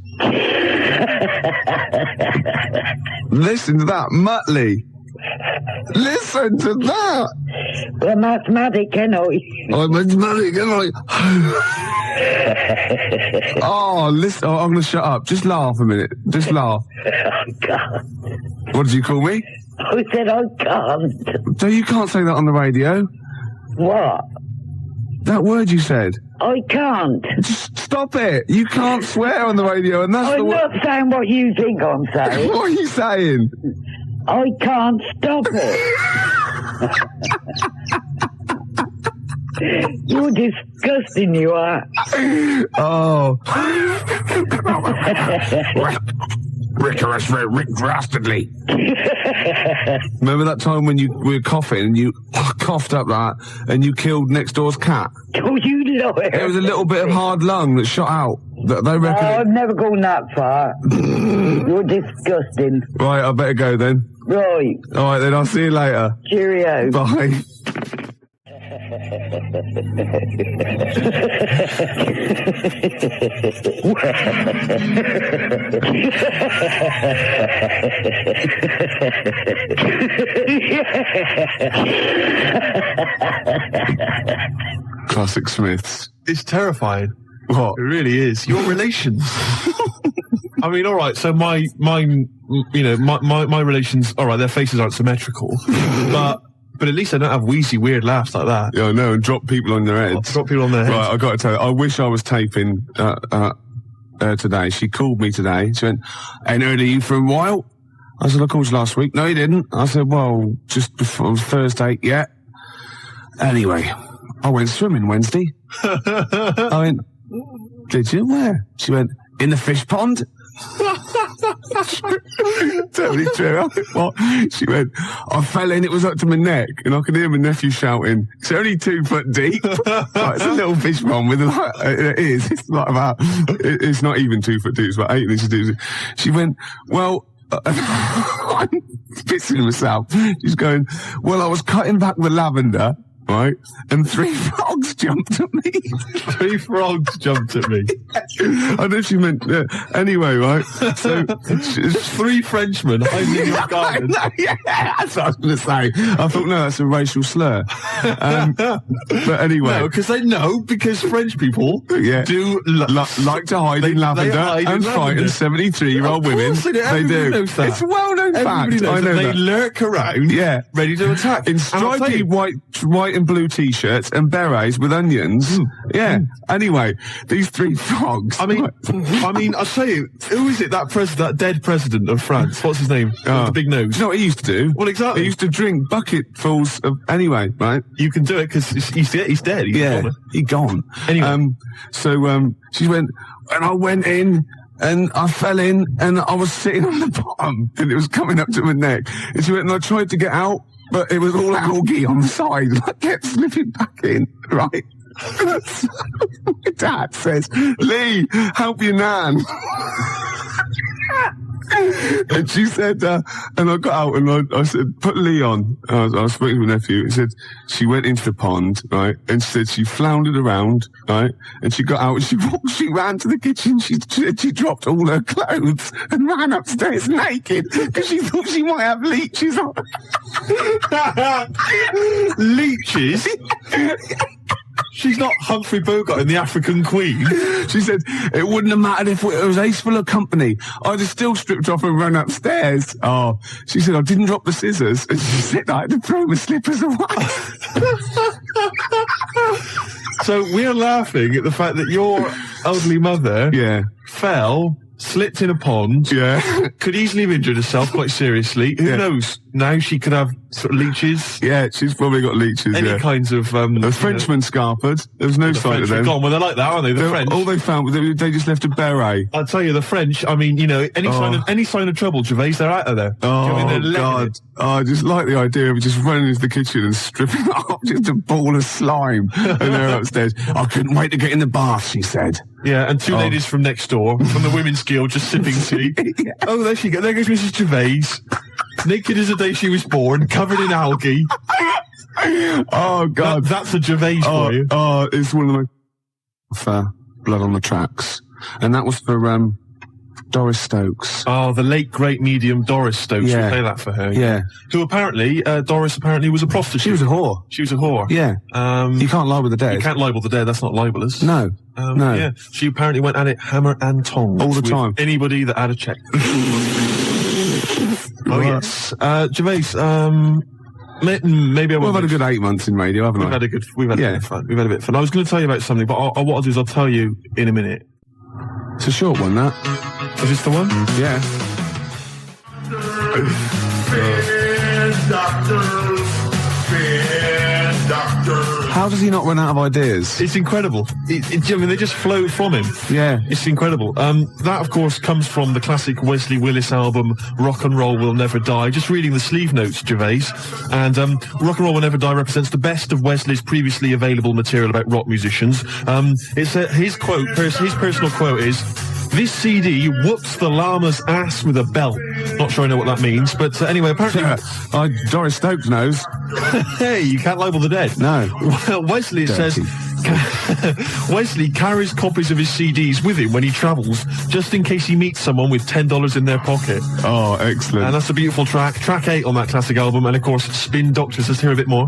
S6: Listen to that, Muttley. Listen to that.
S8: Well, I'm asthmatic, can I?
S6: I'm asthmatic, can I? Oh, listen. Oh, I'm going to shut up. Just laugh a minute. Just laugh.
S8: I can't.
S6: What did you call me?
S8: I said I can't.
S6: So you can't say that on the radio?
S8: What?
S6: That word you said.
S8: I can't.
S6: Just stop it. You can't swear on the radio, and that's
S8: I'm not saying what you think I'm saying.
S6: What are you saying?
S8: I can't stop it. You're disgusting, you are.
S6: Oh.
S7: Rick Dastardly.
S6: Remember that time when you were coughing and you coughed up that and you killed next door's cat?
S8: Oh, you liar.
S6: There was a little bit of hard lung that shot out. They reckon.
S8: Oh, I've never gone that far. You're disgusting.
S6: Right, I better go then.
S8: Right.
S6: All right, then I'll see you later.
S8: Cheerio.
S6: Bye. Classic Smiths.
S1: It's terrifying.
S6: What?
S1: It really is. Your relations. I mean, all right. So my relations. All right, their faces aren't symmetrical, but at least I don't have wheezy, weird laughs like that.
S6: Yeah, I know, and drop people on their heads.
S1: Drop people on their heads.
S6: Right, I got to tell you, I wish I was taping today. She called me today. She went, "Ain't heard of you for a while." I said, "I called you last week." "No, you didn't." I said, "Well, just before Thursday." "Yeah." Anyway, I went swimming Wednesday. I went, "Did you? Where?" She went, "In the fish pond." Totally true. I went, "What?" She went, "I fell in, it was up to my neck," and I could hear my nephew shouting, "It's only 2 foot deep." Like, it's a little fish pond with it is. It's like about, it's not even 2 foot deep, it's about 8 inches deep. She went, "Well," I'm pissing myself. She's going, "Well, I was cutting back the lavender right? And 3 frogs jumped at me.
S1: 3 frogs jumped at me.
S6: I don't know if she meant... anyway, right? So,
S1: It's 3 Frenchmen hiding in your garden.
S6: yeah, that's what I was going to say. I thought, no, that's a racial slur. But anyway...
S1: No, because French people
S6: Yeah.
S1: do...
S6: like to hide in lavender
S1: hide in
S6: and frighten
S1: lavender.
S6: 73-year-old
S1: Of
S6: women.
S1: course they do. Everybody knows that.
S6: It's a well-known fact.
S1: Everybody knows
S6: I know
S1: that. They
S6: that.
S1: lurk around,
S6: Yeah.
S1: ready to attack.
S6: In
S1: And I'll tell
S6: stripy
S1: you,
S6: white and blue t-shirts and berets with onions. Yeah. Anyway, these 3 frogs.
S1: I mean, I'll tell you, who is it, that dead president of France? What's his name? With the big nose.
S6: You know what he used to do?
S1: Well, exactly.
S6: He used to drink bucketfuls of... Anyway, right?
S1: You can do it because he's dead. He's
S6: Yeah,
S1: gone.
S6: he gone.
S1: Anyway.
S6: So she went, and I went in, and I fell in, and I was sitting on the bottom, and it was coming up to my neck. And she went, and I tried to get out, but it was all algae on the side. I kept slipping back in, right? So my dad says, Lee, help your nan. And she said, and I got out and I said, put Lee on. I was speaking to my nephew. He said, she went into the pond, right? And she said she floundered around, right? And she got out and she ran to the kitchen. She dropped all her clothes and ran upstairs naked because she thought she might have leeches on.
S1: Leeches? She's not Humphrey Bogart in The African Queen.
S6: She said, it wouldn't have mattered if it was Ace full of company. I'd have still stripped off and run upstairs. Oh, she said, I didn't drop the scissors. And she said, I had to throw my slippers away.
S1: So we're laughing at the fact that your elderly mother fell, slipped in a pond, could easily have injured herself quite seriously. Who knows? Now she could have sort of leeches.
S6: Yeah, she's probably got leeches.
S1: Any kinds of...
S6: the Frenchmen scarpered. There was no sign of them.
S1: Gone. Well, they're like that, aren't they? The French.
S6: All they found was they just left a beret.
S1: I'll tell you, the French, I mean, any sign of trouble, Gervais, they're out of there.
S6: Oh, God. I just like the idea of just running into the kitchen and stripping off just a ball of slime. And they're upstairs. I couldn't wait to get in the bath, she said.
S1: Yeah, and 2 ladies from next door, from the women's guild, just sipping tea. Oh, there she goes. There goes Mrs. Gervais. Naked as the day she was born, covered in algae.
S6: Oh, God.
S1: That's a Gervais for you.
S6: Oh, it's one of my... Blood on the Tracks. And that was for, Doris Stokes.
S1: Oh, the late great medium Doris Stokes.
S6: Yeah.
S1: We play that for her.
S6: Yeah.
S1: Who apparently, Doris apparently was a prostitute.
S6: She was a whore.
S1: She was a whore.
S6: Yeah. You can't lie with the dead.
S1: You can't libel the dead, that's not libelous.
S6: No. No.
S1: Yeah. She apparently went at it hammer and tongs.
S6: All the time.
S1: Anybody that had a check. Oh, yes. Gervais, maybe I won't.
S6: We've had a good 8 months in radio, haven't
S1: We've
S6: we?
S1: had a bit of fun. We've had a bit of fun. I was going to tell you about something, but what I'll do is I'll tell you in a minute.
S6: It's a short one, that.
S1: Is this the one?
S6: Yeah. How does he not run out of ideas?
S1: It's incredible. I mean, they just flow from him.
S6: Yeah.
S1: It's incredible. That, of course, comes from the classic Wesley Willis album, Rock and Roll Will Never Die. Just reading the sleeve notes, Gervais. And Rock and Roll Will Never Die represents the best of Wesley's previously available material about rock musicians. His personal quote is, "This CD whoops the llama's ass with a belt." Not sure I know what that means, but anyway, apparently...
S6: Doris Stokes knows.
S1: Hey, you can't label the dead.
S6: No.
S1: Well, Wesley, it says... Wesley carries copies of his CDs with him when he travels, just in case he meets someone with $10 in their pocket.
S6: Oh, excellent.
S1: And that's a beautiful track. Track 8 on that classic album, and of course, Spin Doctors. Let's hear a bit more.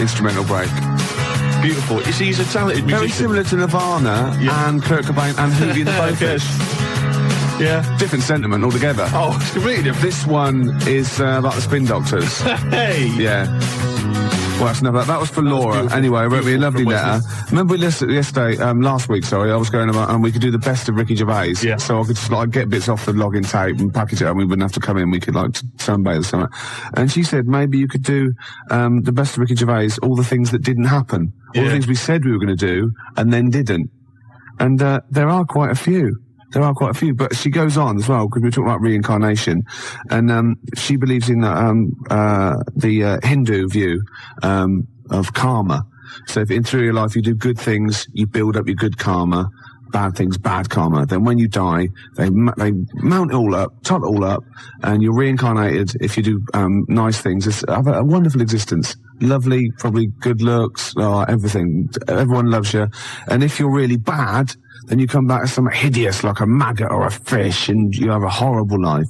S6: Instrumental break.
S1: Beautiful. You see, he's a talented musician.
S6: Very similar to Nirvana and Kurt Cobain and Hootie and the Blowfish.
S1: Yeah.
S6: Different sentiment altogether.
S1: Oh, it's completely different.
S6: This one is about the Spin Doctors.
S1: Hey!
S6: Yeah. Well, that's enough. That was for Laura.
S1: Beautiful.
S6: Anyway, wrote me a lovely
S1: From
S6: letter. Remember we listened yesterday, last week, sorry, I was going about, and we could do the best of Ricky Gervais.
S1: Yeah.
S6: So I could just, like, get bits off the logging tape and package it, and we wouldn't have to come in. We could, like, sunbathe or something. And she said, maybe you could do, the best of Ricky Gervais, all the things that didn't happen. All the things we said we were going to do, and then didn't. And, there are quite a few. There are quite a few, but she goes on as well, because we're talking about reincarnation, and she believes in the Hindu view of karma. So if through your life you do good things, you build up your good karma, bad things, bad karma, then when you die, they mount it all up, tot it all up, and you're reincarnated if you do nice things. It's a wonderful existence. Lovely, probably good looks, everything. Everyone loves you. And if you're really bad, then you come back as something hideous, like a maggot or a fish, and you have a horrible life.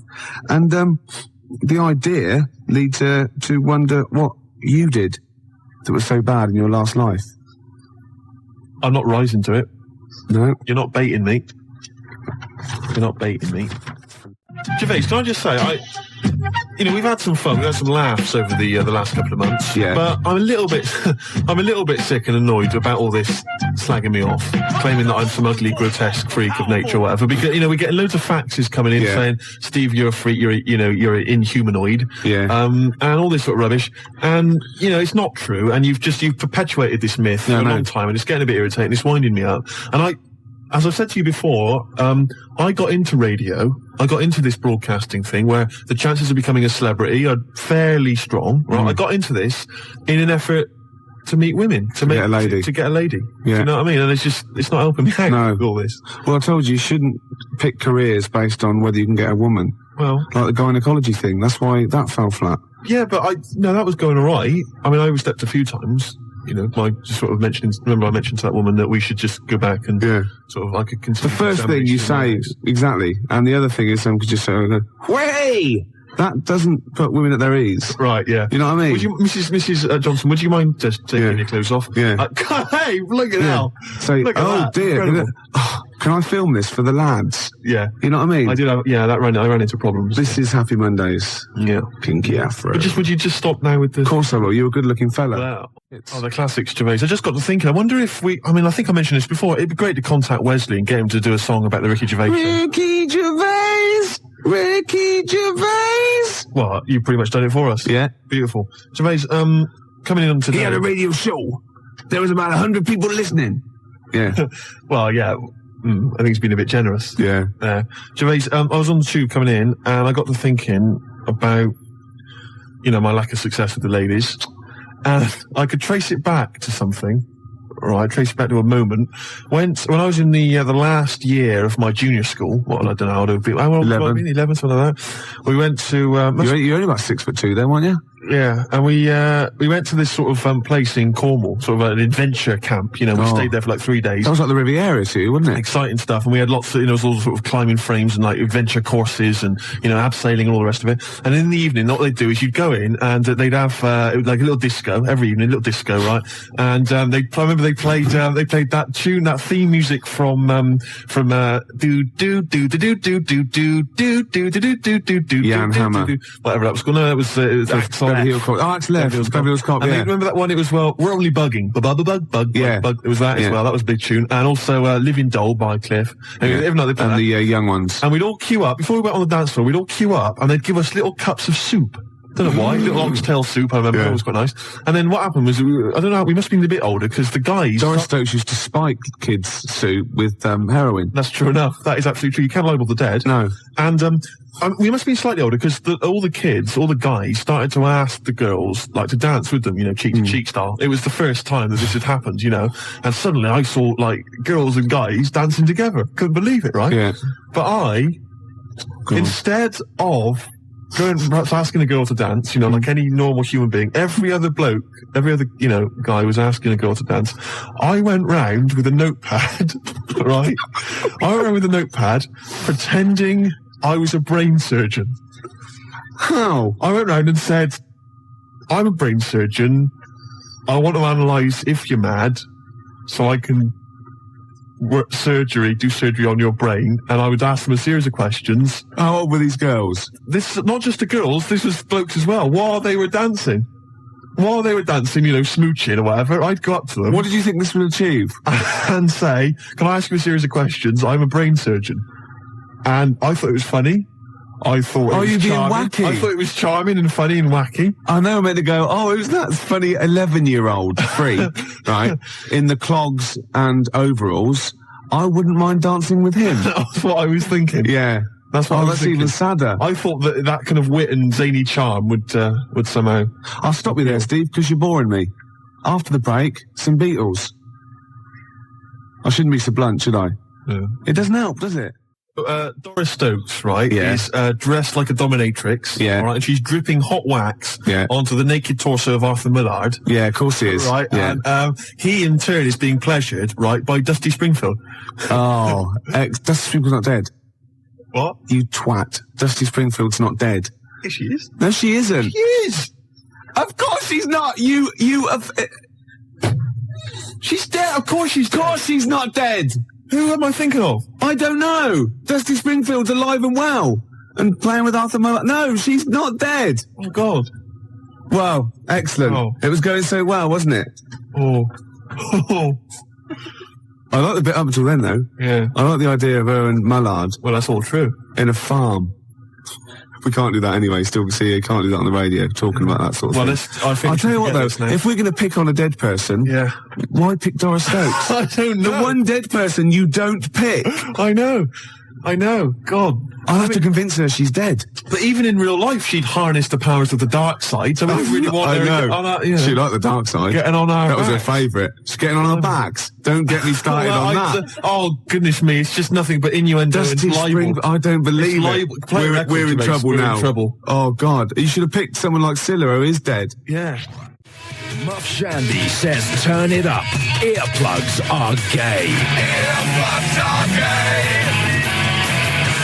S6: And the idea leads to wonder what you did that was so bad in your last life.
S1: I'm not rising to it.
S6: No.
S1: You're not baiting me. You're not baiting me. Gervais, can I just say, we've had some fun, we've had some laughs over the last couple of months.
S6: Yeah.
S1: But I'm a little bit sick and annoyed about all this slagging me off, claiming that I'm some ugly, grotesque freak of nature or whatever. Because we're getting loads of faxes coming in saying, Steve, you're a freak, you're an inhumanoid. Yeah. And all this sort of rubbish. And it's not true. And you've perpetuated this myth for a long time, and it's getting a bit irritating. It's winding me up. And as I've said to you before, I got into radio. I got into this broadcasting thing where the chances of becoming a celebrity are fairly strong. Right? I got into this in an effort to meet women, to get a lady. To get a lady. Yeah. Do you know what I mean? And it's not helping me out with all this.
S6: Well, I told you shouldn't pick careers based on whether you can get a woman.
S1: Well,
S6: like the gynecology thing. That's why that fell flat.
S1: Yeah, but that was going all right. I mean, I overstepped a few times. I just sort of remember I mentioned to that woman that we should just go back and sort of like a
S6: the first thing you say, exactly. And the other thing is someone could just say, "Way!" That doesn't put women at their ease.
S1: Right, yeah.
S6: You know what I mean?
S1: Would you, Mrs. Johnson, would you mind just taking your clothes off?
S6: Yeah.
S1: Hey, look at that.
S6: Say,
S1: look at that.
S6: Dear. Can I film this for the lads?
S1: Yeah.
S6: You know what I mean?
S1: I did I ran into problems.
S6: This is Happy Mondays.
S1: Yeah.
S6: Pinky Afro.
S1: But would you just stop now with the...
S6: Of course I will. You're a good-looking fella.
S1: Wow. The classics, Gervais. I just got to thinking, I wonder if I think I mentioned this before, it'd be great to contact Wesley and get him to do a song about the Ricky Gervais show.
S6: Ricky Gervais! Ricky Gervais!
S1: Well, you've pretty much done it for us.
S6: Yeah.
S1: Beautiful. Gervais, coming in on today...
S6: He had a radio show. There was about 100 people listening. Yeah.
S1: Well, yeah. I think it's been a bit generous.
S6: Yeah.
S1: Gervais, I was on the tube coming in, and I got to thinking about, my lack of success with the ladies. And I could trace it back to something. Right, trace it back to a moment when I was in the last year of my junior school. I don't know how to be. How old 11, something like that. We went to.
S6: You're only about 6'2" then, weren't you?
S1: Yeah, and we went to this sort of place in Cornwall, sort of an adventure camp. We stayed there for like 3 days.
S6: That was like the Riviera to you, wasn't it?
S1: Exciting stuff, and we had lots of, all sort of climbing frames and like adventure courses and abseiling and all the rest of it. And in the evening, what they'd do is you'd go in and they'd have like a little disco every evening, a little disco, right? And I remember they played that tune, that theme music from do do do do do do do do do do do do do do
S6: Jan Hammer,
S1: whatever that was called. No, it was Axel.
S6: It's left. Beverly Hills Cop.
S1: And remember that one? It was we're only bugging. Bug. It was that as well. That was a big tune. And also Living Doll by Cliff. And
S6: the young ones.
S1: And we'd all queue up before we went on the dance floor. We'd all queue up, and they'd give us little cups of soup. Don't know why. Little oxtail soup, I remember. It was quite nice. And then what happened was, I don't know, we must have been a bit older, because the guys...
S6: Doris Stokes used to spike kids' soup with heroin.
S1: That's true enough. That is absolutely true. You can't libel the dead.
S6: No.
S1: And we must have been slightly older, because all the guys started to ask the girls, like, to dance with them, cheek to cheek style. It was the first time that this had happened, And suddenly I saw, like, girls and guys dancing together. Couldn't believe it, right?
S6: Yeah.
S1: But instead of... perhaps asking a girl to dance, like any normal human being, every other guy was asking a girl to dance. I went round with a notepad, right? I went round with a notepad pretending I was a brain surgeon.
S6: How?
S1: I went round and said, I'm a brain surgeon. I want to analyse if you're mad so I can do surgery on your brain, and I would ask them a series of questions.
S6: How old were these girls?
S1: This not just the girls, this was blokes as well. While they were dancing, smooching or whatever, I'd go up to them.
S6: What did you think this would achieve?
S1: And say, can I ask you a series of questions? I'm a brain surgeon. And I thought it was funny. I thought it was charming.
S6: Wacky?
S1: I thought it was charming and funny and wacky.
S6: I know I'm meant to go, who's that funny 11-year-old freak, right, in the clogs and overalls. I wouldn't mind dancing with him.
S1: That's what I was thinking.
S6: Yeah.
S1: That's what I was
S6: that's
S1: thinking.
S6: Even sadder.
S1: I thought that kind of wit and zany charm would somehow...
S6: I'll stop you there, Steve, because you're boring me. After the break, some Beatles. I shouldn't be so blunt, should I? It doesn't help, does it?
S1: Doris Stokes, right, is dressed like a dominatrix,
S6: Yeah.
S1: right, and she's dripping hot wax onto the naked torso of Arthur Millard.
S6: Yeah, of course he is.
S1: Right,
S6: Yeah.
S1: and he in turn is being pleasured, right, by Dusty Springfield.
S6: Oh, Dusty Springfield's not dead.
S1: What?
S6: You twat. Dusty Springfield's not dead.
S1: Yes, she is.
S6: No, she isn't.
S1: She is.
S6: Of course she's not. She's dead. Of course she's dead. Of course she's not dead.
S1: Who am I thinking of?
S6: I don't know. Dusty Springfield's alive and well. And playing with Arthur Millard. No, she's not dead.
S1: Oh, God.
S6: Wow, excellent.
S1: Oh.
S6: It was going so well, wasn't it?
S1: Oh.
S6: I like the bit up until then, though.
S1: Yeah.
S6: I like the idea of her and Mullard
S1: Well, that's all true.
S6: in a farm. We can't do that anyway. Still, see, you can't do that on the radio, talking about that sort of
S1: Well,
S6: thing.
S1: I think
S6: I'll tell you what, though.
S1: though.
S6: If we're going to pick on a dead person, why pick Doris Stokes?
S1: I don't
S6: The
S1: know.
S6: one dead person you don't pick.
S1: I know. God.
S6: I'll have to convince her she's dead.
S1: But even in real life, she'd harness the powers of the dark side, so we don't really want
S6: I
S1: her
S6: know.
S1: on our, you know,
S6: She liked the dark side.
S1: getting on our
S6: That was her
S1: backs.
S6: favourite. She's getting on our backs. Don't get me started
S1: Well,
S6: on that.
S1: Oh, goodness me, it's just nothing but innuendo and
S6: Dusty
S1: libel.
S6: Spring, I don't believe
S1: It's
S6: it.
S1: libel. Play a record,
S6: We're in
S1: Gervais.
S6: trouble
S1: We're in
S6: now.
S1: trouble.
S6: Oh, God. You should have picked someone like Scylla, who is dead.
S1: Yeah.
S9: Muff Shandy says turn it up. Earplugs are gay. Earplugs are gay.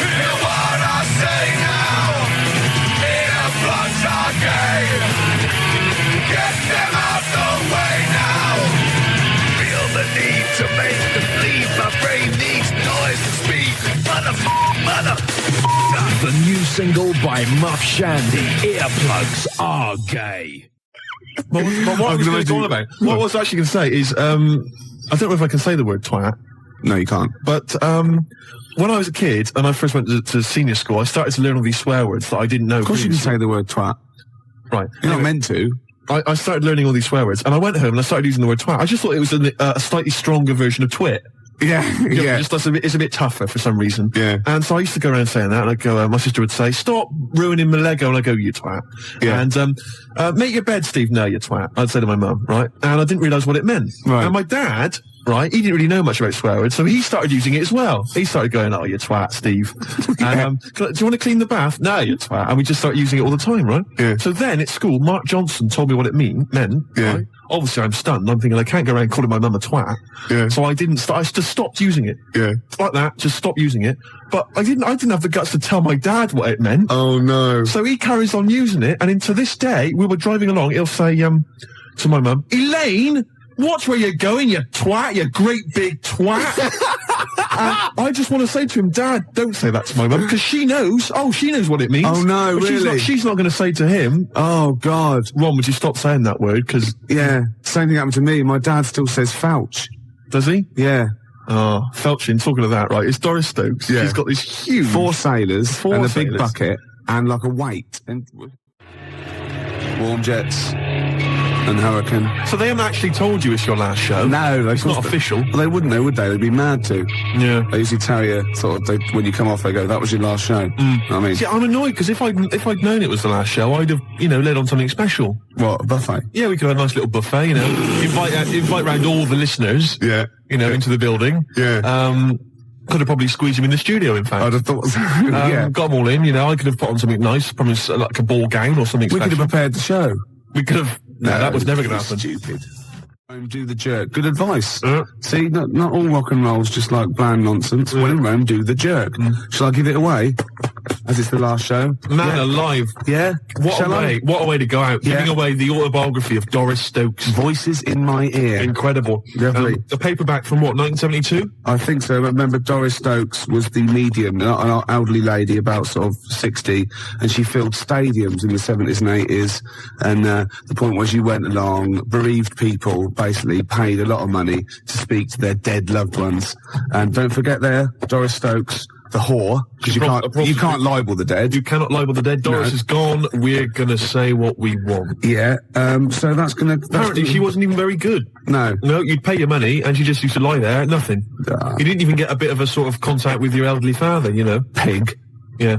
S9: Hear what I say now. Earplugs are gay. Get them out the way now. Feel the need to make them bleed. My brain needs noise to speak. Mother. The new single by Muff Shandy. Earplugs are gay.
S1: But what I was going to go on about, what I was actually going to say is, I don't know if I can say the word twat,
S6: No, you can't.
S1: but when I was a kid and I first went to senior school, I started to learn all these swear words that I didn't know.
S6: Of course you can say the word twat.
S1: Right.
S6: You're not meant to.
S1: I started learning all these swear words, and I went home and I started using the word twat. I just thought it was a slightly stronger version of twit.
S6: Yeah, yeah.
S1: Just it's a bit tougher for some reason.
S6: Yeah.
S1: And so I used to go around saying that, and I'd go, my sister would say, "Stop ruining my Lego," and I go, "You twat."
S6: Yeah.
S1: And make your bed, Steve. No, you twat. I'd say to my mum, right? And I didn't realise what it meant.
S6: Right.
S1: And my dad, right? He didn't really know much about swear words, so he started using it as well. He started going, "Oh, you twat, Steve." And, do you want to clean the bath? No, you twat. And we just started using it all the time, right?
S6: Yeah.
S1: So then at school, Mark Johnson told me what it meant.
S6: Yeah.
S1: Right? Obviously, I'm stunned. I'm thinking I can't go around calling my mum a twat.
S6: Yeah.
S1: So I didn't. I just stopped using it.
S6: Yeah.
S1: Like that. Just stopped using it. But I didn't have the guts to tell my dad what it meant.
S6: Oh, no.
S1: So he carries on using it, and into this day, we were driving along. He'll say to my mum, "Elaine, watch where you're going, you twat, you great big twat." And I just want to say to him, "Dad, don't say that to my mum, because she knows. Oh, she knows what it means."
S6: Oh, no,
S1: But
S6: really?
S1: She's not going to say to him,
S6: Oh, God.
S1: "Ron, would you stop saying that word?" Because
S6: Yeah. Same thing happened to me. My dad still says fouch.
S1: does he?
S6: Yeah.
S1: Oh, Felchin, talking of that, right? It's Doris Stokes.
S6: Yeah.
S1: She's got this huge
S6: 4 sailors
S1: Four
S6: and a big
S1: sailors.
S6: bucket and like a weight and warm jets and hurricane.
S1: So they haven't actually told you it's your last show?
S6: No,
S1: It's not official.
S6: Well, they wouldn't, would they? They'd be mad to.
S1: Yeah.
S6: They usually tell you, sort of, when you come off, they go, "That was your last show." I mean,
S1: See, I'm annoyed because if I'd known it was the last show, I'd have, led on something special.
S6: what, a buffet?
S1: Yeah, we could have a nice little buffet, invite round all the listeners,
S6: Yeah.
S1: into the building.
S6: Yeah.
S1: Could have probably squeezed them in the studio, in fact.
S6: I'd have thought so. Yeah.
S1: Got them all in, I could have put on something nice, probably like a ball gown or something
S6: We could
S1: special.
S6: have prepared the show.
S1: We could have... No, that was never going to happen.
S6: Stupid. Rome, do the jerk. Good advice.
S1: Yeah.
S6: See, not all rock and roll's just like bland nonsense. When in Rome, do the jerk. Shall I give it away? As it's the last show?
S1: Man alive.
S6: Yeah?
S1: What
S6: Shall
S1: a way. What a way to go out.
S6: Yeah.
S1: Giving away the autobiography of Doris Stokes.
S6: Voices in my ear.
S1: Incredible.
S6: Lovely.
S1: A paperback from what, 1972?
S6: I think so. I remember Doris Stokes was the medium, an elderly lady about sort of 60, and she filled stadiums in the 70s and 80s. And the point was you went along, bereaved people basically paid a lot of money to speak to their dead loved ones. And don't forget there, Doris Stokes, the whore, because you can't libel the dead.
S1: You cannot libel the dead. Doris is gone. We're going to say what we want.
S6: Yeah, so that's gonna...
S1: Apparently, she wasn't even very good.
S6: No.
S1: No, you'd pay your money, and she just used to lie there, nothing. You didn't even get a bit of a sort of contact with your elderly father,
S6: Pig.
S1: Yeah.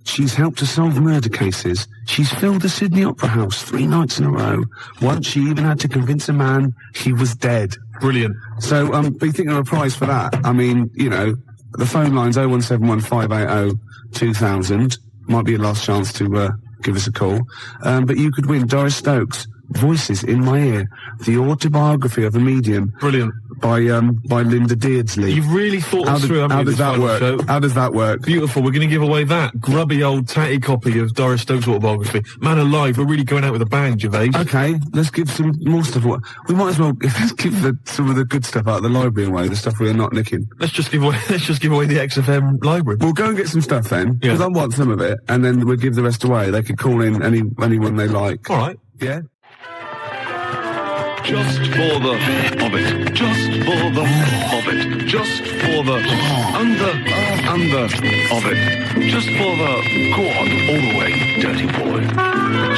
S6: She's helped to solve murder cases. She's filled the Sydney Opera House 3 nights in a row. Once she even had to convince a man he was dead.
S3: Brilliant.
S6: So, be thinking of a prize for that. I mean, you know, the phone line's 01715802000. Might be your last chance to give us a call. But you could win Doris Stokes' Voices in My Ear, the autobiography of a medium.
S3: Brilliant.
S6: By Linda Deardsley.
S3: You've really thought this through, haven't you?
S6: How does that work?
S3: Show?
S6: How does that work?
S3: Beautiful. We're going to give away that grubby old tatty copy of Doris Stokes' autobiography. Man alive, we're really going out with a bang, Gervais.
S6: Okay, let's give some more stuff away. We might as well let's give some of the good stuff out of the library away, the stuff we are not nicking.
S3: Let's just give away the XFM library.
S6: We'll go and get some stuff then, because I want some of it, and then we'll give the rest away. They could call in anyone they like.
S3: All right.
S6: Yeah?
S9: Just for the of it. Just for the of it. Just for the under of it. Just for the go on all the way, dirty boy.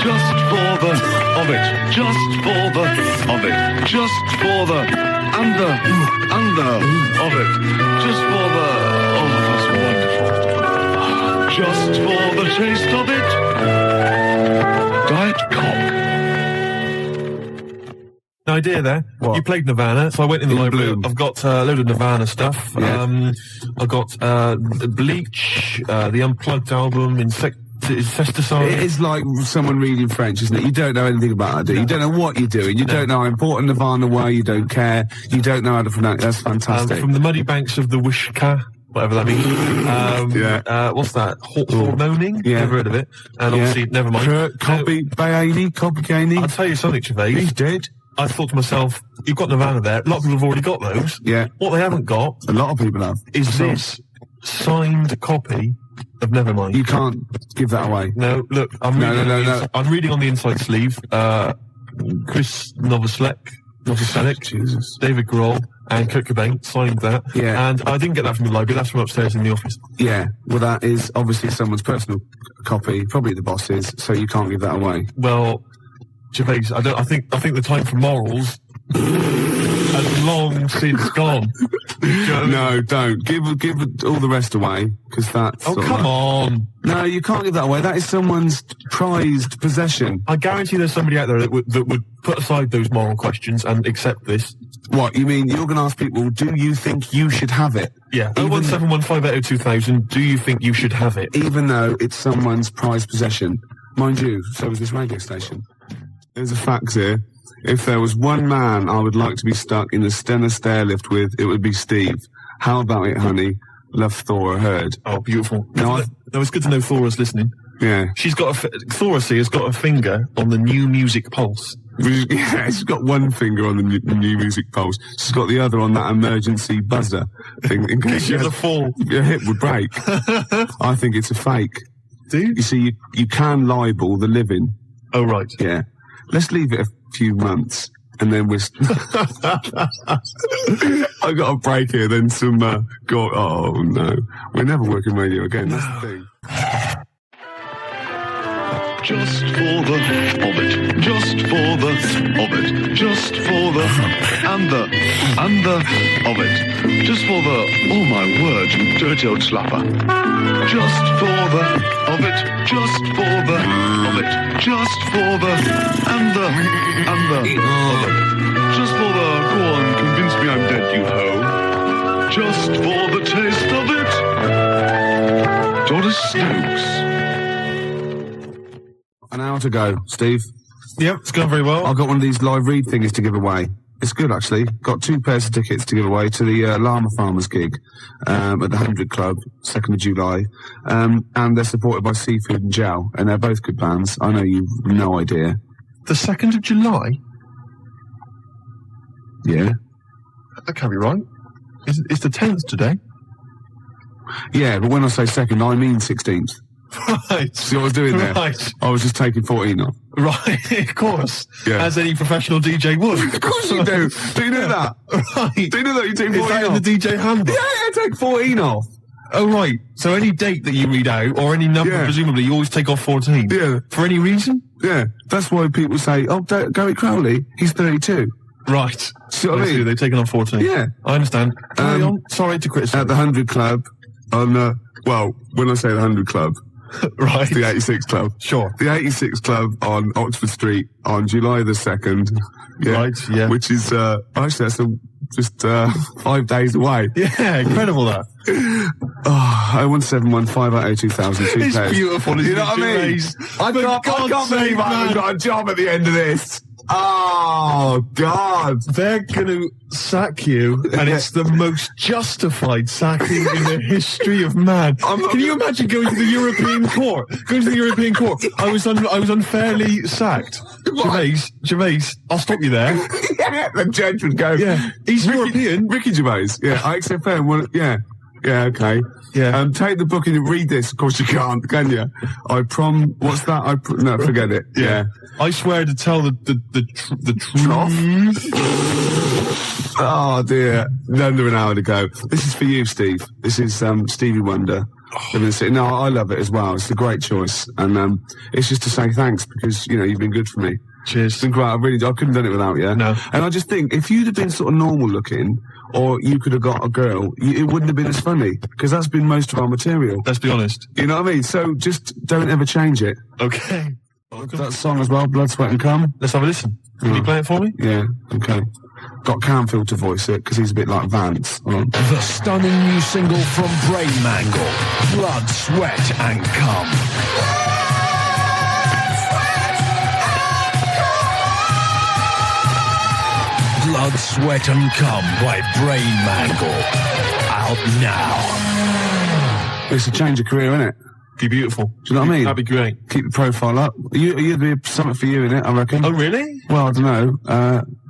S9: Just for the of it. Just for the of it. Just for the under of it. Just for the that's wonderful. Just for the taste of it. Diet Coke.
S3: Idea there.
S6: What?
S3: You played Nirvana, so I went in the library.
S6: Bloom.
S3: I've got a load of Nirvana stuff.
S6: Yeah.
S3: I've got Bleach, the Unplugged album, Insecticide.
S6: It is like someone reading French, isn't it? You don't know anything about it, do you? You don't know what you're doing. You don't know how important Nirvana were. You don't care. You don't know how to pronounce it. That's fantastic.
S3: From the muddy banks of the Wishka, whatever that means. What's that? Hormoning?
S6: Yeah.
S3: Never heard of it. And obviously, never mind.
S6: Copy Baini.
S3: I'll tell you something, Gervais.
S6: He's dead.
S3: I thought to myself, you've got Nirvana there. A lot of people have already got those.
S6: Yeah.
S3: What they haven't got
S6: A lot of people have.
S3: is this signed copy of Nevermind.
S6: You can't give that away.
S3: No, look, I'm reading on the inside sleeve, Chris Novoselic,
S6: Jesus.
S3: David Grohl, and Kurt Cobain signed that.
S6: Yeah.
S3: And I didn't get that from the library, that's from upstairs in the office.
S6: Yeah. Well, that is obviously someone's personal copy, probably the boss's, so you can't give that away.
S3: Well, Gervais, I think the time for morals has long since gone.
S6: No, don't. Give all the rest away, because that's...
S3: Oh, come on.
S6: No, you can't give that away. That is someone's prized possession.
S3: I guarantee there's somebody out there that would put aside those moral questions and accept this.
S6: What, you mean you're going to ask people, do you think you should have it?
S3: Yeah, 01715802000, do you think you should have it?
S6: Even though it's someone's prized possession. Mind you, so is this radio station. There's a fax here. If there was one man I would like to be stuck in the Stena stairlift with, it would be Steve. How about it, honey? Love, Thora Heard.
S3: Oh, beautiful.
S6: No,
S3: it's good to know Thora's listening.
S6: Yeah.
S3: Thora has got a finger on the new music pulse.
S6: Yeah, she's got one finger on the new music pulse. She's got the other on that emergency buzzer thing in case
S3: a fall.
S6: Your hip would break. I think it's a fake.
S3: Do you?
S6: You see, you can libel the living.
S3: Oh, right.
S6: Yeah. Let's leave it a few months, and then we're... I got a break here, then some... oh, no. We're never working radio again, that's the thing.
S9: Just for the of it. Just for the of it. Just for the under of it. Just for the oh my word, you dirty old slapper. Just for the of it. Just for the of it. Just for the under of it. Just for the go on, convince me I'm dead, you hoe. Just for the taste of it. Doris Stokes.
S6: An hour to go, Steve.
S3: Yep, it's going very well.
S6: I've got one of these live read things to give away. It's good, actually. Got 2 pairs of tickets to give away to the Llama Farmers gig at the 100 Club, 2nd of July. And they're supported by Seafood and Gel, and they're both good bands. I know you've no idea.
S3: The 2nd of July?
S6: Yeah.
S3: That can't be right. It's the 10th today.
S6: Yeah, but when I say 2nd, I mean 16th.
S3: Right.
S6: See what I was doing there?
S3: Right.
S6: I was just taking 14 off.
S3: Right, of course.
S6: Yeah.
S3: As any professional DJ would.
S6: Of course you do. Do you know that?
S3: Right.
S6: Do you know that you take 14
S3: Is that
S6: off?
S3: in the DJ handbook?
S6: Yeah, I take 14 off.
S3: Oh, right. So any date that you read out, or any number, presumably, you always take off 14?
S6: Yeah.
S3: For any reason?
S6: Yeah. That's why people say, oh, Gary Crowley, he's 32.
S3: Right.
S6: See what I mean?
S3: They've taken on 14.
S6: Yeah.
S3: I understand. Carry on. Sorry to criticise.
S6: At the 100 Club, on, well, when I say the 100 Club,
S1: Right.
S6: The 86 Club.
S1: Sure.
S6: The 86 Club on Oxford Street on July the 2nd. Yeah.
S1: Right, yeah.
S6: Which is, actually, that's just 5 days away.
S1: Yeah, incredible that.
S6: Oh, 01715 580 2000.
S1: It's beautiful, isn't
S6: You know
S1: it,
S6: what I mean?
S1: Gervais?
S6: I can't believe I haven't got a job at the end of this. Oh, God.
S1: They're gonna sack you, and it's the most justified sacking in the history of man. Can you imagine going to the European Court? Going to the European Court. I was unfairly sacked. Gervais, I'll stop you there.
S6: Yeah, the judge would go.
S1: Yeah, he's European.
S6: Ricky Gervais. Yeah, XFM. Well, yeah. Yeah, okay.
S1: Yeah.
S6: Take the book and you read this. Of course you can't, can you? What's that? No, forget it. Yeah.
S1: I swear to tell the truth.
S6: Oh dear. Under an hour to go. This is for you, Steve. This is, Stevie Wonder. No, I love it as well. It's a great choice. And, it's just to say thanks because, you've been good for me.
S1: Cheers.
S6: It's been great. I couldn't have done it without you.
S1: No.
S6: And I just think, if you'd have been sort of normal looking, or you could have got a girl, it wouldn't have been as funny. Because that's been most of our material.
S1: Let's be honest.
S6: You know what I mean? So just don't ever change it.
S1: Okay.
S6: That song as well, Blood, Sweat and Cum.
S1: Let's have a listen. Can you play it for me?
S6: Yeah, okay. Got Canfield to voice it, because he's a bit like Vance.
S9: The stunning new single from Brain Mangle, Blood, Sweat and Cum. Blood, Sweat and Cum by Brain Mangle. Out now.
S6: It's a change of career, isn't it?
S1: Be beautiful.
S6: Do you know what I mean?
S1: That'd be great.
S6: Keep the profile up. You'd be something for you in it, I reckon.
S1: Oh, really?
S6: Well, I don't know.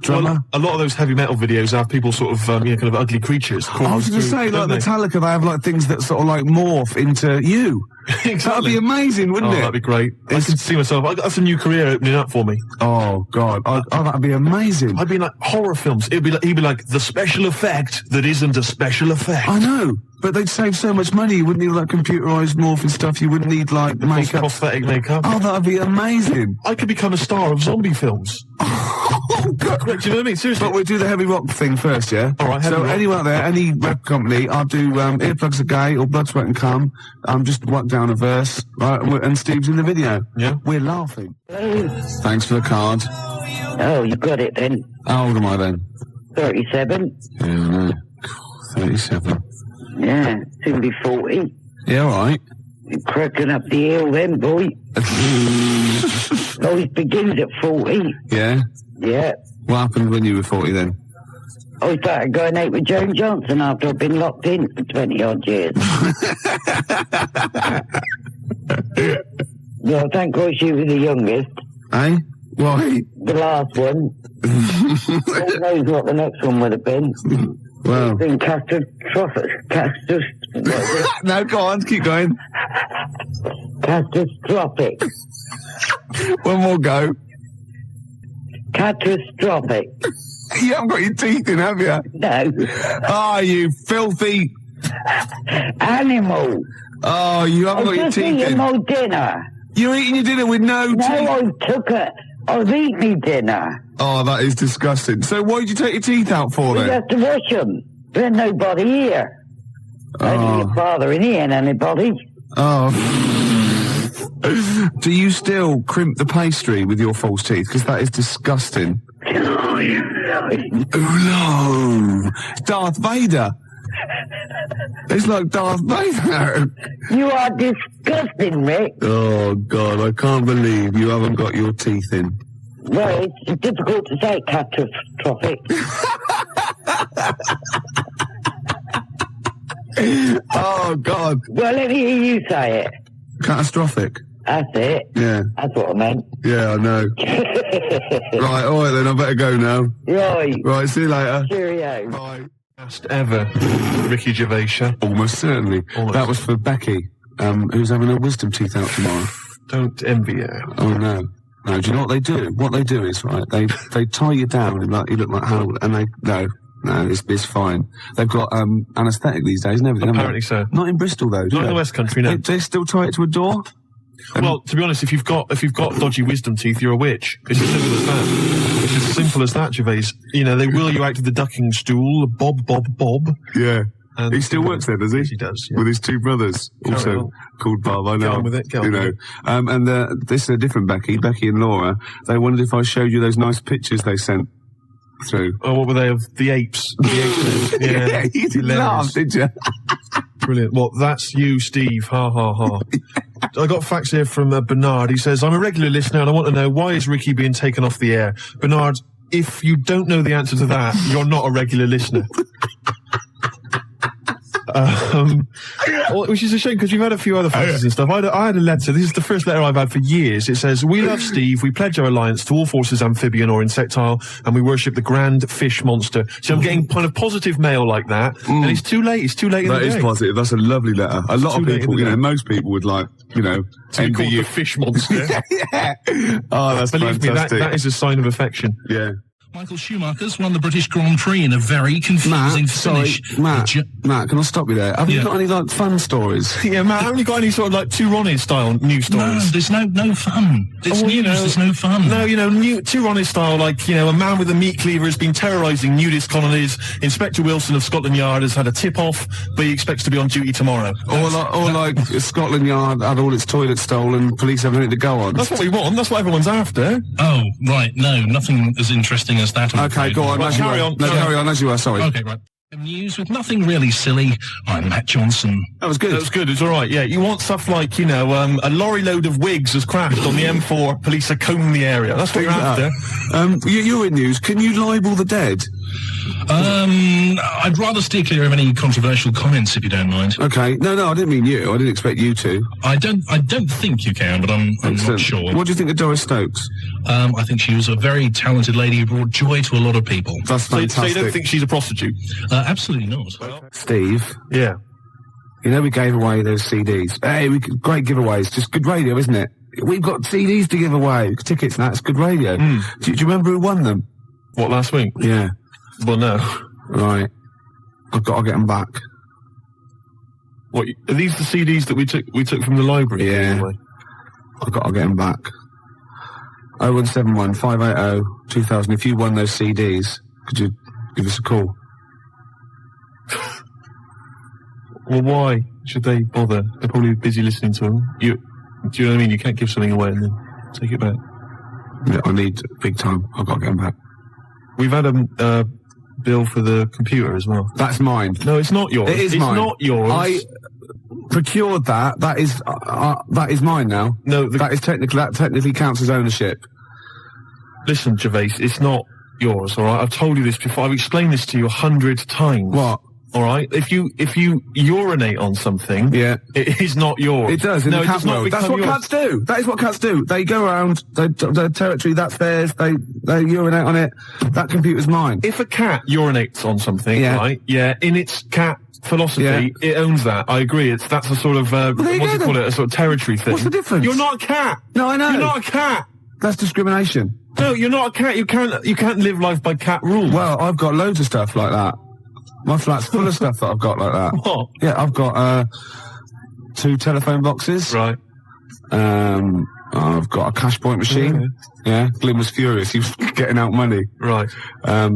S6: Drummer?
S1: Well, a lot of those heavy metal videos have people sort of, kind of ugly creatures.
S6: I was going to say, like Metallica, they have like things that sort of like morph into you.
S1: Exactly.
S6: That'd be amazing, wouldn't it?
S1: That'd be great. I could see myself. That's a new career opening up for me.
S6: Oh God! That'd be amazing.
S1: I'd be like horror films. He'd be like the special effect that isn't a special effect.
S6: I know, but they'd save so much money. You wouldn't need like computerized morphing stuff. You wouldn't need like makeup,
S1: prosthetic makeup.
S6: Oh, that'd be amazing.
S1: I could become a star of zombie films.
S6: Oh God!
S1: Do you know what I mean? Seriously.
S6: But we'll do the heavy rock thing first, yeah?
S1: All right.
S6: So anyone out there, any rap company, I'll do Earplugs Are Gay or Blood, Sweat and Cum. Just work down a verse, right? And Steve's in the video.
S1: Yeah.
S6: We're laughing.
S8: Hello.
S6: Thanks for the card.
S8: Oh, you got it then.
S6: How old am I then?
S8: 37.
S6: Yeah, I know. 37.
S8: Yeah, soon be 40.
S6: Yeah, all right.
S8: You're cracking up the hill then, boy. Always begins at 40.
S6: Yeah?
S8: Yeah.
S6: What happened when you were 40 then?
S8: I started going out with Joan Johnson after I've been locked in for 20 odd years. Well, thank God she was the youngest.
S6: Eh? Why?
S8: The last one. Who knows what the next one would have been.
S6: Well.
S8: Been catastrophic.
S6: No, go on, keep going.
S8: Catastrophic.
S6: One more go.
S8: Catastrophic.
S6: You haven't got your teeth in, have you?
S8: No.
S6: Oh, you filthy
S8: Animal.
S6: Oh, you haven't got your
S8: just
S6: teeth
S8: eating
S6: in.
S8: my dinner.
S6: You're eating your dinner with no teeth.
S8: No, I took it. I've eaten my dinner.
S6: Oh, that is disgusting. So why did you take your teeth out for
S8: We
S6: then?
S8: have to wash them. There's nobody here. Only your father and he ain't anybody.
S6: Oh. Do you still crimp the pastry with your false teeth? Because that is disgusting.
S8: Oh,
S6: no. Darth Vader. It's like Darth Vader.
S8: You are disgusting, Rick.
S6: Oh, God, I can't believe you haven't got your teeth in.
S8: Well, it's difficult to say catastrophic.
S6: Oh, God.
S8: Well, let me hear you say it.
S6: Catastrophic.
S8: That's it.
S6: Yeah.
S8: That's what I meant.
S6: Yeah, I know. Right, all right then, I better go now.
S8: Right.
S6: Right, see you later.
S8: Cheerio.
S6: Bye.
S1: Best ever Ricky Gervais show.
S6: Almost certainly.
S1: Almost.
S6: That was for Becky, who's having her wisdom teeth out tomorrow.
S1: Don't envy her.
S6: Oh, no. No, do you know what they do? What they do is, right, they tie you down and like, you look like Harold, and no, it's fine. They've got anaesthetic these days and everything.
S1: Apparently so.
S6: Not in Bristol though.
S1: Not in the West Country, no.
S6: They still tie it to a door.
S1: Well, to be honest, if you've got dodgy wisdom teeth, you're a witch. It's as simple as that. It's as simple as that, Gervais. You know, they wheel you out to the ducking stool, bob.
S6: Yeah. He still works there, does he?
S1: He does, yeah.
S6: With his two brothers, also
S1: on.
S6: called Bob. I know.
S1: Get on with it, get on
S6: you
S1: with
S6: know. And this is a different Becky and Laura. They wondered if I showed you those nice pictures they sent through.
S1: Oh, what were they of the apes? The apes.
S6: Yeah, you didn't laugh, did you?
S1: Brilliant. Well, that's you, Steve. Ha, ha, ha. I got facts here from Bernard. He says, I'm a regular listener and I want to know, why is Ricky being taken off the air? Bernard, if you don't know the answer to that, you're not a regular listener. Which is a shame because we've had a few other faxes and stuff. I had a letter. This is the first letter I've had for years. It says, we love Steve. We pledge our alliance to all forces amphibian or insectile, and we worship the grand fish monster. So I'm getting kind of positive mail like that, and it's too late. It's too late in the day.
S6: That is positive. That's a lovely letter. A lot of people, you know, most people would like, you know,
S1: to be called the fish monster.
S6: Yeah. Oh, that's
S1: Believe
S6: fantastic.
S1: me, that is a sign of affection.
S6: Yeah.
S9: Michael Schumacher's won the British Grand Prix in a very confusing finish.
S6: Matt, can I stop you there? Have you got any, like, fun stories?
S1: Yeah, Matt, haven't you got any sort of, like, Two Ronnies style news stories?
S9: No, there's no fun. It's news, there's no fun.
S1: No, you know, Two Ronnies style, like, you know, a man with a meat cleaver has been terrorising nudist colonies. Inspector Wilson of Scotland Yard has had a tip-off, but he expects to be on duty tomorrow.
S6: Or like Scotland Yard had all its toilets stolen, police have nothing to go on.
S1: That's what we want. That's what everyone's after.
S9: Oh, right. No, nothing as interesting as that.
S6: Okay, go on.
S1: Right, carry on.
S6: Carry on as you are, sorry.
S9: Okay, right. News with nothing really silly. I'm Matt Johnson.
S6: That was good.
S1: That was good. It's all right. Yeah, you want stuff like, you know, a lorry load of wigs has crashed on the M4. Police are combing the area. That's what you're after.
S6: You're in news. Can you libel the dead?
S9: I'd rather steer clear of any controversial comments, if you don't mind.
S6: Okay. No, I didn't mean you. I didn't expect you to.
S9: I don't think you can, but I'm not sure.
S6: What do you think of Doris Stokes?
S9: I think she was a very talented lady who brought joy to a lot of people.
S6: That's fantastic.
S1: So you don't think she's a prostitute?
S9: Absolutely not.
S6: Steve?
S1: Yeah.
S6: You know we gave away those CDs. Hey, great giveaways. Just good radio, isn't it? We've got CDs to give away. Tickets and that's good radio. Do you remember who won them?
S1: What, last week?
S6: Yeah.
S1: Well, no.
S6: Right. I've got to get them back.
S1: What, are these the CDs that we took from the library?
S6: Yeah. I've got to get them back. 0171 580 2000. If you won those CDs, could you give us a call?
S1: Well, why should they bother? They're probably busy listening to them. Do you know what I mean? You can't give something away and then take it back.
S6: Yeah, I need big time. I've got to get them back.
S1: We've had a bill for the computer as well.
S6: That's mine.
S1: No, it's not yours.
S6: It is mine.
S1: It's not yours.
S6: I procured that. That is mine now.
S1: No,
S6: that technically counts as ownership.
S1: Listen, Gervais, it's not yours, all right? I've told you this before. I've explained this to you 100 times.
S6: What?
S1: All right? If you urinate on something,
S6: yeah,
S1: it is not yours.
S6: It does in the cat world. That's what cats do. That is what cats do. They go around their territory. That's theirs. They urinate on it. That computer's mine.
S1: If a cat urinates on something, right? Yeah, in its cat philosophy, it owns that. I agree. That's a sort of what do you call it? A sort of territory thing.
S6: What's the difference?
S1: You're not a cat.
S6: No, I know.
S1: You're not a cat.
S6: That's discrimination.
S1: No, you're not a cat. You can't live life by cat rules.
S6: Well, I've got loads of stuff like that. My flat's full of stuff that I've got like that.
S1: What?
S6: Yeah, I've got 2 telephone boxes.
S1: Right.
S6: I've got a cash point machine. Yeah. Glyn was furious. He was getting out money.
S1: Right.
S6: Side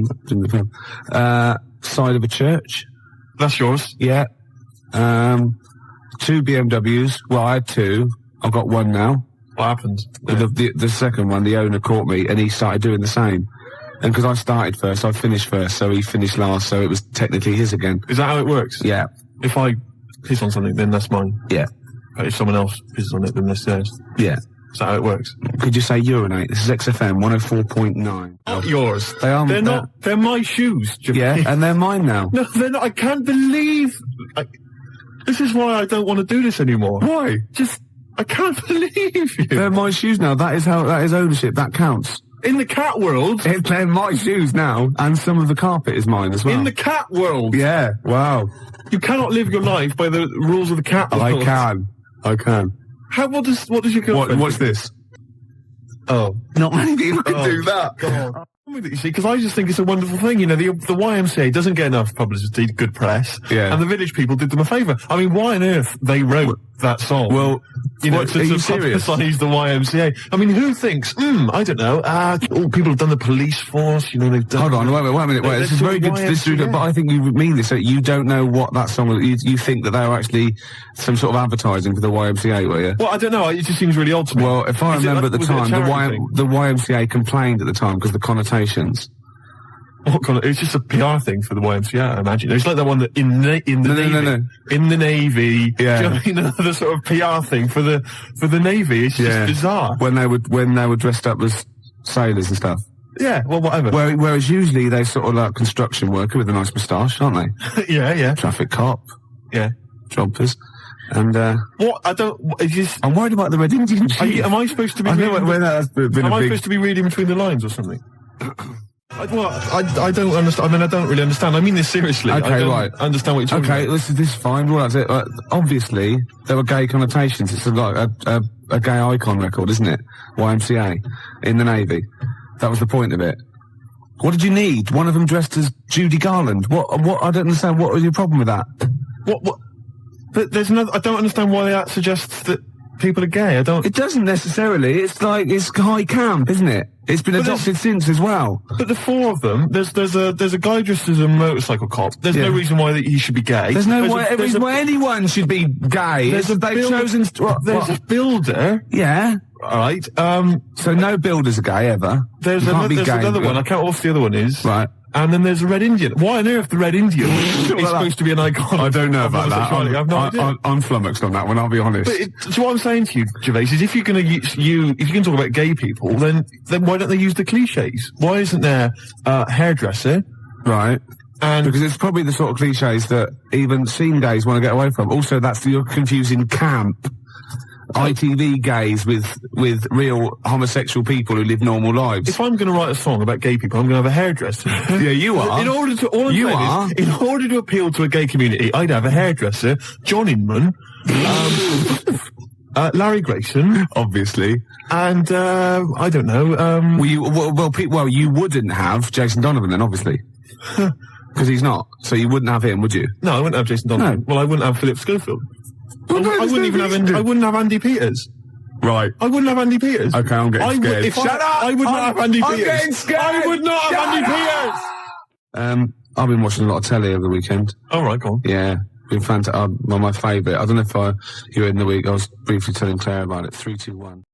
S6: of a church.
S1: That's yours.
S6: Yeah. 2 BMWs. Well, I had 2. I've got 1 now.
S1: What happened?
S6: The second one, the owner caught me and he started doing the same. And because I started first, I finished first, so he finished last, so it was technically his again.
S1: Is that how it works?
S6: Yeah.
S1: If I piss on something, then that's mine.
S6: Yeah.
S1: But if someone else pisses on it, then that's theirs.
S6: Yeah.
S1: Is that how it works?
S6: Could you say urinate? This is XFM 104.9.
S1: Not yours.
S6: They are.
S1: They're not. They're my shoes.
S6: Yeah, and they're mine now.
S1: No, they're not. I can't believe. This is why I don't want to do this anymore.
S6: Why?
S1: I can't believe you.
S6: They're my shoes now. That is ownership. That counts.
S1: In the cat world?
S6: They're my shoes now, and some of the carpet is mine as well.
S1: In the cat world?
S6: Yeah, wow.
S1: You cannot live your life by the rules of the cat world.
S6: I can.
S1: What does your girlfriend
S6: What's this?
S1: Oh.
S6: Not many people can do that.
S1: Come on. You see, because I just think it's a wonderful thing. You know, the YMCA doesn't get enough publicity, good press.
S6: Yeah.
S1: And the village people did them a favour. I mean, why on earth they wrote that song?
S6: Well,
S1: You know,
S6: What,
S1: to
S6: are you serious?
S1: publicise the YMCA. I mean, who thinks, I don't know, people have done the police force, you know, they've done...
S6: Hold on, wait a minute, this is very good, but I think you mean this, that you don't know what that song was, you think that they were actually some sort of advertising for the YMCA, were you?
S1: Well, I don't know, it just seems really odd to me.
S6: Well, if I remember at the time, the YMCA complained at the time because of the connotations.
S1: It's just a PR thing for the YMCA, I imagine. It's like the one that in the Navy,
S6: yeah.
S1: You know, the sort of PR thing for the Navy. It's just bizarre.
S6: When they were dressed up as sailors and stuff.
S1: Yeah, well, whatever.
S6: Whereas usually they sort of like construction worker with a nice moustache, aren't they?
S1: Yeah.
S6: Traffic cop.
S1: Yeah.
S6: Jumpers. And,
S1: what? I don't, it's just...
S6: I'm worried about the Red Indian chief.
S1: Am I supposed to be supposed to be reading between the lines or something? I don't understand. I mean, I don't really understand. I mean this seriously.
S6: Okay,
S1: I don't
S6: right.
S1: understand what you're talking about.
S6: Okay, this is fine. Well, that's it. Obviously, there were gay connotations. It's like a gay icon record, isn't it? YMCA in the Navy. That was the point of it. What did you need? One of them dressed as Judy Garland. What? I don't understand. What was your problem with that?
S1: What? But there's no. I don't understand why that suggests that people are gay. I don't.
S6: It doesn't necessarily. It's like it's high camp, isn't it? It's been adopted since as well.
S1: But the four of them, there's a guy dressed as a motorcycle cop. There's no reason why he should be gay.
S6: There's no reason why anyone should be gay.
S1: There's a builder.
S6: Yeah.
S1: Alright,
S6: so no builders are gay ever.
S1: There's another one, I can't remember what the other one is.
S6: Right.
S1: And then there's a Red Indian. Why on earth the Red Indian is supposed to be an icon?
S6: I don't know about that.
S1: I have no idea.
S6: I'm flummoxed on that one, I'll be honest.
S1: But so what I'm saying to you, Gervais, is if you're going to if you're going to talk about gay people, then why don't they use the cliches? Why isn't there hairdresser?
S6: Right.
S1: And
S6: because it's probably the sort of cliches that even scene gays want to get away from. Also, you're confusing camp. ITV gays with real homosexual people who live normal lives.
S1: If I'm going to write a song about gay people, I'm going to have a hairdresser.
S6: Yeah, you are.
S1: In order to appeal to a gay community, I'd have a hairdresser, John Inman, Larry Grayson,
S6: obviously,
S1: and I don't know.
S6: You wouldn't have Jason Donovan then, obviously. Because he's not. So you wouldn't have him, would you?
S1: No, I wouldn't have Jason Donovan.
S6: No.
S1: Well, I wouldn't have Philip Schofield. I wouldn't have Andy Peters.
S6: Right.
S1: I wouldn't have Andy Peters.
S6: Okay, I'm getting scared.
S1: Shut up! I would not have Andy Peters.
S6: I'm getting scared!
S1: I would not have Andy Peters!
S6: I've been watching a lot of telly over the weekend.
S1: Alright, go on.
S6: Yeah. Been fantastic. My favourite. I don't know if you were in the week. I was briefly telling Claire about it. 3, 2, 1.